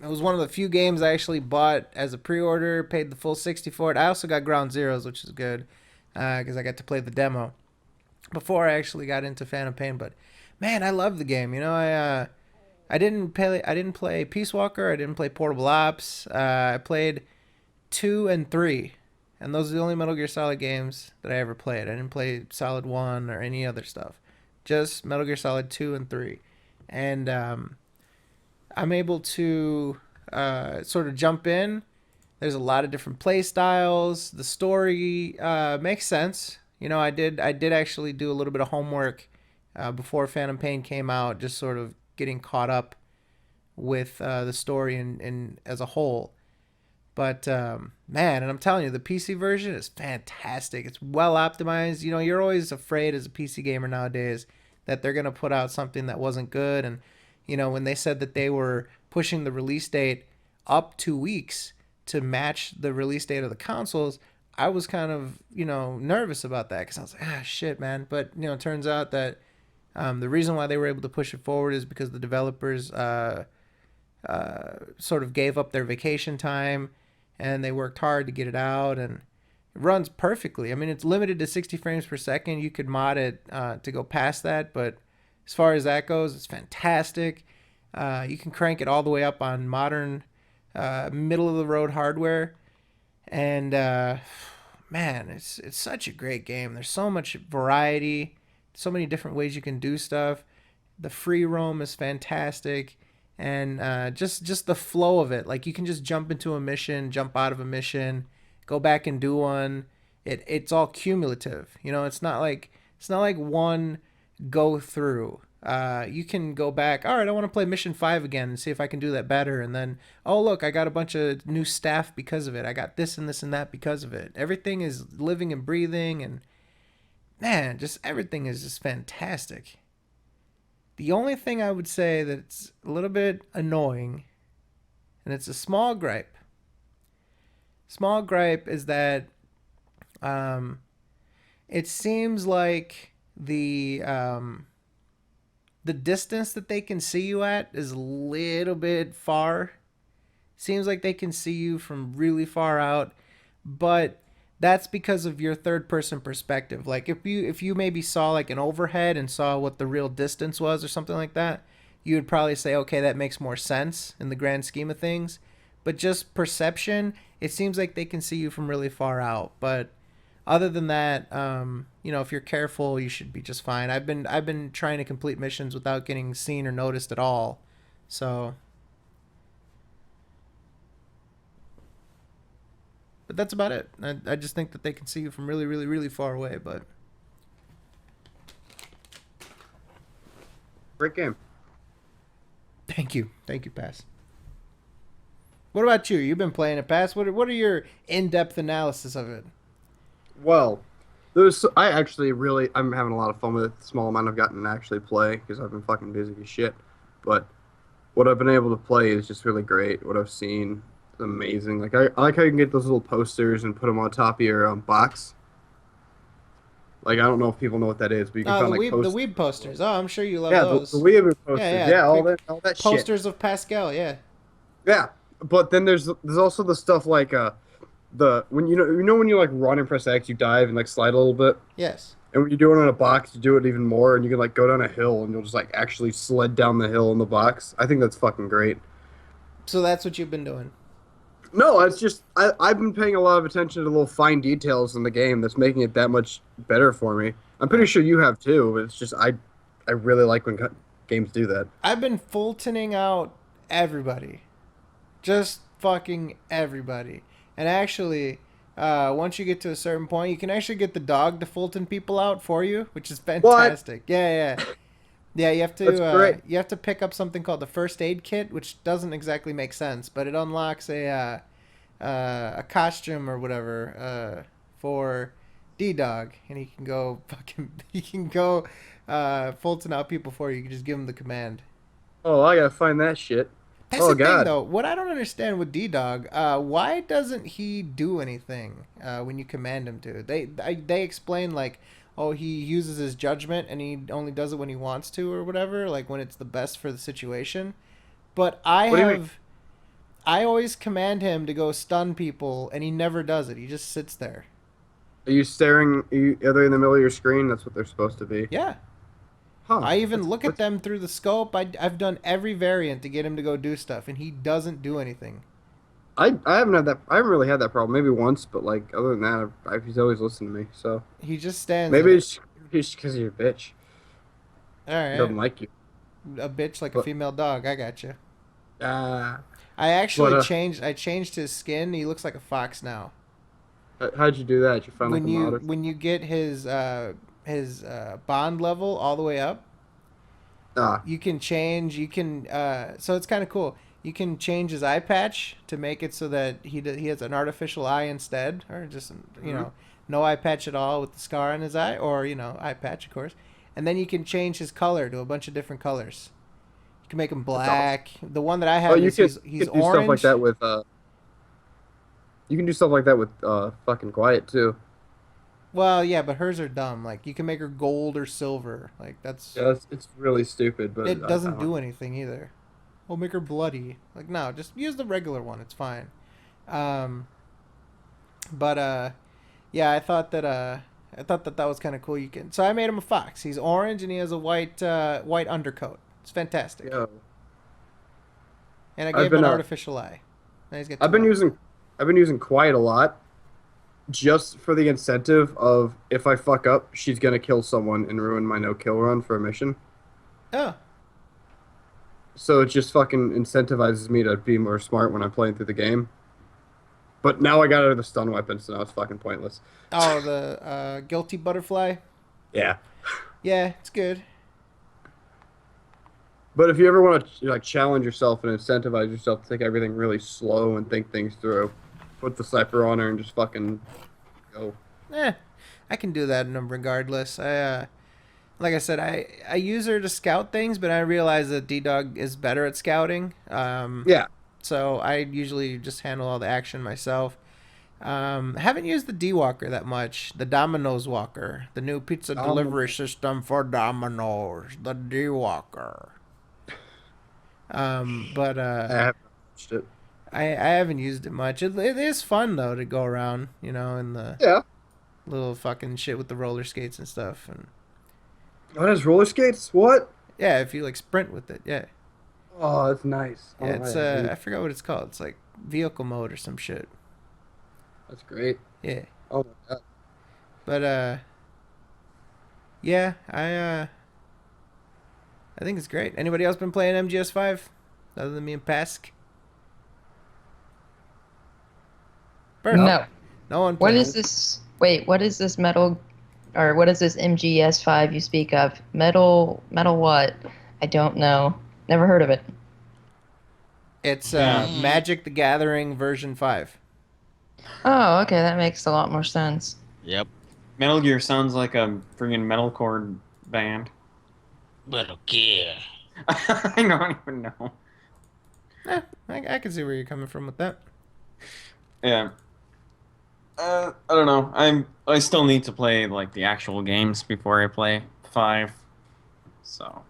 was one of the few games I actually bought as a pre-order, paid the full $60 for it. I also got Ground Zeroes, which is good, because I got to play the demo before I actually got into Phantom Pain. But, man, I love the game. I didn't play Peace Walker. I didn't play Portable Ops. I played 2 and 3. And those are the only Metal Gear Solid games that I ever played. I didn't play Solid 1 or any other stuff. Just Metal Gear Solid 2 and 3. And I'm able to sort of jump in. There's a lot of different play styles. The story makes sense. I did actually do a little bit of homework before Phantom Pain came out, just sort of getting caught up with the story and as a whole. But, man, and I'm telling you, the PC version is fantastic. It's well optimized. You're always afraid as a PC gamer nowadays that they're going to put out something that wasn't good. And, when they said that they were pushing the release date up 2 weeks to match the release date of the consoles, I was kind of, nervous about that because I was like, shit, man. But, it turns out that the reason why they were able to push it forward is because the developers sort of gave up their vacation time. and they worked hard to get it out, and it runs perfectly. I mean, it's limited to 60 frames per second. You could mod it to go past that, but as far as that goes, it's fantastic. You can crank it all the way up on modern, middle of the road hardware, and man, it's such a great game. There's so much variety, so many different ways you can do stuff. The free roam is fantastic, and just the flow of it. Like you can just jump into a mission, jump out of a mission, go back and do one. It's all cumulative. You know, it's not like one go through. You can go back. All right, I want to play mission 5 again and see if I can do that better. And then, oh look, I got a bunch of new staff because of it. I got this and this and that because of it. Everything is living and breathing, and man, just everything is just fantastic. The only thing I would say that's a little bit annoying, and it's a small gripe. Small gripe is that it seems like the distance that they can see you at is a little bit far. Seems like they can see you from really far out, but that's because of your third person perspective. Like if you maybe saw like an overhead and saw what the real distance was or something like that, you would probably say, okay, that makes more sense in the grand scheme of things. But just perception, it seems like they can see you from really far out. But other than that, you know, if you're careful, you should be just fine. I've been trying to complete missions without getting seen or noticed at all. So, but that's about it. I just think that they can see you from really, really, really far away. But Great game. thank you, Pass. What about you? You've been playing it, Pass. What are your in-depth analysis of it? Well, I'm having a lot of fun with it. The small amount I've gotten to actually play because I've been fucking busy as shit. But what I've been able to play is just really great. What I've seen is amazing. Like I like how you can get those little posters and put them on top of your box. Like I don't know if people know what that is, but you can find like the Weeb posters. Oh, I'm sure you love yeah, those. the Weeb posters. Yeah, all that shit. Posters of Pascal. Yeah. Yeah, but then there's also the stuff like when when you like run and press X, you dive and like slide a little bit. Yes. And when you do it on a box, you do it even more, and you can like go down a hill, and you'll just like actually sled down the hill in the box. I think that's fucking great. So that's what you've been doing. No, it's just I've been paying a lot of attention to the little fine details in the game that's making it that much better for me. I'm pretty sure you have too, but it's just I really like when games do that. I've been Fultoning out everybody. Just fucking everybody. And actually, once you get to a certain point, you can actually get the dog to Fulton people out for you, which is fantastic. What? Yeah. Yeah, you have to pick up something called the first aid kit, which doesn't exactly make sense, but it unlocks a costume or whatever for D-Dog, and he can go Fulton out people for you. You can just give him the command. Oh, I gotta find that shit. That's the thing, though. What I don't understand with D-Dog, why doesn't he do anything when you command him to? They explain, like, oh, he uses his judgment and he only does it when he wants to or whatever, like when it's the best for the situation. But I always command him to go stun people, and he never does it. He just sits there. Are you staring? Are they in the middle of your screen? That's what they're supposed to be. Yeah. Huh. I even look at them through the scope. I've done every variant to get him to go do stuff, and he doesn't do anything. I haven't really had that problem. Maybe once, but like other than that, he's always listened to me. So he just stands. Maybe it's because you're a bitch. All right. He doesn't like you. A bitch like a female dog. I got you. I actually changed. I changed his skin. He looks like a fox now. How'd you do that? Did you find when you get his bond level all the way up, you can change. You can so it's kind of cool. You can change his eye patch to make it so that he has an artificial eye instead, or just no eye patch at all with the scar on his eye, or eye patch, of course. And then you can change his color to a bunch of different colors. You can make him black. Awesome. The one that I have he's orange. You can do stuff like that with you can do stuff like that with fucking Quiet too. Well, yeah, but hers are dumb. Like you can make her gold or silver. Like it's really stupid, but it doesn't do anything either. We'll make her bloody. Like no, just use the regular one. It's fine. But yeah, I thought that was kind of cool. You can. So I made him a fox. He's orange and he has a white undercoat. It's fantastic. Yeah. And I I've gave him been, an artificial eye. Now he's got I've two been eyes. using quiet a lot, just for the incentive of if I fuck up, she's gonna kill someone and ruin my no-kill run for a mission. Oh, So it just fucking incentivizes me to be more smart when I'm playing through the game. But now I got out of the stun weapon, so now it's fucking pointless. oh, the guilty butterfly. Yeah. Yeah, it's good. But if you ever want to like challenge yourself and incentivize yourself to take everything really slow and think things through, put the sniper on her and just fucking go. I can do that regardless. Like I said, I use her to scout things, but I realize that D-Dog is better at scouting. Yeah. So I usually just handle all the action myself. Haven't used the D-Walker that much. The Domino's Walker. The new pizza delivery system for Domino's. The D-Walker. But I haven't watched it. I haven't used it much. It is fun, though, to go around, in the Yeah. little fucking shit with the roller skates and stuff. And What is roller skates? What? yeah, if you, like, sprint with it, yeah. Oh, that's nice. Yeah, it's I forgot what it's called. It's like vehicle mode or some shit. That's great. Yeah. Oh my god. But yeah, I think it's great. Anybody else been playing MGS5 other than me and Pask? No. No one. What played. is this? Wait, what is this metal, or what is this MGS5 you speak of? Metal what? I don't know. Never heard of it. It's Magic the Gathering version 5. Oh, okay, that makes a lot more sense. Yep. Metal Gear sounds like a friggin' metalcore band. Metal Gear. I don't even know. I can see where you're coming from with that. Yeah. I don't know. I still need to play like the actual games before I play 5. So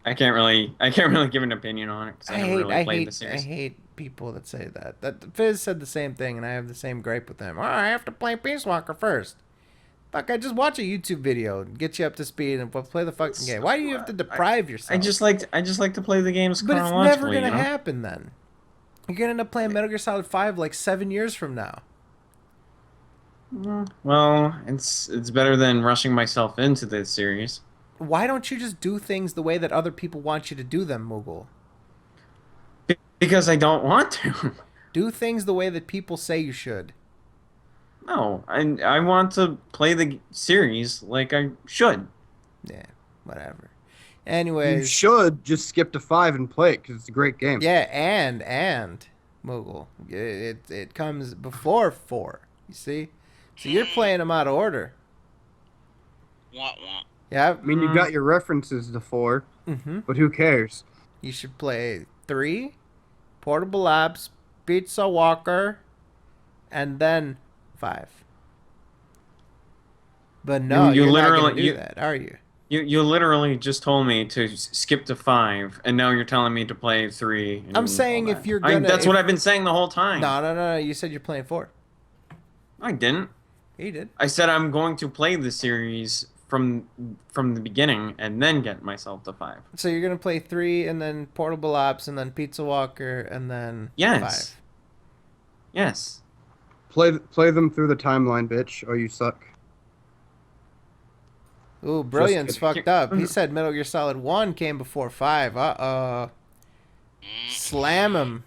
I can't really give an opinion on it because I never really played the I series. hate people that say that. That Fizz said the same thing, and I have the same gripe with them. Oh, I have to play Peace Walker first. Fuck, I just watch a YouTube video and get you up to speed and play the fucking game. Why do you have to deprive yourself? I just like to play the games But it's chronologically. never gonna happen then. You're gonna end up playing Metal Gear Solid 5 like 7 years from now. Well, it's better than rushing myself into the series. Why don't you just do things the way that other people want you to do them, Moogle? Because I don't want to. Do things the way that people say you should. No, I want to play the series like I should. Yeah, whatever. You Anyways, should just skip to 5 and play it because it's a great game. yeah, and Moogle, it comes before 4. You see, so you're playing them out of order. Wah, wah. Yeah. I mean, you got your references to 4, Mm-hmm. but who cares? You should play 3, Portable Labs, Pizza Walker, and then 5. But no, You you're not literally- gonna do that, are you? You literally just told me to skip to 5, and now you're telling me to play 3. and I'm saying all if that. you're gonna- that's if- what I've been saying the whole time. No. You said you're playing 4. I didn't. You did. I said I'm going to play the series from the beginning and then get myself to 5. So you're gonna play 3, and then Portable Ops, and then Pizza Walker, and then Yes. 5. Yes. Play them through the timeline, bitch, or you suck. Ooh, Brilliant's Just- fucked up. He said Metal Gear Solid 1 came before 5. Slam him.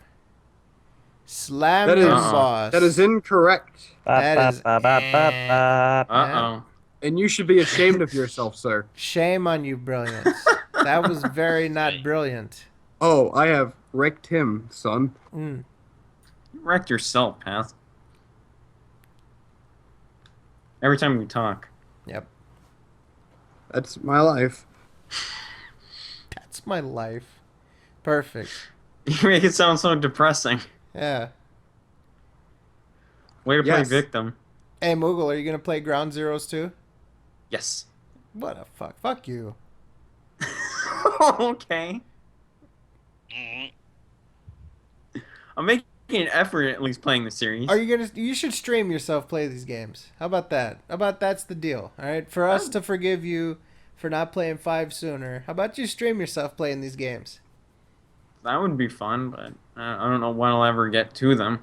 Slam That him, is- boss. That is incorrect, That is- Uh-oh. and you should be ashamed of yourself, sir. Shame on you, Brilliance. That was very not brilliant. Oh, I have wrecked him, son. Mm. You wrecked yourself, Path. Every time we talk. Yep. That's my life. That's my life. Perfect. You make it sound so depressing. Yeah. Way to play Yes. victim. Hey, Moogle, are you going to play Ground Zeroes too? Yes. What a fuck. Fuck you. Okay. I'm making an effort at least playing the series. Are you gonna? You should stream yourself play these games. How about that? How about that's the deal? All right, for us to forgive you for not playing 5 sooner. How about you stream yourself playing these games? That would be fun, but I don't know when I'll ever get to them.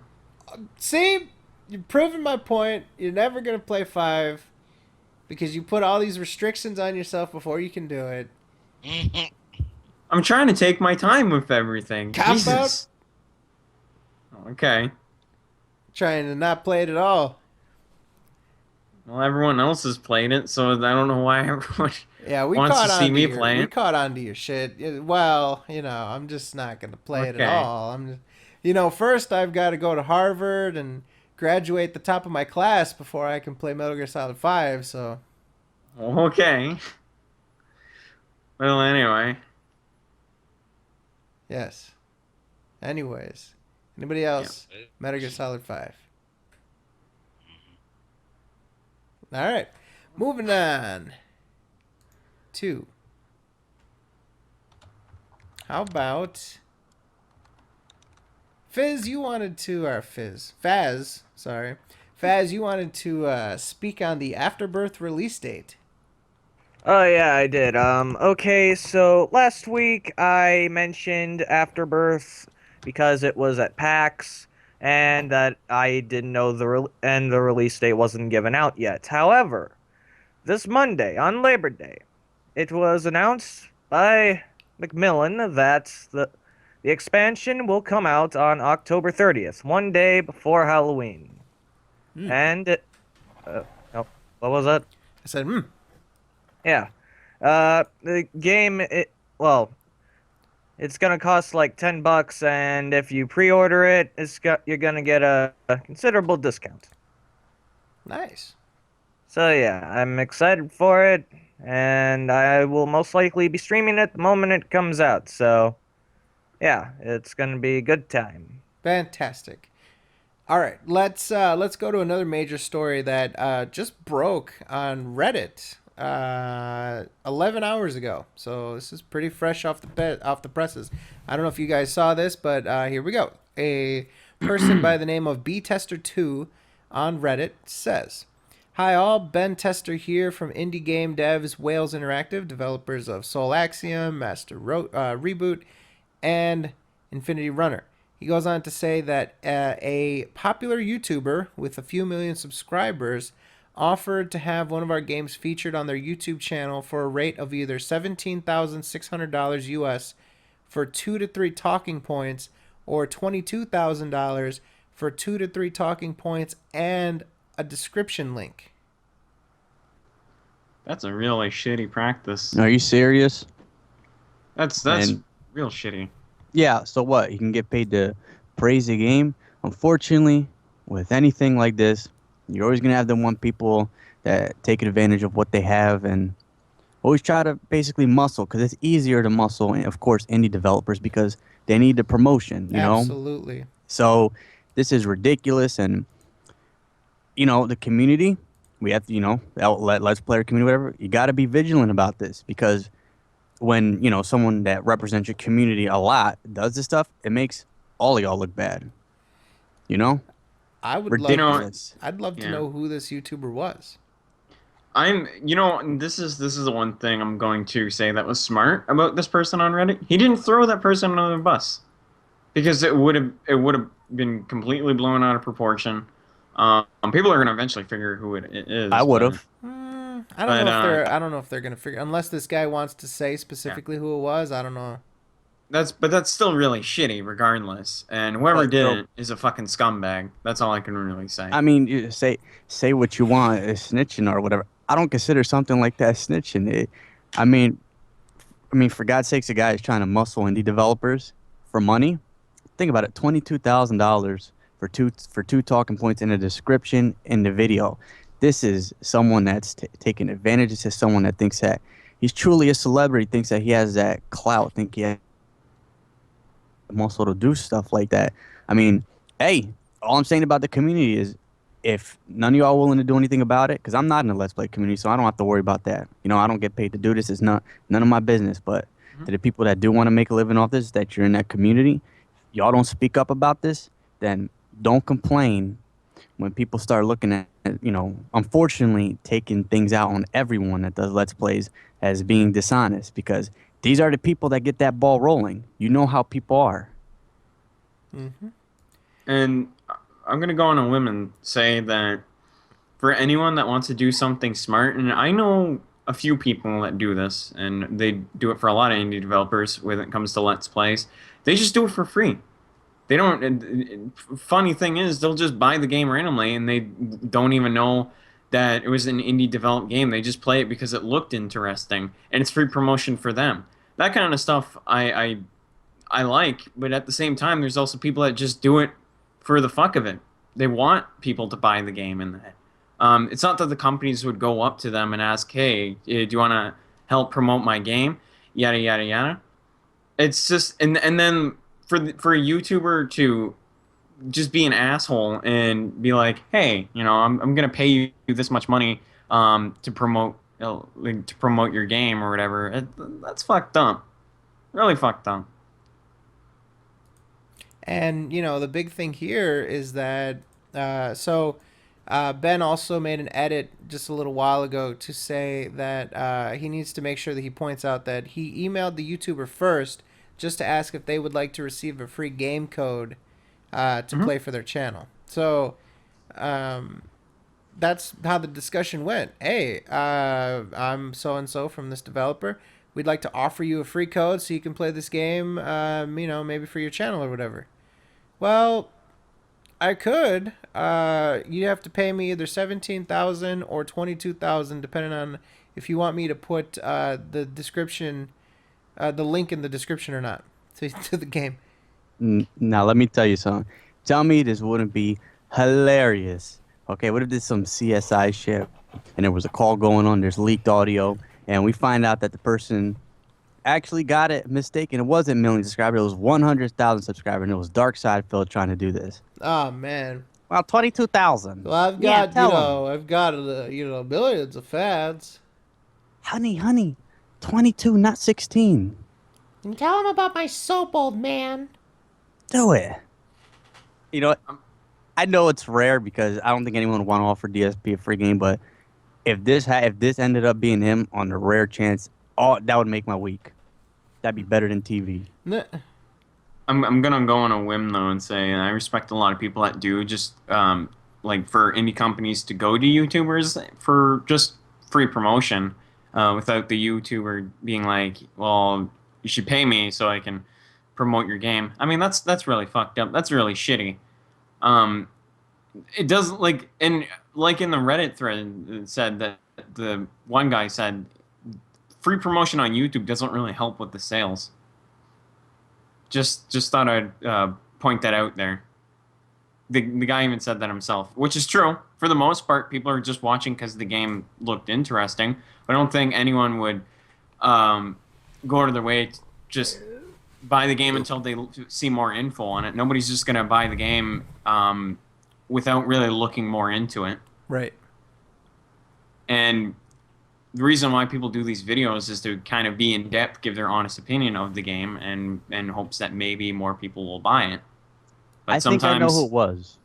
See, you've proven my point. You're never gonna play 5 because you put all these restrictions on yourself before you can do it. I'm trying to take my time with everything. Cop Jesus. Okay. Trying to not play it at all. Well, everyone else has played it, so I don't know why everyone Yeah, we wants caught to on see me your, playing. We caught on to your shit. Well, I'm just not gonna play it Okay. at all. I'm just, first I've got to go to Harvard and graduate the top of my class before I can play Metal Gear Solid 5. So. Okay. Well, anyway. Yes. Anyways, anybody else? Metal Gear Solid 5. All right, moving on. 2. How about Fizz? You wanted to, or Faz, sorry. Faz, you wanted to speak on the Afterbirth release date. Oh yeah, I did. Okay, so last week I mentioned Afterbirth because it was at PAX and that I didn't know the release date wasn't given out yet. However, this Monday on Labor Day, it was announced by Macmillan that the expansion will come out on October 30th, one day before Halloween. And it, what was that? I said, Yeah. The game, it's gonna cost like $10, and if you pre-order it, you're gonna get a considerable discount. Nice. So yeah, I'm excited for it, and I will most likely be streaming it the moment it comes out. So, yeah, it's gonna be a good time. Fantastic. All right, let's go to another major story that just broke on Reddit 11 hours ago. So this is pretty fresh off the presses. I don't know if you guys saw this, but here we go. A person by the name of btester2 on Reddit says, "Hi all, Ben Tester here from indie game devs Wales Interactive, developers of Soul Axiom, Master Reboot, and Infinity Runner." He goes on to say that a popular YouTuber with a few million subscribers offered to have one of our games featured on their YouTube channel for a rate of either $17,600 US for 2 to 3 talking points or $22,000 for 2 to 3 talking points and a description link. That's a really shitty practice. Are you serious? That's And- real shitty. Yeah, so what? You can get paid to praise the game. Unfortunately, with anything like this, you're always going to have the one people that take advantage of what they have and always try to basically muscle, because it's easier to muscle, and of course, indie developers, because they need the promotion, you know? Absolutely. So this is ridiculous, and, the community, we have to, the outlet, Let's Player community, whatever, you got to be vigilant about this, because when, someone that represents your community a lot does this stuff, it makes all of y'all look bad. I would Ridiculous. I'd love to Yeah. know who this YouTuber was. This is the one thing I'm going to say that was smart about this person on Reddit. He didn't throw that person under the bus, because it would have been completely blown out of proportion. People are gonna eventually figure who it is. I would have. I don't know if they're gonna figure, unless this guy wants to say specifically who it was. I don't know. That's still really shitty, regardless. And whoever But, did no. it is a fucking scumbag. That's all I can really say. I mean, you say what you want, snitching or whatever. I don't consider something like that snitching. I mean, for God's sakes, a guy is trying to muscle indie developers for money. Think about it: $22,000 for two talking points in a description in the video. This is someone that's taking advantage. This is someone that thinks that he's truly a celebrity, thinks that he has that clout, think he has muscle to do stuff like that. I mean, hey, all I'm saying about the community is, if none of y'all are willing to do anything about it, because I'm not in the Let's Play community, so I don't have to worry about that. I don't get paid to do this. It's none of my business. But to the people that do want to make a living off this, that you're in that community, y'all don't speak up about this, then don't complain when people start looking at, unfortunately taking things out on everyone that does Let's Plays as being dishonest, because these are the people that get that ball rolling. You know how people are. Mm-hmm. And I'm going to go on a whim and say that for anyone that wants to do something smart, and I know a few people that do this, and they do it for a lot of indie developers when it comes to Let's Plays, they just do it for free. They don't. Funny thing is, they'll just buy the game randomly, and they don't even know that it was an indie developed game. They just play it because it looked interesting, and it's free promotion for them. That kind of stuff I like, but at the same time, there's also people that just do it for the fuck of it. They want people to buy the game, and it's not that the companies would go up to them and ask, "Hey, do you want to help promote my game?" Yada yada yada. It's just and then for a YouTuber to just be an asshole and be like, "Hey, I'm gonna pay you this much money to promote your game or whatever." That's fucked up. Really fucked up. And the big thing here is that Ben also made an edit just a little while ago to say that he needs to make sure that he points out that he emailed the YouTuber first just to ask if they would like to receive a free game code to play for their channel. So that's how the discussion went. Hey, I'm so and so from this developer. We'd like to offer you a free code so you can play this game. Maybe for your channel or whatever. Well, I could. You have to pay me either $17,000 or $22,000, depending on if you want me to put the description, the link in the description or not to the game. Now let me tell you something. Tell me this wouldn't be hilarious. Okay, what if this is some CSI shit and there was a call going on, there's leaked audio, and we find out that the person actually got it mistaken. It wasn't million subscribers. It was 100,000 subscribers, and it was Dark Side Phil trying to do this. Oh man. Well, 22,000. Well, I've got I've got millions of fans. Honey, 22, not 16. And tell him about my soap, old man. Do it. You know, I know it's rare because I don't think anyone would want to offer DSP a free game, but if this ended up being him on the rare chance, that would make my week. That'd be better than TV. I'm gonna go on a whim though and say, and I respect a lot of people that do just like for indie companies to go to YouTubers for just free promotion, without the YouTuber being like, "Well, you should pay me so I can promote your game." I mean, that's really fucked up. That's really shitty. It does like in the Reddit thread, it said that the one guy said free promotion on YouTube doesn't really help with the sales. Just thought I'd point that out there. The guy even said that himself, which is true. For the most part, people are just watching because the game looked interesting. But I don't think anyone would go out of their way to just buy the game until they see more info on it. Nobody's just going to buy the game without really looking more into it. Right. And the reason why people do these videos is to kind of be in depth, give their honest opinion of the game, and in hopes that maybe more people will buy it. But I think I know who it was.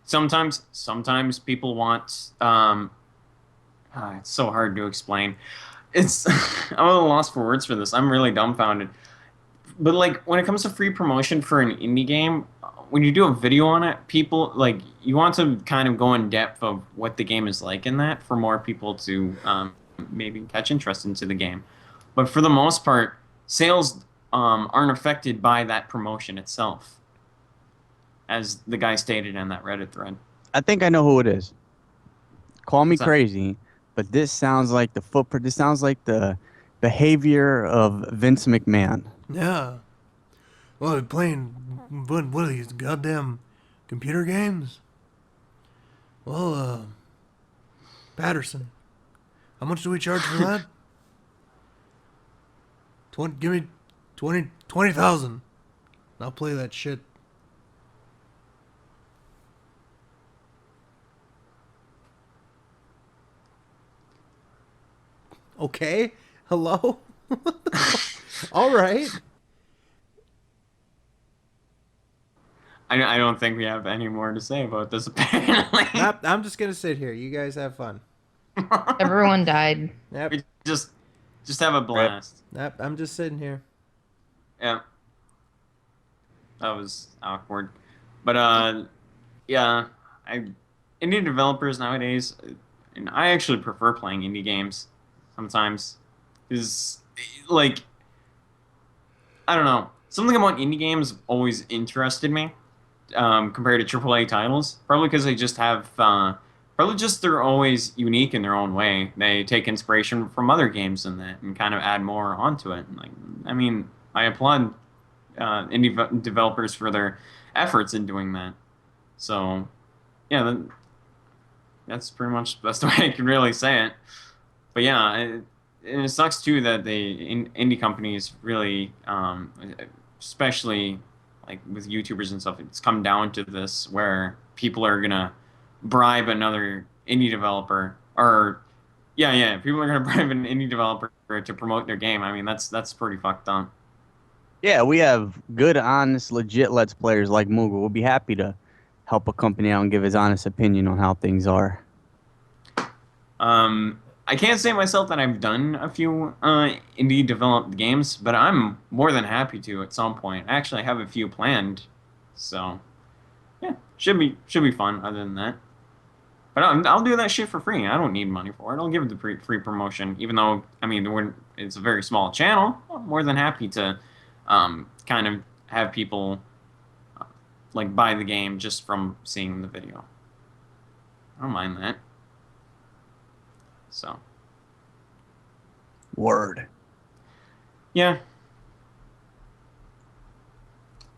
Sometimes people want. It's so hard to explain. It's I'm a little lost for words for this. I'm really dumbfounded. But like when it comes to free promotion for an indie game, when you do a video on it, people like you want to kind of go in depth of what the game is like in that for more people to maybe catch interest into the game. But for the most part, sales aren't affected by that promotion itself, as the guy stated in that Reddit thread. I think I know who it is. Call me crazy, but this sounds like the footprint. This sounds like the behavior of Vince McMahon. Yeah. Well, they're playing what are these goddamn computer games? Well, Patterson, how much do we charge for that? Give me 20,000. I'll play that shit. Okay. Hello. All right. I don't think we have any more to say about this. Apparently, Nope, I'm just gonna sit here. You guys have fun. Everyone died. Yep. we just have a blast. Nope, I'm just sitting here. Yeah, that was awkward, but yeah, indie developers nowadays, and I actually prefer playing indie games sometimes, is like I don't know, something about indie games always interested me compared to AAA titles. Probably because they just have probably just they're always unique in their own way. They take inspiration from other games in that and kind of add more onto it. Like I mean, I applaud developers for their efforts in doing that. So, yeah, that's pretty much the best way I can really say it. But yeah, and it sucks too that indie companies really, especially like with YouTubers and stuff, it's come down to this where people are gonna bribe another indie developer, or yeah, people are gonna bribe an indie developer to promote their game. I mean, that's pretty fucked up. Yeah, we have good, honest, legit Let's Players like Moogle. We'll be happy to help a company out and give his honest opinion on how things are. I can't say myself that I've done a few indie developed games, but I'm more than happy to at some point. I actually have a few planned, so yeah, should be fun. Other than that, but I'll do that shit for free. I don't need money for it. I'll give it the free promotion, even though I mean it's a very small channel. I'm more than happy to kind of have people like buy the game just from seeing the video. I don't mind that. So. Word. Yeah.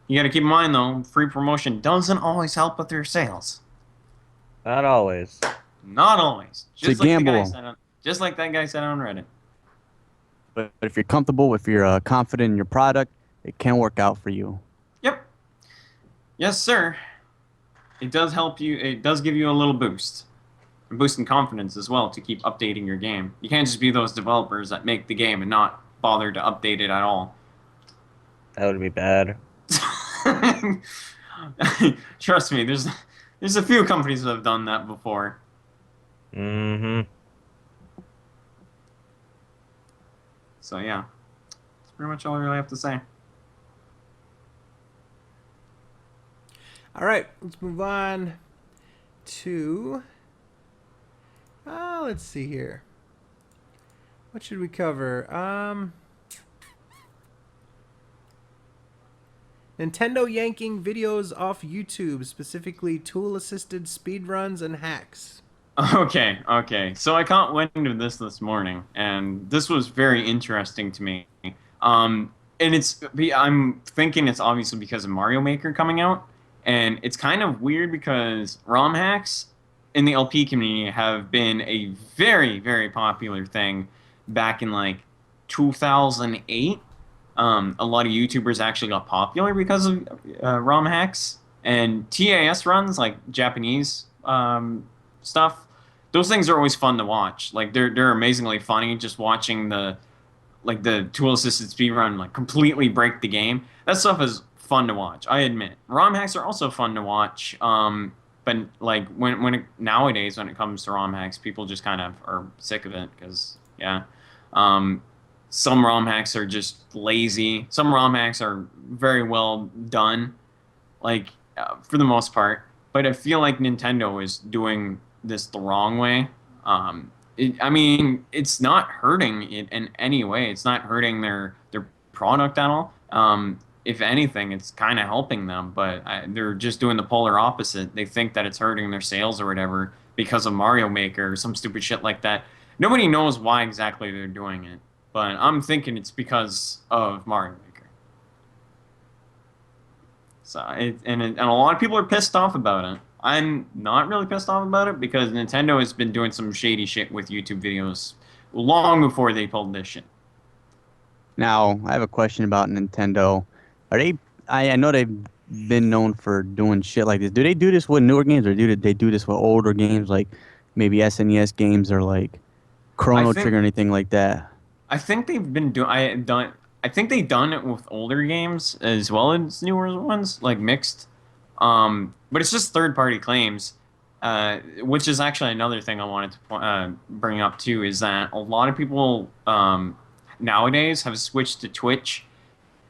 You got to keep in mind though, free promotion doesn't always help with your sales. Not always. Not always. It's a gamble. Just like that guy said on Reddit. But if you're comfortable, if you're confident in your product, it can work out for you. Yep. Yes, sir. It does help you. It does give you a little boost. And boost in confidence as well to keep updating your game. You can't just be those developers that make the game and not bother to update it at all. That would be bad. Trust me, there's a few companies that have done that before. Mm-hmm. So yeah, that's pretty much all I really have to say. All right, let's move on to. Let's see here. What should we cover? Nintendo yanking videos off YouTube, specifically tool-assisted speedruns and hacks. Okay. So I caught wind of this morning, and this was very interesting to me. And I'm thinking it's obviously because of Mario Maker coming out, and it's kind of weird because ROM hacks in the LP community have been a very, very popular thing back in like 2008. A lot of YouTubers actually got popular because of ROM hacks and TAS runs, like Japanese stuff. Those things are always fun to watch. Like they're amazingly funny. Just watching the tool assisted speedrun like completely break the game. That stuff is fun to watch. I admit. ROM hacks are also fun to watch. But like nowadays when it comes to ROM hacks, people just kind of are sick of it because some ROM hacks are just lazy. Some ROM hacks are very well done, like for the most part. But I feel like Nintendo is doing this the wrong way. I mean, it's not hurting it in any way. It's not hurting their product at all. If anything, it's kind of helping them, but they're just doing the polar opposite. They think that it's hurting their sales or whatever because of Mario Maker or some stupid shit like that. Nobody knows why exactly they're doing it, but I'm thinking it's because of Mario Maker. So, and a lot of people are pissed off about it. I'm not really pissed off about it because Nintendo has been doing some shady shit with YouTube videos long before they pulled this shit. Now, I have a question about Nintendo. Are they? I know they've been known for doing shit like this. Do they do this with newer games, or do they do this with older games, like maybe SNES games or like Chrono Trigger or anything like that? I think they've been doing. I think they've done it with older games as well as newer ones, like mixed. But it's just third-party claims, which is actually another thing I wanted to bring up too, is that a lot of people nowadays have switched to Twitch.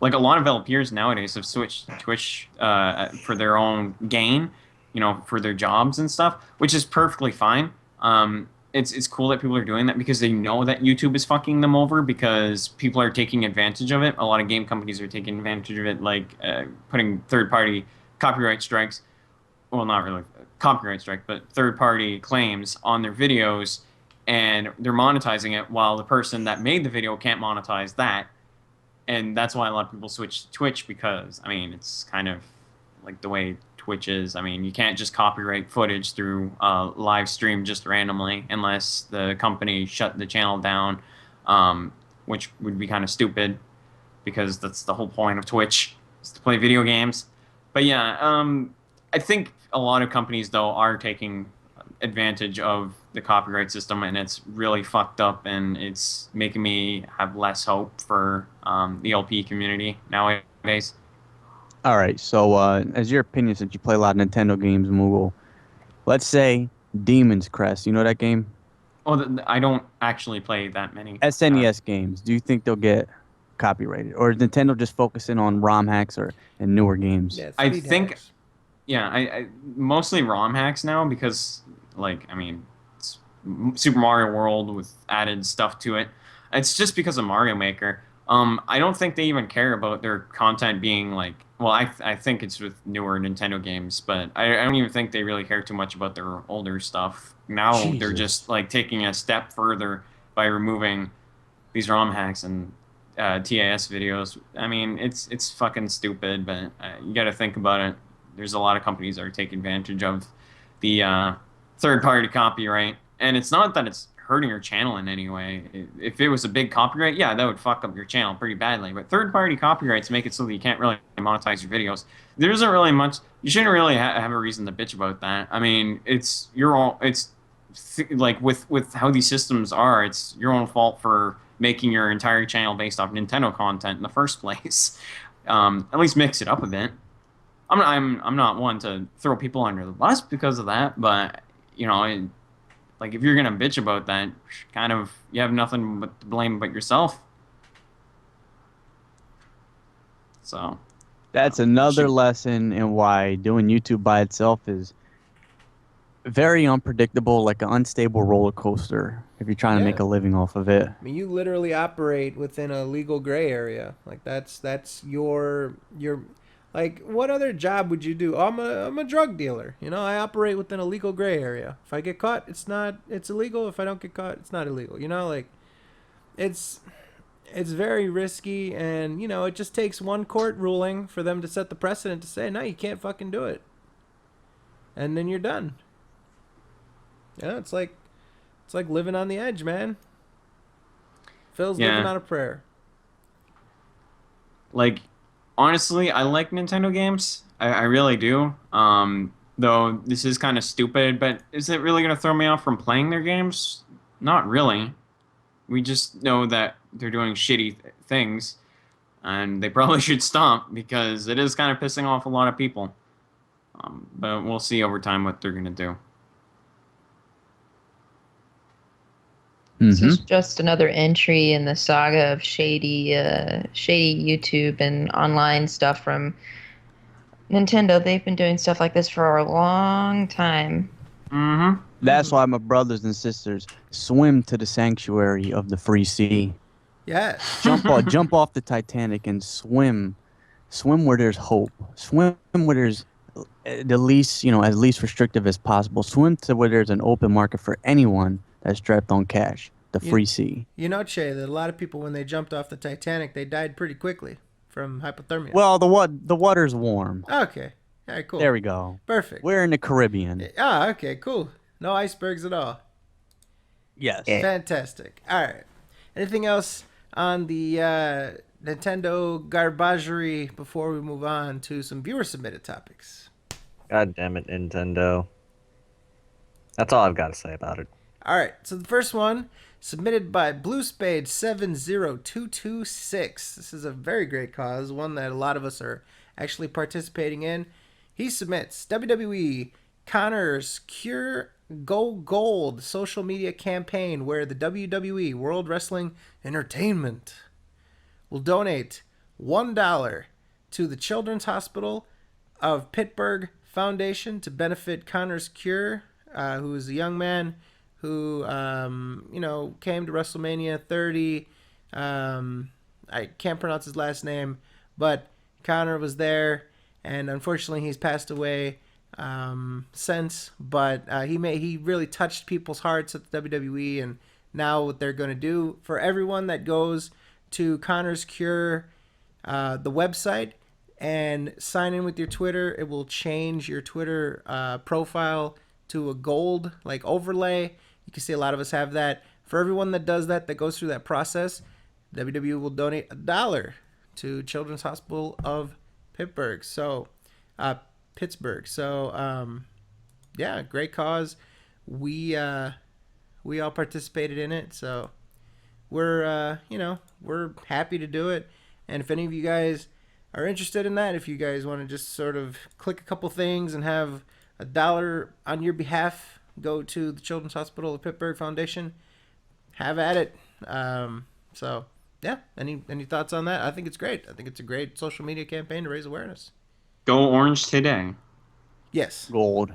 Like a lot of LPers nowadays have switched to Twitch for their own gain, for their jobs and stuff, which is perfectly fine. It's cool that people are doing that because they know that YouTube is fucking them over because people are taking advantage of it. A lot of game companies are taking advantage of it, like putting third-party copyright strikes. Well, not really copyright strike, but third-party claims on their videos, and they're monetizing it while the person that made the video can't monetize that. And that's why a lot of people switch to Twitch because, I mean, it's kind of like the way Twitch is. I mean, you can't just copyright footage through live stream just randomly unless the company shut the channel down, which would be kind of stupid because that's the whole point of Twitch, is to play video games. But yeah, I think a lot of companies, though, are taking advantage of the copyright system, and it's really fucked up, and it's making me have less hope for the LP community nowadays. All right, so as your opinion, since you play a lot of Nintendo games, Moogle, let's say Demon's Crest. You know that game? Oh, I don't actually play that many. SNES games. Do you think they'll get copyrighted, or is Nintendo just focusing on ROM hacks and newer games? Yeah, I speed think, hacks. yeah, I mostly ROM hacks now because, like, I mean, it's Super Mario World with added stuff to it. It's just because of Mario Maker. I don't think they even care about their content being like. Well, I think it's with newer Nintendo games, but I don't even think they really care too much about their older stuff. Now they're Jesus. just like taking a step further by removing these ROM hacks and TAS videos. I mean, it's fucking stupid, but you got to think about it. There's a lot of companies that are taking advantage of the third-party copyright, and it's not that it's hurting your channel in any way. If it was a big copyright, yeah, that would fuck up your channel pretty badly. But third-party copyrights make it so that you can't really monetize your videos. There isn't really much. You shouldn't really have a reason to bitch about that. I mean, it's your own. Like with how these systems are, it's your own fault for making your entire channel based off Nintendo content in the first place. At least mix it up a bit. I'm not one to throw people under the bus because of that, but like if you're gonna bitch about that, kind of you have nothing but to blame but yourself. So That's another lesson in why doing YouTube by itself is very unpredictable, like an unstable roller coaster if you're trying to make a living off of it. I mean, you literally operate within a legal gray area. Like that's your like what other job would you do? Oh, I'm a drug dealer. I operate within a legal gray area. If I get caught, it's illegal. If I don't get caught, it's not illegal. Like it's very risky, and it just takes one court ruling for them to set the precedent to say, no, you can't fucking do it. And then you're done. It's like living on the edge, man. Phil's living on a prayer. Like, honestly, I like Nintendo games. I really do. Though this is kind of stupid, but is it really going to throw me off from playing their games? Not really. We just know that they're doing shitty things, and they probably should stop because it is kind of pissing off a lot of people. But we'll see over time what they're going to do. This is just another entry in the saga of shady YouTube and online stuff from Nintendo. They've been doing stuff like this for a long time. That's why my brothers and sisters swim to the sanctuary of the free sea. Yeah. Jump off the Titanic and swim where there's hope. Swim where there's the least, as least restrictive as possible. Swim to where there's an open market for anyone that's strapped on cash. The free sea. Che, that a lot of people, when they jumped off the Titanic, they died pretty quickly from hypothermia. Well, the water's warm. Okay. All right, cool. There we go. Perfect. We're in the Caribbean. Okay, cool. No icebergs at all. Yes. Fantastic. All right. Anything else on the Nintendo garbagery before we move on to some viewer-submitted topics? God damn it, Nintendo. That's all I've got to say about it. All right. So the first one, submitted by BlueSpade70226. This is a very great cause, one that a lot of us are actually participating in. He submits WWE Connor's Cure Go Gold social media campaign, where the WWE World Wrestling Entertainment will donate $1 to the Children's Hospital of Pittsburgh Foundation to benefit Connor's Cure, who is a young man who, came to WrestleMania 30. I can't pronounce his last name, but Connor was there, and unfortunately he's passed away since. But he really touched people's hearts at the WWE, and now what they're going to do for everyone that goes to Connor's Cure, the website, and sign in with your Twitter, it will change your Twitter profile to a gold overlay. You can see a lot of us have that. For everyone that does that goes through that process, WWE will donate $1 to Children's Hospital of Pittsburgh. So, yeah, great cause. We all participated in it, so we're happy to do it. And if any of you guys are interested in that, if you guys want to just sort of click a couple things and have $1 on your behalf go to the Children's Hospital of Pittsburgh Foundation, have at it. So yeah, any thoughts on that? I think it's great. I think it's a great social media campaign to raise awareness. Go Orange today. Yes. Gold.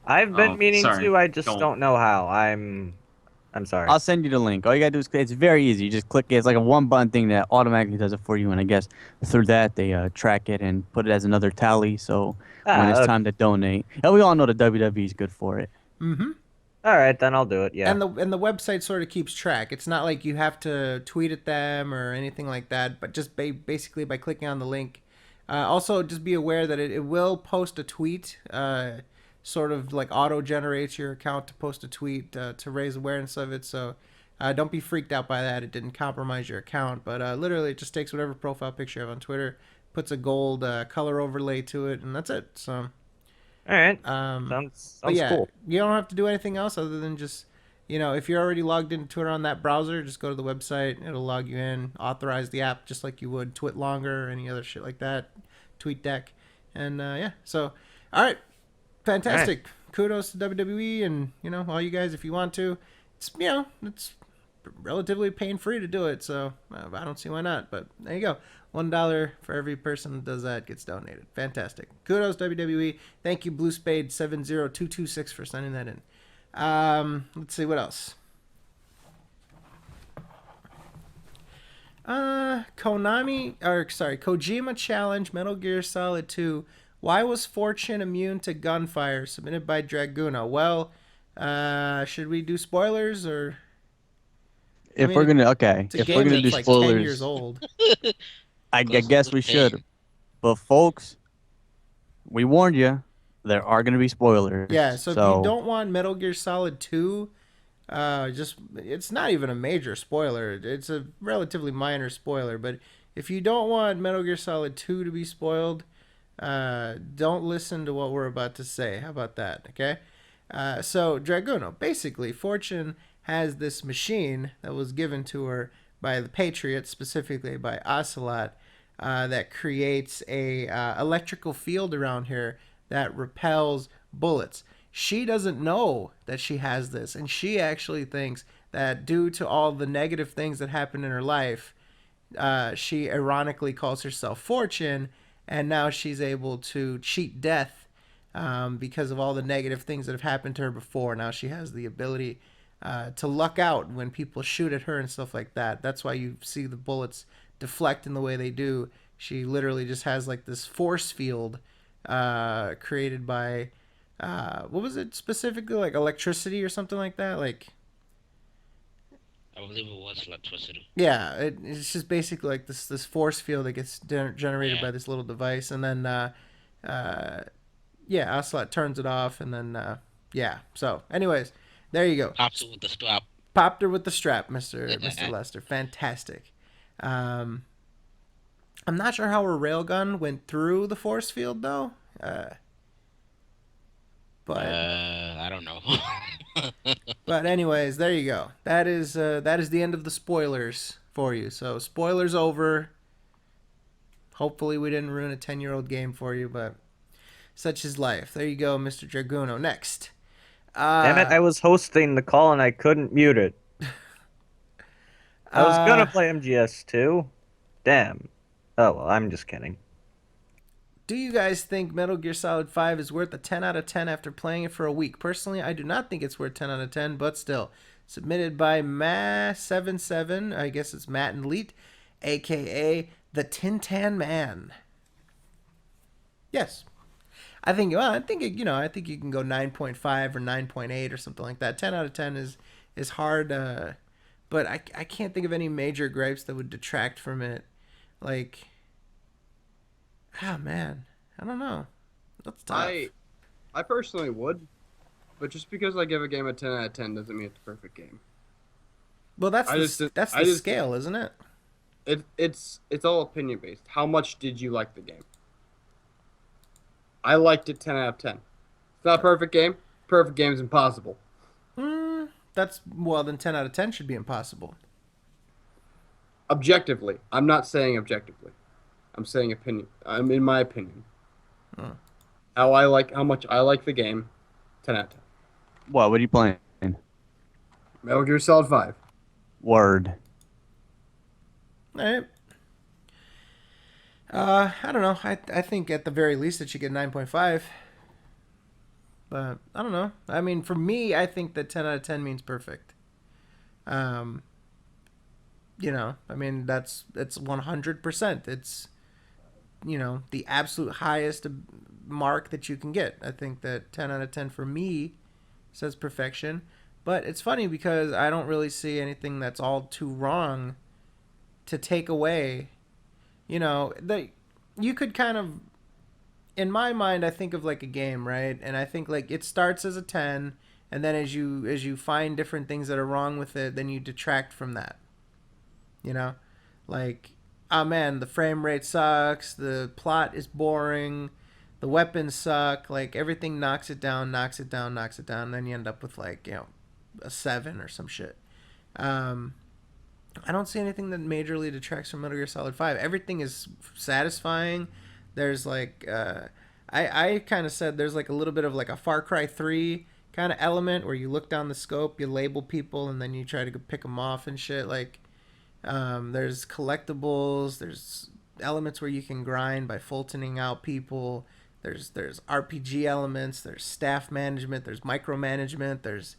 I've been meaning sorry. to. I just Don't. don't know how. I'm sorry. I'll send you the link. All you gotta do is it's very easy. You just click it. It's like a one button thing that automatically does it for you. And I guess through that they track it and put it as another tally. So when it's time to donate, and we all know the WWE is good for it. Mm-hmm. All right, then I'll do it. Yeah. And the website sort of keeps track. It's not like you have to tweet at them or anything like that, but just basically by clicking on the link. Also, just be aware that it will post a tweet. Sort of like auto generates your account to post a tweet to raise awareness of it. So don't be freaked out by that. It didn't compromise your account, but literally it just takes whatever profile picture you have on Twitter, puts a gold color overlay to it, and that's it. So. All right. Sounds yeah, cool. You don't have to do anything else other than just, if you're already logged into Twitter on that browser, just go to the website. It'll log you in, authorize the app just like you would TwitLonger or any other shit like that, TweetDeck. And yeah, so, all right. Fantastic. All right. Kudos to WWE and, all you guys, if you want to. It's, it's relatively pain-free to do it, so I don't see why not. But there you go. $1 for every person that does that gets donated. Fantastic. Kudos, WWE. Thank you, Blue Spade 70226 for sending that in. Let's see, what else? Kojima Challenge Metal Gear Solid 2. Why was Fortune immune to gunfire? Submitted by Draguna. Well, should we do spoilers or? If we're gonna do like spoilers, 10 years old. I guess we should. But folks, we warned you. There are gonna be spoilers. Yeah. So if you don't want Metal Gear Solid 2, it's not even a major spoiler. It's a relatively minor spoiler. But if you don't want Metal Gear Solid 2 to be spoiled, don't listen to what we're about to say. How about that? Okay. So Draguno, basically, Fortune has this machine that was given to her by the Patriots, specifically by Ocelot, that creates a electrical field around here that repels bullets. She doesn't know that she has this, and she actually thinks that due to all the negative things that happened in her life, she ironically calls herself Fortune, and now she's able to cheat death because of all the negative things that have happened to her before. Now she has the ability to luck out when people shoot at her and stuff like that. That's why you see the bullets deflect in the way they do. She literally just has like this force field created by what was it specifically, like electricity or something like that? Like, I believe it was electricity. yeah, it's just basically like this force field that gets generated by this little device, and then Ocelot turns it off, and then So, anyways, there you go. Pops her with the strap. Popped her with the strap, Mr. Lester. Fantastic. I'm not sure how her railgun went through the force field though. But I don't know. But anyways, there you go. That is the end of the spoilers for you. So spoilers over. Hopefully we didn't ruin a 10-year-old game for you, but Such is life. There you go, Mr. Draguno. Next. Damn it, I was hosting the call and I couldn't mute it. I was gonna play MGS2. Damn. Oh, well, I'm just kidding. Do you guys think Metal Gear Solid 5 is worth a 10 out of 10 after playing it for a week? Personally, I do not think it's worth 10 out of 10, but still. Submitted by Ma77, I guess it's Matt and Leet, a.k.a. the Tin Tan Man. Yes. I think I think you can go 9.5 or 9.8 or something like that. 10 out of 10 is hard, but I can't think of any major gripes that would detract from it. Like, man, I don't know. That's tough. I personally would, but just because I give a game a 10 out of 10 doesn't mean it's a perfect game. Well, that's the scale, isn't it? It's all opinion based. How much did you like the game? I liked it 10 out of 10. It's not a perfect game. Perfect game is impossible. Then 10 out of 10 should be impossible. Objectively. I'm not saying objectively. I'm saying opinion. I'm in my opinion. How much I like the game, 10 out of 10. What are you playing? Metal Gear Solid 5. Word. All right. I don't know. I think at the very least it should get 9.5. But I don't know. I mean, for me, I think that 10 out of 10 means perfect. I mean, it's 100%. It's, the absolute highest mark that you can get. I think that 10 out of 10 for me says perfection. But it's funny because I don't really see anything that's all too wrong to take away. You could kind of, in my mind, I think of like a game, right? And I think like it starts as a 10, and then as you find different things that are wrong with it, then you detract from that. Like, oh man, the frame rate sucks, the plot is boring, the weapons suck, like everything knocks it down, and then you end up with like, a 7 or some shit. I don't see anything that majorly detracts from Metal Gear Solid 5. Everything is satisfying. There's like, I kind of said there's like a little bit of like a Far Cry 3 kind of element where you look down the scope, you label people, and then you try to pick them off and shit. Like, there's collectibles. There's elements where you can grind by Fultoning out people. There's RPG elements. There's staff management. There's micromanagement. There's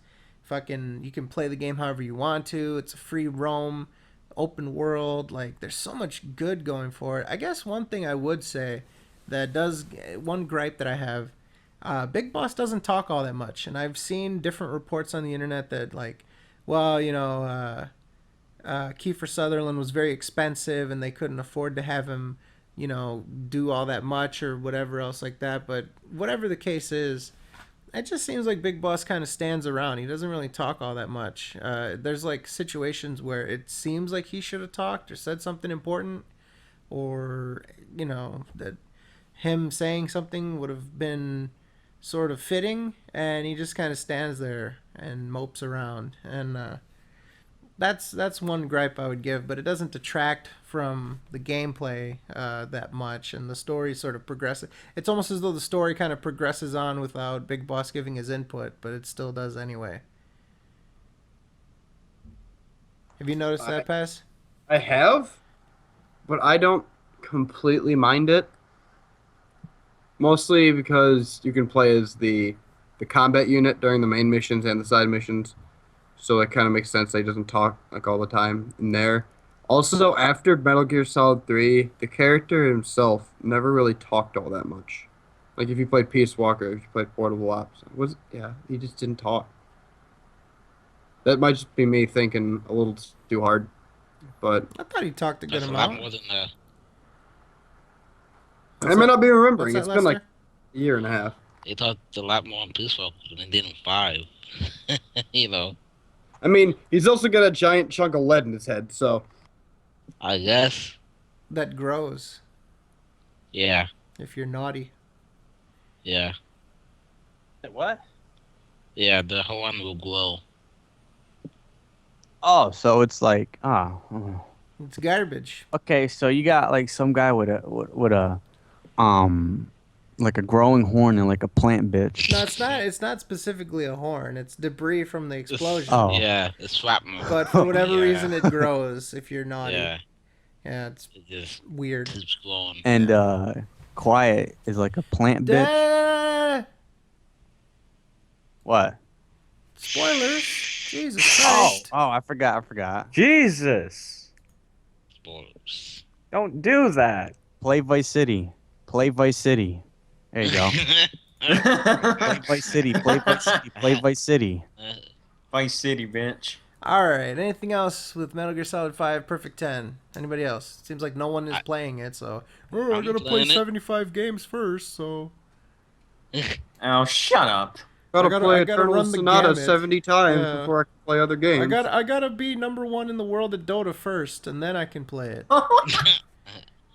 you can play the game however you want to. It's a free roam, open world. Like, there's so much good going for it. I guess one thing I would say one gripe that I have, Big Boss doesn't talk all that much. And I've seen different reports on the internet that like, well, Kiefer Sutherland was very expensive and they couldn't afford to have him, do all that much or whatever else like that. But whatever the case is, it just seems like Big Boss kind of stands around. He doesn't really talk all that much. There's like situations where it seems like he should have talked or said something important, or that him saying something would have been sort of fitting, and he just kind of stands there and mopes around. And that's one gripe I would give, but it doesn't detract from the gameplay that much, and the story sort of progresses. It's almost as though the story kind of progresses on without Big Boss giving his input, but it still does anyway. Have you noticed that, Pass? I have, but I don't completely mind it. Mostly because you can play as the combat unit during the main missions and the side missions. So that kind of makes sense that he doesn't talk like all the time in there. Also, after Metal Gear Solid 3, the character himself never really talked all that much. Like if you played Peace Walker, if you played Portable Ops, he just didn't talk. That might just be me thinking a little too hard, but I thought he talked a good That's a amount. lot more than that. I may not be remembering. What's that, It's been like Lester? a year and a half. They talked a lot more on Peaceful than they did in 5. I mean, he's also got a giant chunk of lead in his head, so. I guess. That grows Yeah. if you're naughty. Yeah. What? Yeah, the whole one will glow. Oh, so it's like It's garbage. okay, so you got like some guy with a like a growing horn and like a plant bitch. No, it's not. It's not specifically a horn. It's debris from the explosion. Oh. Yeah, it's shrapnel. But for whatever Yeah. reason, it grows if you're naughty. Yeah, Yeah, it's it just weird. keeps growing. And quiet is like a plant bitch. What? Spoilers. Jesus Oh, Christ. I forgot. Jesus. Spoilers. Don't do that. Play Vice City. There you go. Play Vice City. Play Vice City. Vice City, bitch. All right. Anything else with Metal Gear Solid 5 Perfect 10? Anybody else? Seems like no one is playing it, so I I'm gotta play playing it. 75 games first. So Oh, shut up. Gotta play I gotta Eternal run the Sonata gamut. 70 times Yeah. before I can play other games. I gotta be #1 in the world at Dota first, and then I can play it.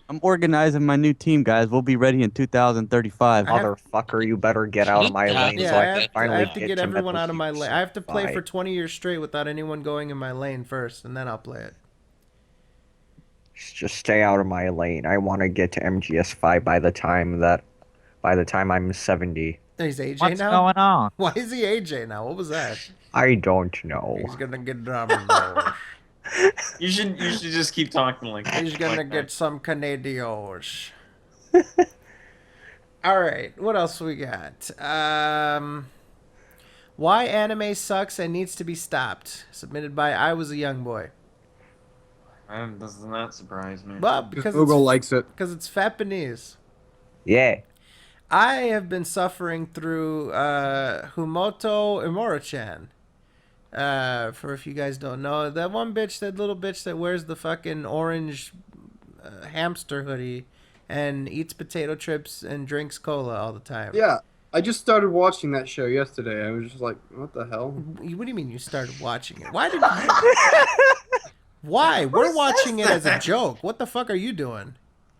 I'm organizing my new team, guys. We'll be ready in 2035. Motherfucker, you better get out of my lane Yeah, so I I can have, finally I have to get get to everyone Metal out of my Gear lane. I have to play Solid for 5. 20 years straight without anyone going in my lane first, and then I'll play it. Just stay out of my lane. I want to get to MGS5 by the time I'm 70. He's AJ What's now? going on? Why is he AJ now? What was that? I don't know. He's gonna get Domino's. You should just keep talking like that. He's gonna like get some Canadios. All right, what else we got? Why anime sucks and needs to be stopped. Submitted by I Was a Young Boy. That does not surprise me. Well, Because Google likes it. because it's Japanese. Yeah. I have been suffering through Humoto Imura-chan. For if you guys don't know, that little bitch that wears the fucking orange hamster hoodie and eats potato chips and drinks cola all the time. Yeah, I just started watching that show yesterday. I was just like, what the hell? What do you mean you started watching it? Why did you... Why? We're watching it as a joke. What the fuck are you doing?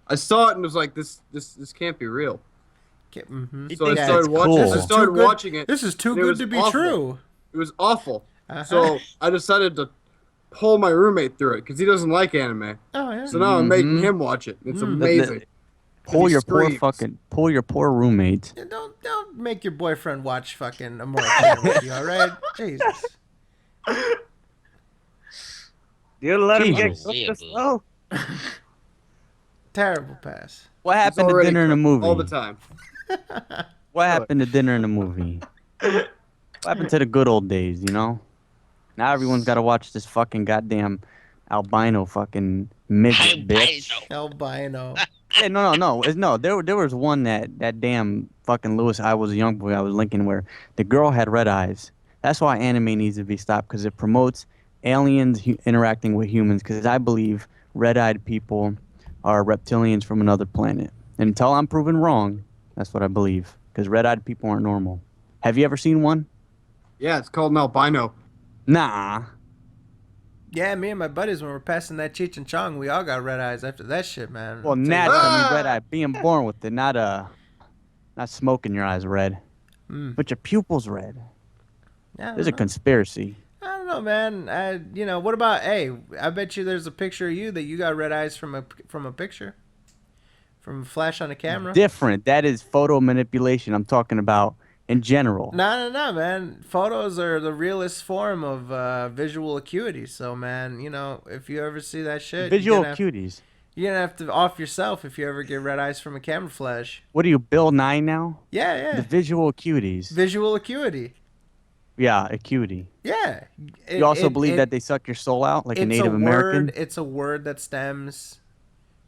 I saw it and was like, this can't be real. Mm-hmm. So I started watching. cool. I started watching it. This is too and it good was to be awful. true. It was awful. Uh-huh. So I decided to pull my roommate through it because he doesn't like anime. Oh yeah. So now I'm making him watch it. It's amazing. Pull he your screams. poor roommate. Yeah, don't make your boyfriend watch fucking Imura-chan with you, all right? Jesus. You let him Jesus. get this low. Terrible pass. What He's happened to already dinner in a movie? all the time. What happened to dinner in a movie? What happened to the good old days, you know? Now everyone's got to watch this fucking goddamn albino fucking midget bitch. Albino. Yeah, no. There was one that damn fucking Lewis I Was a Young Boy I was linking where the girl had red eyes. That's why anime needs to be stopped because it promotes aliens interacting with humans because I believe red-eyed people are reptilians from another planet. And until I'm proven wrong, that's what I believe because red-eyed people aren't normal. Have you ever seen one? Yeah, it's called an albino. Nah. Yeah, me and my buddies, when we're passing that Cheech and Chong, we all got red eyes after that shit, man. Well, naturally red-eyed, being born with it, not smoking your eyes red, but your pupils red. Yeah, There's a conspiracy. I don't know, man. What about? Hey, I bet you there's a picture of you that you got red eyes from a picture, from a flash on a camera. Different. That is photo manipulation. I'm talking about in general. No, man. Photos are the realest form of visual acuity. So, man, if you ever see that shit, Visual cuties. you're gonna have to off yourself if you ever get red eyes from a camera flash. What are you, Bill Nye now? Yeah. The visual acuities. Visual acuity. Yeah, acuity. Yeah. You also believe that they suck your soul out like a Native American? It's a word that stems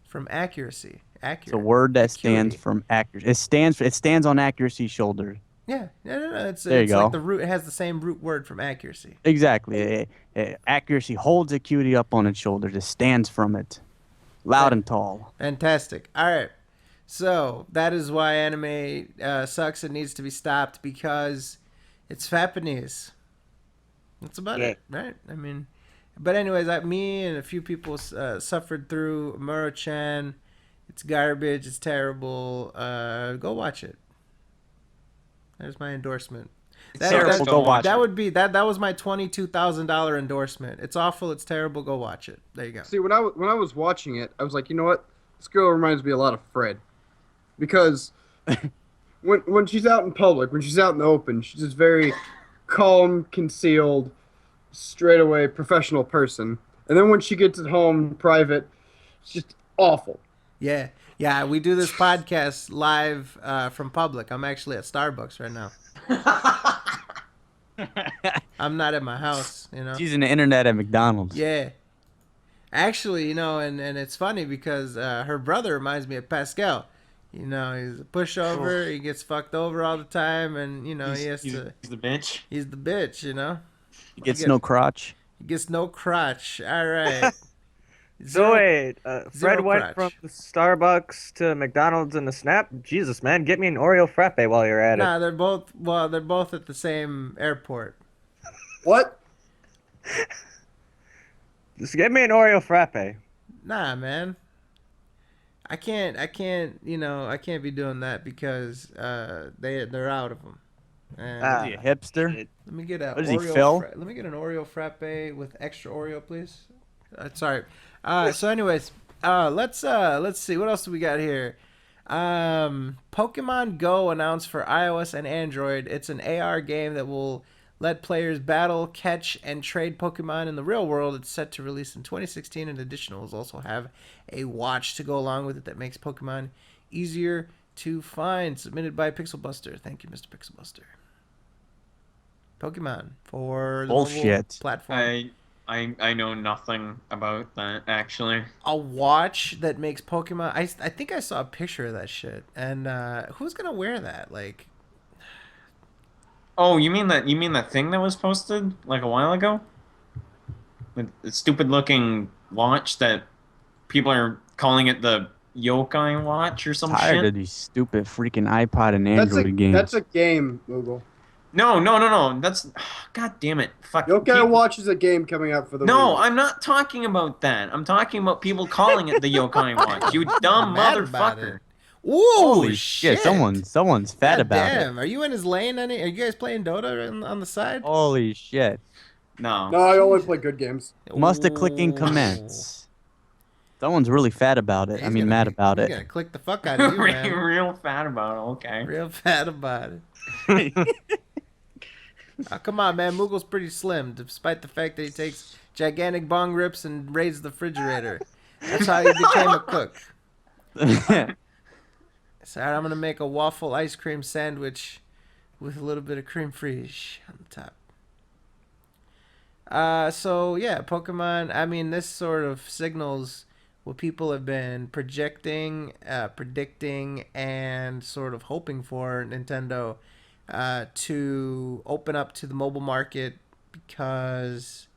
from accuracy. It's a word that stands from accuracy. It stands on accuracy's shoulders. Yeah. No. It's There you go. like the root. It has the same root word from accuracy. Exactly. Accuracy holds acuity up on its shoulders. It stands from it. Loud and tall. Fantastic. All right. So that is why anime sucks and needs to be stopped because it's Japanese. That's about it, right? I mean, but anyways, me and a few people suffered through Imura-chan. It's garbage. It's terrible. Go watch it. There's my endorsement. Go watch that it. would be that was my $22,000 endorsement. It's awful. It's terrible. Go watch it. There you go. See, when I was watching it, I was like, you know what? This girl reminds me a lot of Fred, because when she's out in public, when she's out in the open, she's just very calm, concealed, straightaway professional person. And then when she gets at home in private, it's just awful. Yeah. Yeah, we do this podcast live from public. I'm actually at Starbucks right now. I'm not at my house, you know. She's using the internet at McDonald's. Yeah. Actually, you know, and it's funny because her brother reminds me of Pascal. You know, he's a pushover. He gets fucked over all the time, and you know He's the bitch. He's the bitch. You know. He gets no crotch. He gets no crotch. All right. So wait, Fred went crotch. from the Starbucks to McDonald's and the Snap. Jesus, man, get me an Oreo frappe while you're at Nah, it. they're both at the same airport. What? Just get me an Oreo frappe. Nah, man. I can't, you know, I can't be doing that because they're out of them. And Is he a hipster? let me get a What is he, Oreo Phil? let me get an Oreo frappe with extra Oreo, please. Sorry. So anyways, let's see what else do we got here. Pokemon Go announced for iOS and Android. It's an AR game that will let players battle, catch, and trade Pokemon in the real world. It's set to release in 2016, and additional will also have a watch to go along with it that makes Pokemon easier to find. Submitted by Pixelbuster. Thank you, Mr. Pixelbuster. Pokemon for the mobile Bullshit. platform. I know nothing about that actually. A watch that makes Pokemon. I think I saw a picture of that shit. And who's gonna wear that? Like, Oh, you mean that thing that was posted like a while ago? The stupid looking watch that people are calling it the yokai watch or some Tired shit? of these stupid freaking iPod and Android games. That's a game, Google. No. That's God damn it. Fuck. Yokai Watch is a game coming out for the No, Wii. I'm not talking about that. I'm talking about people calling it the yokai watch. You dumb mad about motherfucker. it. Ooh, Holy shit! Someone's fat God about damn. Are you in his lane? Are you guys playing Dota on the side? it. Holy shit! No. No, I only play good games. Must have clicking comments. Someone's really fat about it. I mean, mad about He's it. gonna click the fuck out of you, man. Real fat about it. Okay. Real fat about it. Oh, come on, man. Moogle's pretty slim, despite the fact that he takes gigantic bong rips and raids the refrigerator. That's how he became a cook. So I'm gonna make a waffle ice cream sandwich with a little bit of creme fraiche on the top. So yeah, Pokemon. I mean, this sort of signals what people have been projecting, predicting, and sort of hoping for Nintendo to open up to the mobile market because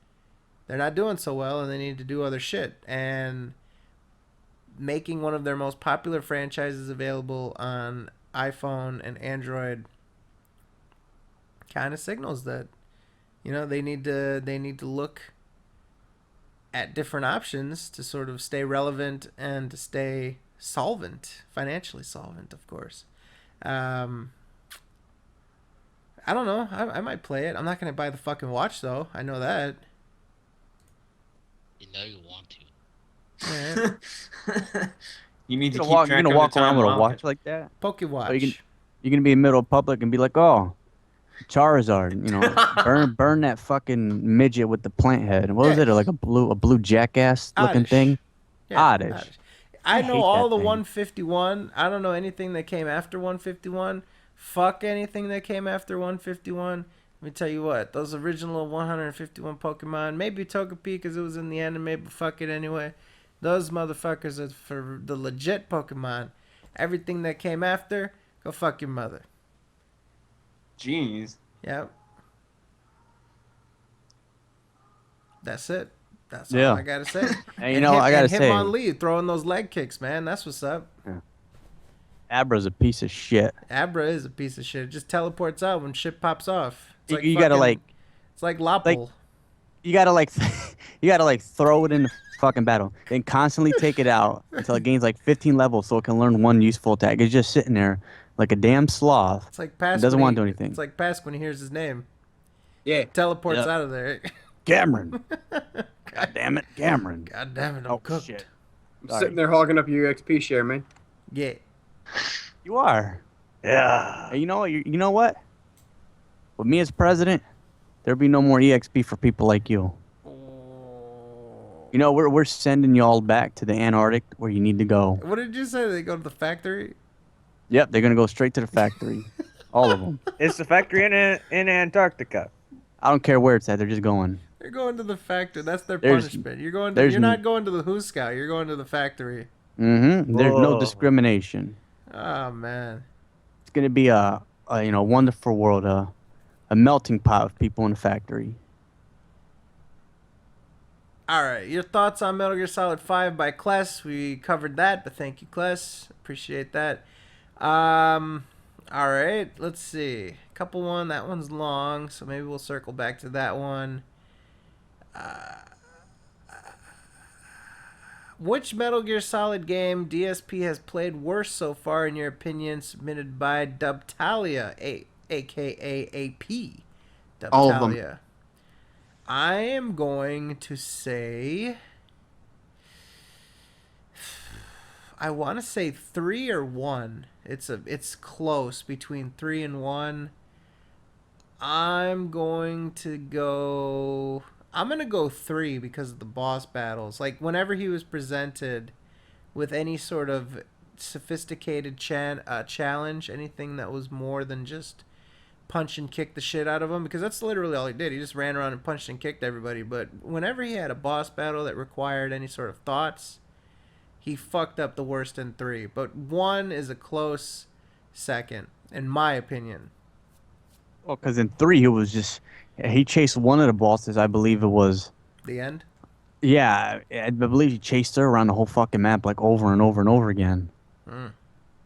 they're not doing so well and they need to do other shit. And making one of their most popular franchises available on iPhone and Android kind of signals that, you know, they need to look at different options to sort of stay relevant and to stay solvent, financially solvent, of course. I don't know. I might play it. I'm not going to buy the fucking watch, though. I know that. You know you want to. Yeah. You need to You're keep gonna walk, track you're gonna of walk the around time with a while- watch like that? Pokewatch. So you're gonna be in the middle of public and be like, oh, Charizard, you know, burn that fucking midget with the plant head. What was Yeah. it? Like a blue jackass looking Oddish. thing? Yeah, Oddish. I I know hate all that the thing. 151. I don't know anything that came after 151. Fuck anything that came after 151. Let me tell you what. Those original 151 Pokemon, maybe Togepi because it was in the anime, but fuck it anyway. Those motherfuckers are for the legit Pokemon. Everything that came after, go fuck your mother. Jeez. Yep. That's it. That's Yeah. all I gotta say. And you know, I gotta say, Hitmonlee throwing those leg kicks, man. That's what's up. Abra's a piece of shit. Abra is a piece of shit. It just teleports out when shit pops off. It's You gotta, like- It's like Lopple. You gotta like, you gotta like throw it in the fucking battle, then constantly take it out until it gains like 15 levels, so it can learn one useful attack. It's just sitting there like a damn sloth. It's like Pask. doesn't when want to he- do anything. It's like Pask when he hears his name. Yeah. Teleports Yep. out of there. Cameron. God damn it, Cameron. God damn it, I'm Oh cooked. shit. I'm Sorry. sitting there hogging up your XP share, man. Yeah. You are. Yeah. And you know what? You know what? With me as president, there'll be no more EXP for people like you. You know, we're sending y'all back to the Antarctic where you need to go. What did you say? They go to the factory? Yep, they're gonna go straight to the factory. All of them. It's the factory in Antarctica. I don't care where it's at. They're just going. They're going to the factory. That's their There's- punishment. You're going to. there's You're not n- going to the Who Scout. You're going to the factory. Mm-hmm. There's no Whoa. discrimination. Oh man. It's gonna be a wonderful world, a melting pot of people in the factory. All right, your thoughts on Metal Gear Solid 5 by Kless. We covered that, but thank you, Kless. Appreciate that. All right, let's see. Couple one. That one's long, so maybe we'll circle back to that one. Which Metal Gear Solid game DSP has played worse so far, in your opinion? Submitted by Dubtalia, aka AP. Dubtalia. All of them. I am going to say, I want to say 3 or 1. It's close between 3 and 1. I'm going to go 3 because of the boss battles. Like whenever he was presented with any sort of sophisticated challenge, anything that was more than just punch and kick the shit out of him, because that's literally all he did. He just ran around and punched and kicked everybody. But whenever he had a boss battle that required any sort of thoughts, he fucked up the worst in 3. But 1 is a close second, in my opinion. Well, because in 3 he chased one of the bosses. I believe it was. The end? Yeah, I believe he chased her around the whole fucking map like over and over and over again.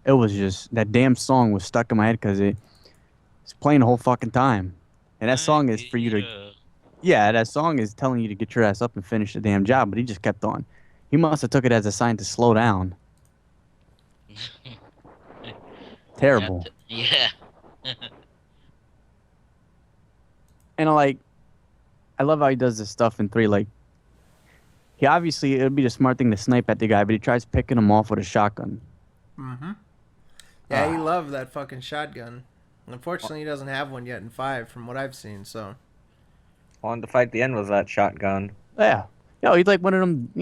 It was just that damn song was stuck in my head because it's playing the whole fucking time, and that song is for you to. Yeah, that song is telling you to get your ass up and finish the damn job, but he just kept on. He must have took it as a sign to slow down. Terrible. Yeah. And I love how he does this stuff in 3. Like, he obviously, it would be the smart thing to snipe at the guy, but he tries picking him off with a shotgun. Mm-hmm. Yeah, he loved that fucking shotgun. Unfortunately, he doesn't have one yet in 5, from what I've seen. So. On to fight the end was that shotgun. Yeah. Yo, he's like one of them,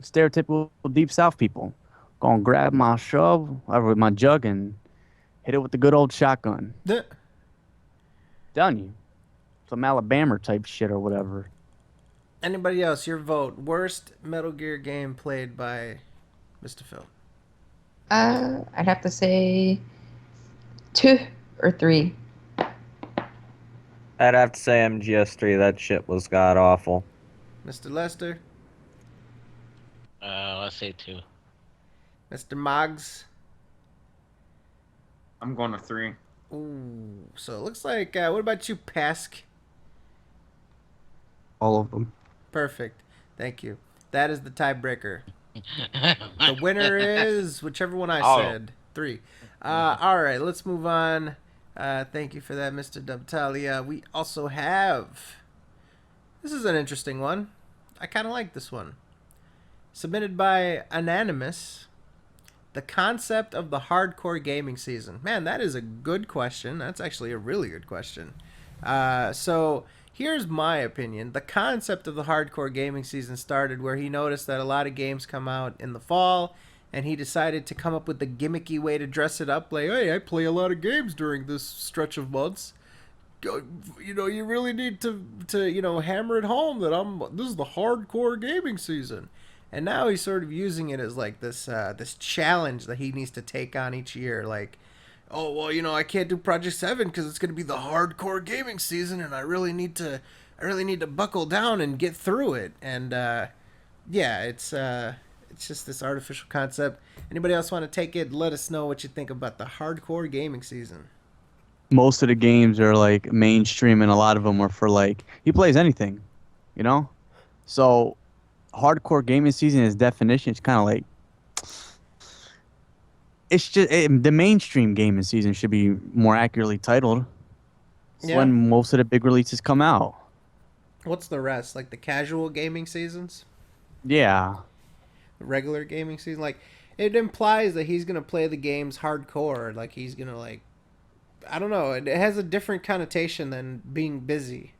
stereotypical Deep South people. Gonna grab my shovel, or with my jug, and hit it with the good old shotgun. Telling you. Some Alabama type shit or whatever. Anybody else? Your vote. Worst Metal Gear game played by Mr. Phil. I'd have to say 2 or 3. I'd have to say MGS3. That shit was god awful. Mr. Lester. Let's say 2. Mr. Moggs. I'm going to 3. Ooh. So it looks like. What about you, Pask? All of them. Perfect. Thank you. That is the tiebreaker. The winner is whichever one I said. 3. All right, let's move on. Thank you for that, Mr. Dubtalia. We also have. This is an interesting one. I kind of like this one. Submitted by Anonymous. The concept of the hardcore gaming season. Man, that is a good question. That's actually a really good question. So here's my opinion. The concept of the hardcore gaming season started where he noticed that a lot of games come out in the fall, and he decided to come up with the gimmicky way to dress it up. Like, hey, I play a lot of games during this stretch of months. You really need to hammer it home that this is the hardcore gaming season. And now he's sort of using it as like this challenge that he needs to take on each year. Like, oh, well, I can't do Project 7 because it's going to be the hardcore gaming season, and I really need to buckle down and get through it. And yeah, it's just this artificial concept. Anybody else want to take it? Let us know what you think about the hardcore gaming season. Most of the games are like mainstream, and a lot of them are for like he plays anything, So hardcore gaming season is definition. It's kind of like the mainstream gaming season should be more accurately titled. It's when most of the big releases come out. What's the rest? Like the casual gaming seasons? Yeah. The regular gaming season? Like, It implies that he's gonna play the games hardcore, like he's gonna like, I don't know. It has a different connotation than being busy.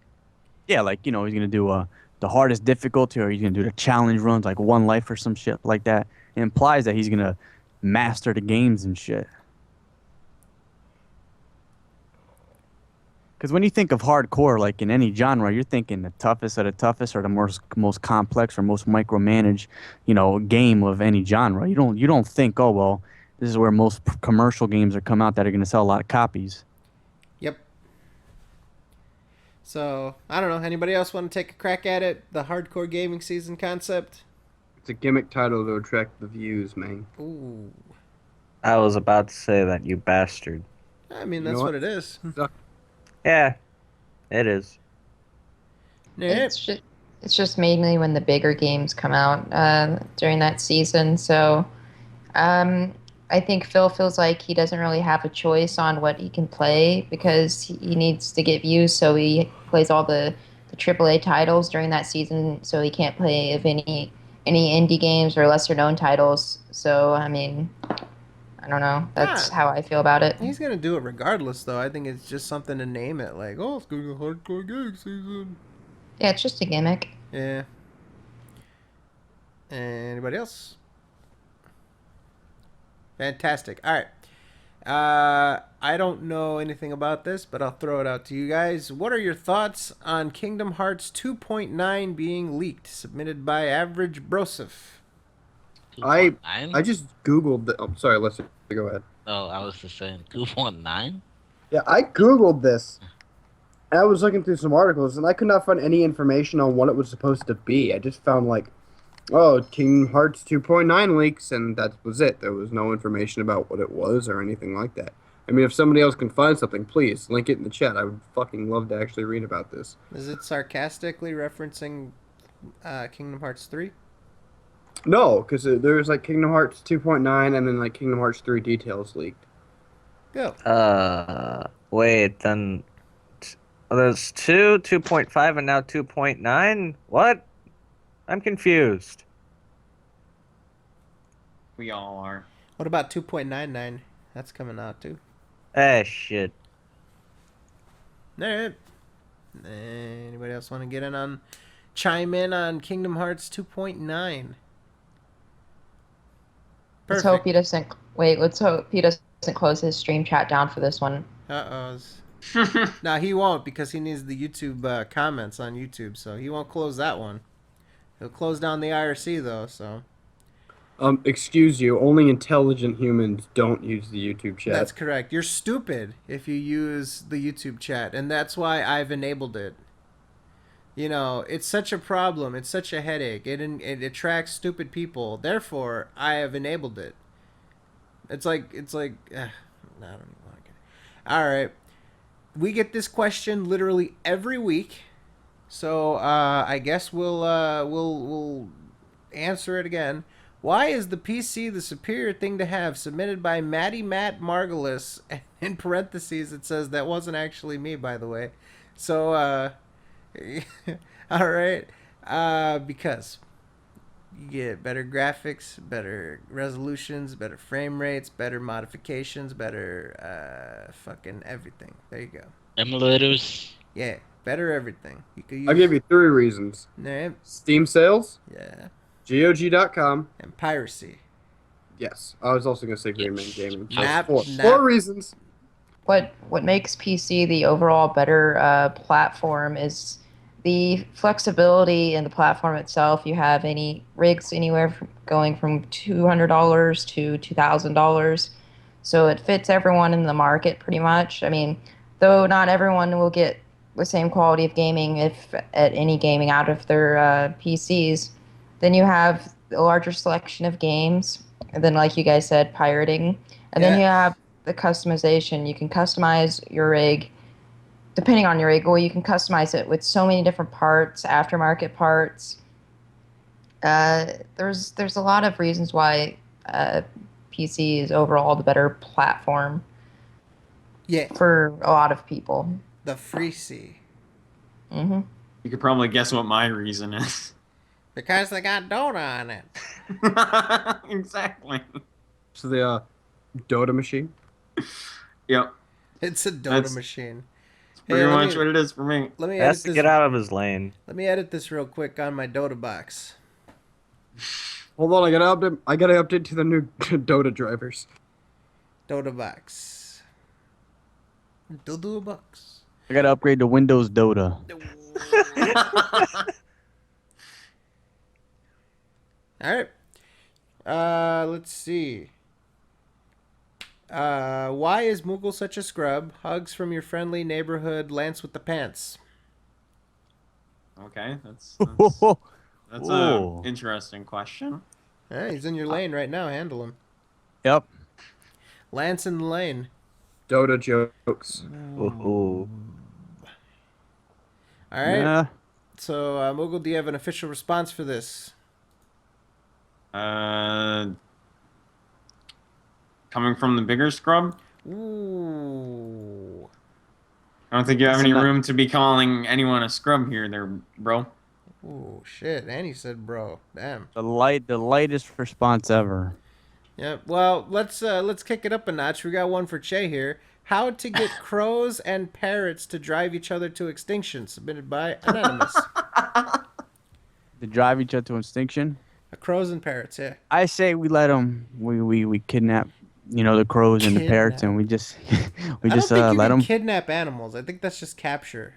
Yeah, like he's gonna do the hardest difficulty, or he's gonna do the challenge runs, like one life or some shit like that. It implies that he's gonna master the games and shit. Because when you think of hardcore, like in any genre, you're thinking the toughest of the toughest, or the most complex or most micromanaged, game of any genre. You don't think, oh well, this is where most commercial games are come out that are gonna sell a lot of copies. Yep. So I don't know. Anybody else want to take a crack at it? The hardcore gaming season concept. It's a gimmick title to attract the views, man. Ooh. I was about to say that, you bastard. I mean, You that's know what what? it is. Yeah, it is. Yeah. It's just mainly when the bigger games come out during that season. So I think Phil feels like he doesn't really have a choice on what he can play because he needs to get views. So he plays all the AAA titles during that season. So he can't play of any indie games or lesser known titles. So I mean, I don't know. That's how I feel about it. He's gonna do it regardless, though. I think it's just something to name it, like, oh, it's gonna be a hardcore gaming season. Yeah, it's just a gimmick. Yeah. Anybody else? Fantastic. All right. I don't know anything about this, but I'll throw it out to you guys. What are your thoughts on Kingdom Hearts 2.9 being leaked? Submitted by Average Broseph. I 2.9? just googled. Oh, sorry. Let's go ahead. Oh, I was just saying 2.9. Yeah, I googled this. And I was looking through some articles, and I could not find any information on what it was supposed to be. I just found like, oh, Kingdom Hearts 2.9 leaks, and that was it. There was no information about what it was or anything like that. I mean, if somebody else can find something, please link it in the chat. I would fucking love to actually read about this. Is it sarcastically referencing Kingdom Hearts 3? No, because there's like Kingdom Hearts 2.9 and then like Kingdom Hearts 3 details leaked. Go. Wait, then there's 2.5, and now 2.9? What? I'm confused. We all are. What about 2.99? That's coming out too. Shit. All right. Anybody else want to get in on, chime in on Kingdom Hearts 2.9? Let's hope he doesn't. Wait, let's hope he doesn't close his stream chat down for this one. No, he won't, because he needs the YouTube comments on YouTube, so he won't close that one. He'll close down the IRC though, so. Excuse you, only intelligent humans don't use the YouTube chat. That's correct. You're stupid if you use the YouTube chat, and that's why I've enabled it. You know, it's such a problem. It's such a headache. It attracts stupid people. Therefore, I have enabled it. It's like, I don't even like it. All right. We get this question literally every week. So, I guess we'll answer it again. Why is the PC the superior thing to have? Submitted by Matt Margulis. In parentheses, it says that wasn't actually me, by the way. So, all right. Because you get better graphics, better resolutions, better frame rates, better modifications, better fucking everything. There you go. Emulators. Yeah, better everything. You could use... I'll give you 3 reasons. Yeah. Steam sales. Yeah. GOG.com. And piracy. Yes. I was also going to say Green Man Gaming. Nap. 4 reasons. What makes PC the overall better platform is the flexibility in the platform itself. You have any rigs anywhere going from $200 to $2,000. So it fits everyone in the market pretty much. I mean, though not everyone will get the same quality of gaming if at any gaming out of their PCs. Then you have a larger selection of games. And then, like you guys said, pirating. And then you have the customization. You can customize your rig depending on your rig. Well, you can customize it with so many different parts, aftermarket parts. There's a lot of reasons why PC is overall the better platform. Yeah. For a lot of people. The free C. Mm-hmm. You could probably guess what my reason is. Because they got Dota on it. Exactly. So the Dota machine. Yep. It's a Dota That's- machine. Pretty let much me, what it is for me. let me He has edit to this. get out of his lane. Let me edit this real quick on my Dota box. Hold on, I gotta update to the new Dota drivers. Dota box. Dota box. I gotta upgrade to Windows Dota. All right. Let's see. Why is Moogle such a scrub? Hugs from your friendly neighborhood Lance with the pants. Okay, that's Ooh. a interesting question. Yeah, he's in your lane right now. Handle him. Yep. Lance in the lane. Dota jokes. Ooh. All right. Nah. So, Moogle, do you have an official response for this? Coming from the bigger scrub, Ooh. I don't think you have It's any not- room to be calling anyone a scrub here, there, bro. Ooh, shit. And he said, bro. Damn. The lightest response ever. Yeah. Well, let's kick it up a notch. We got one for Che here. How to get crows and parrots to drive each other to extinction. Submitted by Anonymous. To drive each other to extinction. Crows and parrots. Yeah. I say we let them. We kidnap, the crows and the parrots, and we just I don't think you let can them kidnap animals. I think that's just capture.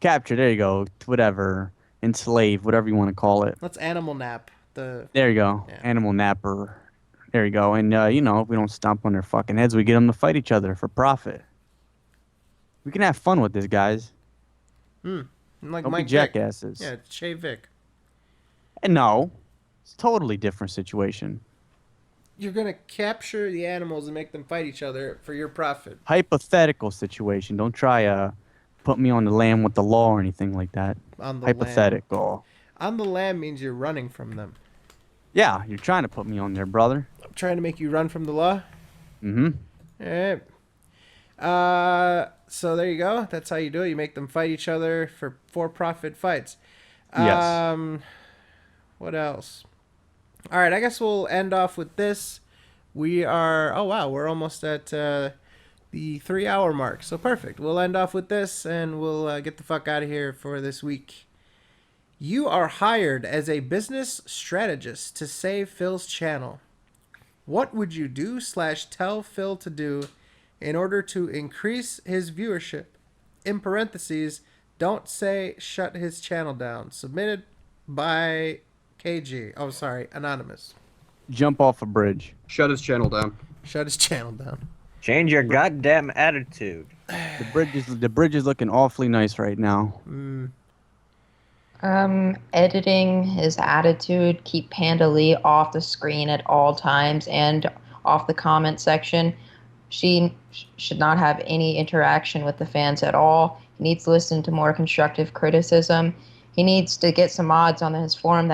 capture. There you go. Whatever. Enslave. Whatever you want to call it. Let's animal nap. The There you go. Yeah. Animal napper. There you go. And if we don't stomp on their fucking heads, we get them to fight each other for profit. We can have fun with this, guys. like Don't be Mike Vick. jackasses. Yeah, it's Che Vick. And no, it's a totally different situation. You're gonna capture the animals and make them fight each other for your profit. Hypothetical situation. Don't try put me on the lam with the law or anything like that. On the Hypothetical. Lamb. On the lamb means you're running from them. Yeah, you're trying to put me on there, brother. I'm trying to make you run from the law. Mm-hmm. All right. So there you go. That's how you do it. You make them fight each other for profit fights. Yes. What else? All right. I guess we'll end off with this. We are. Oh wow, we're almost at the 3-hour mark. So perfect. We'll end off with this, and we'll get the fuck out of here for this week. You are hired as a business strategist to save Phil's channel. What would you do / tell Phil to do in order to increase his viewership? In parentheses, don't say shut his channel down. Submitted by KG. Oh, sorry, Anonymous. Jump off a bridge. Shut his channel down. Shut his channel down. Change your goddamn attitude. The bridge is looking awfully nice right now. Editing his attitude, keep Panda Lee off the screen at all times and off the comment section. She should not have any interaction with the fans at all. He needs to listen to more constructive criticism. He needs to get some mods on his forum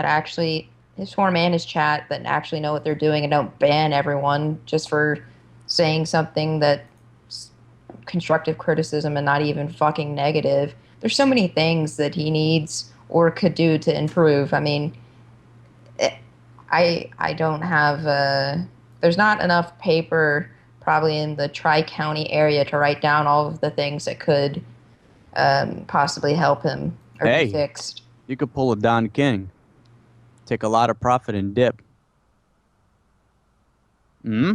his forum and his chat that actually know what they're doing and don't ban everyone just for saying something that's constructive criticism and not even fucking negative. There's so many things that he needs or could do to improve. I mean, I don't have there's not enough paper probably in the Tri-County area to write down all of the things that could possibly help him or Hey. be fixed. You could pull a Don King. Take a lot of profit and dip. Hmm?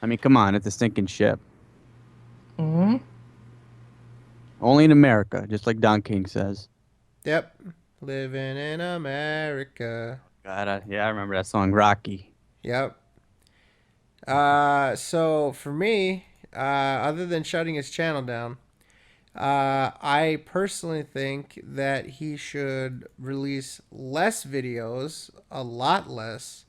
I mean, come on. It's a sinking ship. Hmm. Only in America, just like Don King says. Yep. Living in America. God, yeah, I remember that song, Rocky. Yep. So for me, other than shutting his channel down, I personally think that he should release less videos, a lot less.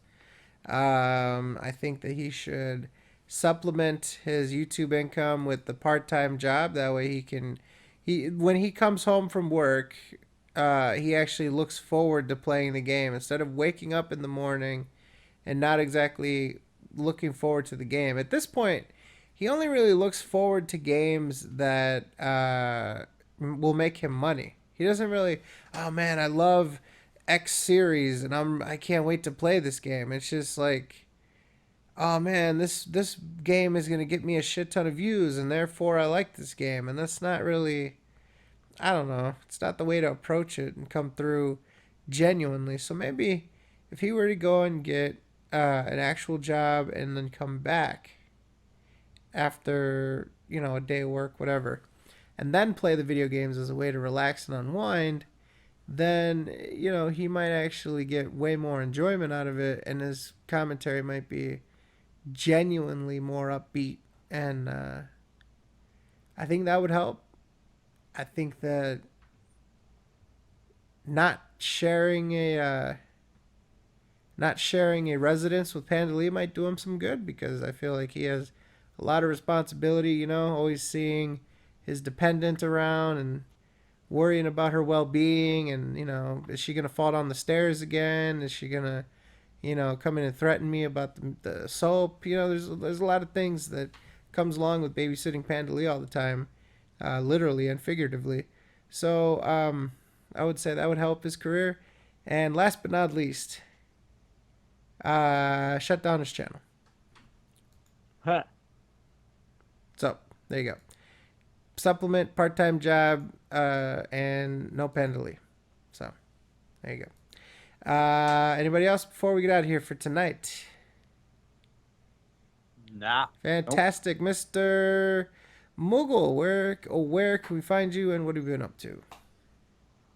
I think that he should supplement his YouTube income with the part-time job. That way when he comes home from work, he actually looks forward to playing the game instead of waking up in the morning and not exactly looking forward to the game. At this point, he only really looks forward to games that will make him money. He doesn't really, oh man, I love X series, and I can't wait to play this game. It's just like, oh man, this game is gonna get me a shit ton of views, and therefore I like this game. And that's not really, I don't know, it's not the way to approach it and come through genuinely. So maybe if he were to go and get an actual job and then come back after a day of work, whatever, and then play the video games as a way to relax and unwind, then he might actually get way more enjoyment out of it, and his commentary might be genuinely more upbeat, and I think that would help. I think that not sharing a residence with Pandalee might do him some good, because I feel like he has a lot of responsibility, always seeing his dependent around and worrying about her well-being, and is she gonna fall down the stairs again? Is she gonna come in and threaten me about the soap? There's a lot of things that comes along with babysitting Pandalee all the time, literally and figuratively. So I would say that would help his career. And last but not least, shut down his channel. Huh. So there you go. Supplement, part-time job, and no Pandalee. So there you go. Anybody else before we get out of here for tonight? Nah. Fantastic. Nope. Mr. Moogle, where can we find you, and what have you been up to?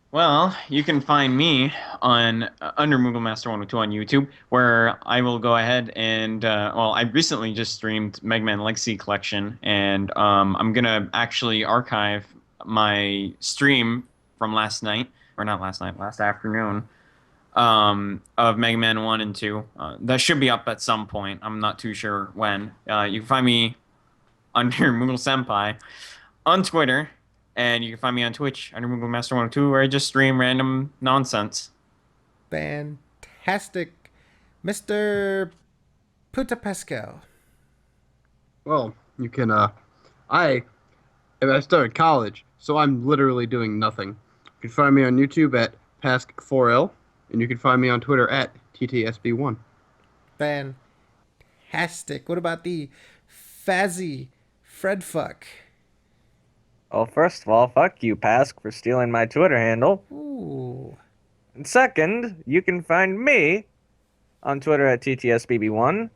Well, you can find me on under Moogle Master 102 on YouTube, where I will go ahead and I recently just streamed Mega Man Legacy Collection, and I'm gonna actually archive my stream from last afternoon, of Mega Man 1 and 2. That should be up at some point. I'm not too sure when. You can find me under Moogle Senpai on Twitter. And you can find me on Twitch under Moogle Master 102, where I just stream random nonsense. Fantastic. Mr. Puta Pascal. Well, you can, I started college, so I'm literally doing nothing. You can find me on YouTube at Pask4L, and you can find me on Twitter at TTSB1. Fantastic. What about the Fazzy Fredfuck? Well, first of all, fuck you, Pask, for stealing my Twitter handle. Ooh. And second, you can find me on Twitter at TTSBB1.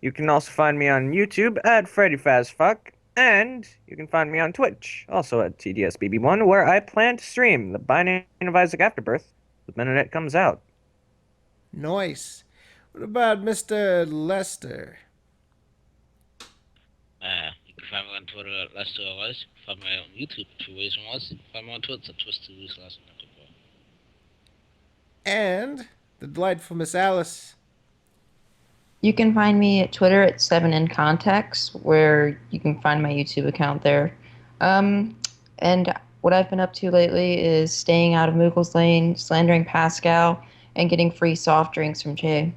You can also find me on YouTube at FreddyFazFuck. And you can find me on Twitch, also at TTSBB1, where I plan to stream The Binding of Isaac Afterbirth the minute it comes out. Nice. What about Mr. Lester? You can find me on Twitter at LesterOS. Find me on YouTube at Two Ways and Was. Find me on Twitter at Twist2Slash. And the delightful Miss Alice. You can find me at Twitter at 7incontext, where you can find my YouTube account there. And what I've been up to lately is staying out of Moogle's lane, slandering Pascal, and getting free soft drinks from Jay.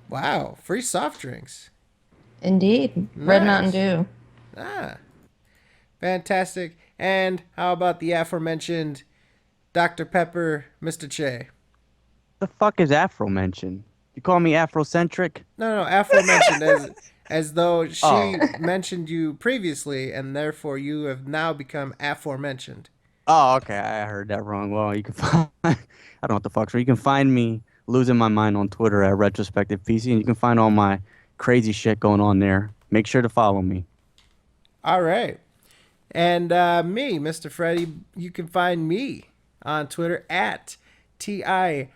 Wow, free soft drinks. Indeed. Nice. Red Mountain Dew. Ah, fantastic. And how about the aforementioned Dr. Pepper, Mr. Che? The fuck is Afro mentioned? You call me Afrocentric? No, aforementioned as though she mentioned you previously, and therefore you have now become aforementioned. Oh, okay. I heard that wrong. Well, you can find... I don't know what the fuck's wrong. You can find me losing my mind on Twitter at Retrospective PC, and you can find all my crazy shit going on there. Make sure to follow me. All right. And me, Mr. Freddy, you can find me on Twitter at TIHYDP,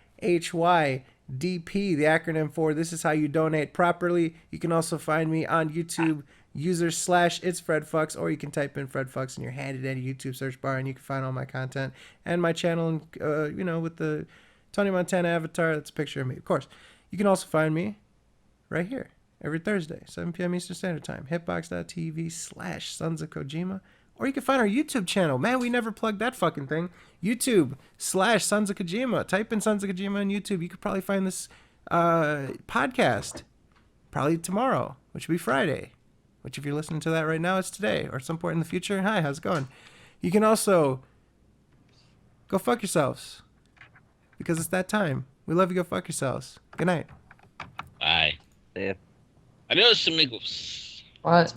the acronym for This Is How You Donate Properly. You can also find me on YouTube, user/itsFredFucks, or you can type in FredFucks in your handy-dandy YouTube search bar, and you can find all my content and my channel, with the Tony Montana avatar. That's a picture of me, of course. You can also find me right here every Thursday, 7 p.m. Eastern Standard Time, hitbox.tv/Sons of Kojima. Or you can find our YouTube channel. Man, we never plugged that fucking thing. YouTube/Sons of Kojima. Type in Sons of Kojima on YouTube. You could probably find this podcast probably tomorrow, which would be Friday. Which, if you're listening to that right now, it's today or some point in the future. Hi, how's it going? You can also go fuck yourselves. because it's that time. We love you. Go fuck yourselves. Good night. Bye. Yeah. Adios, amigos. What?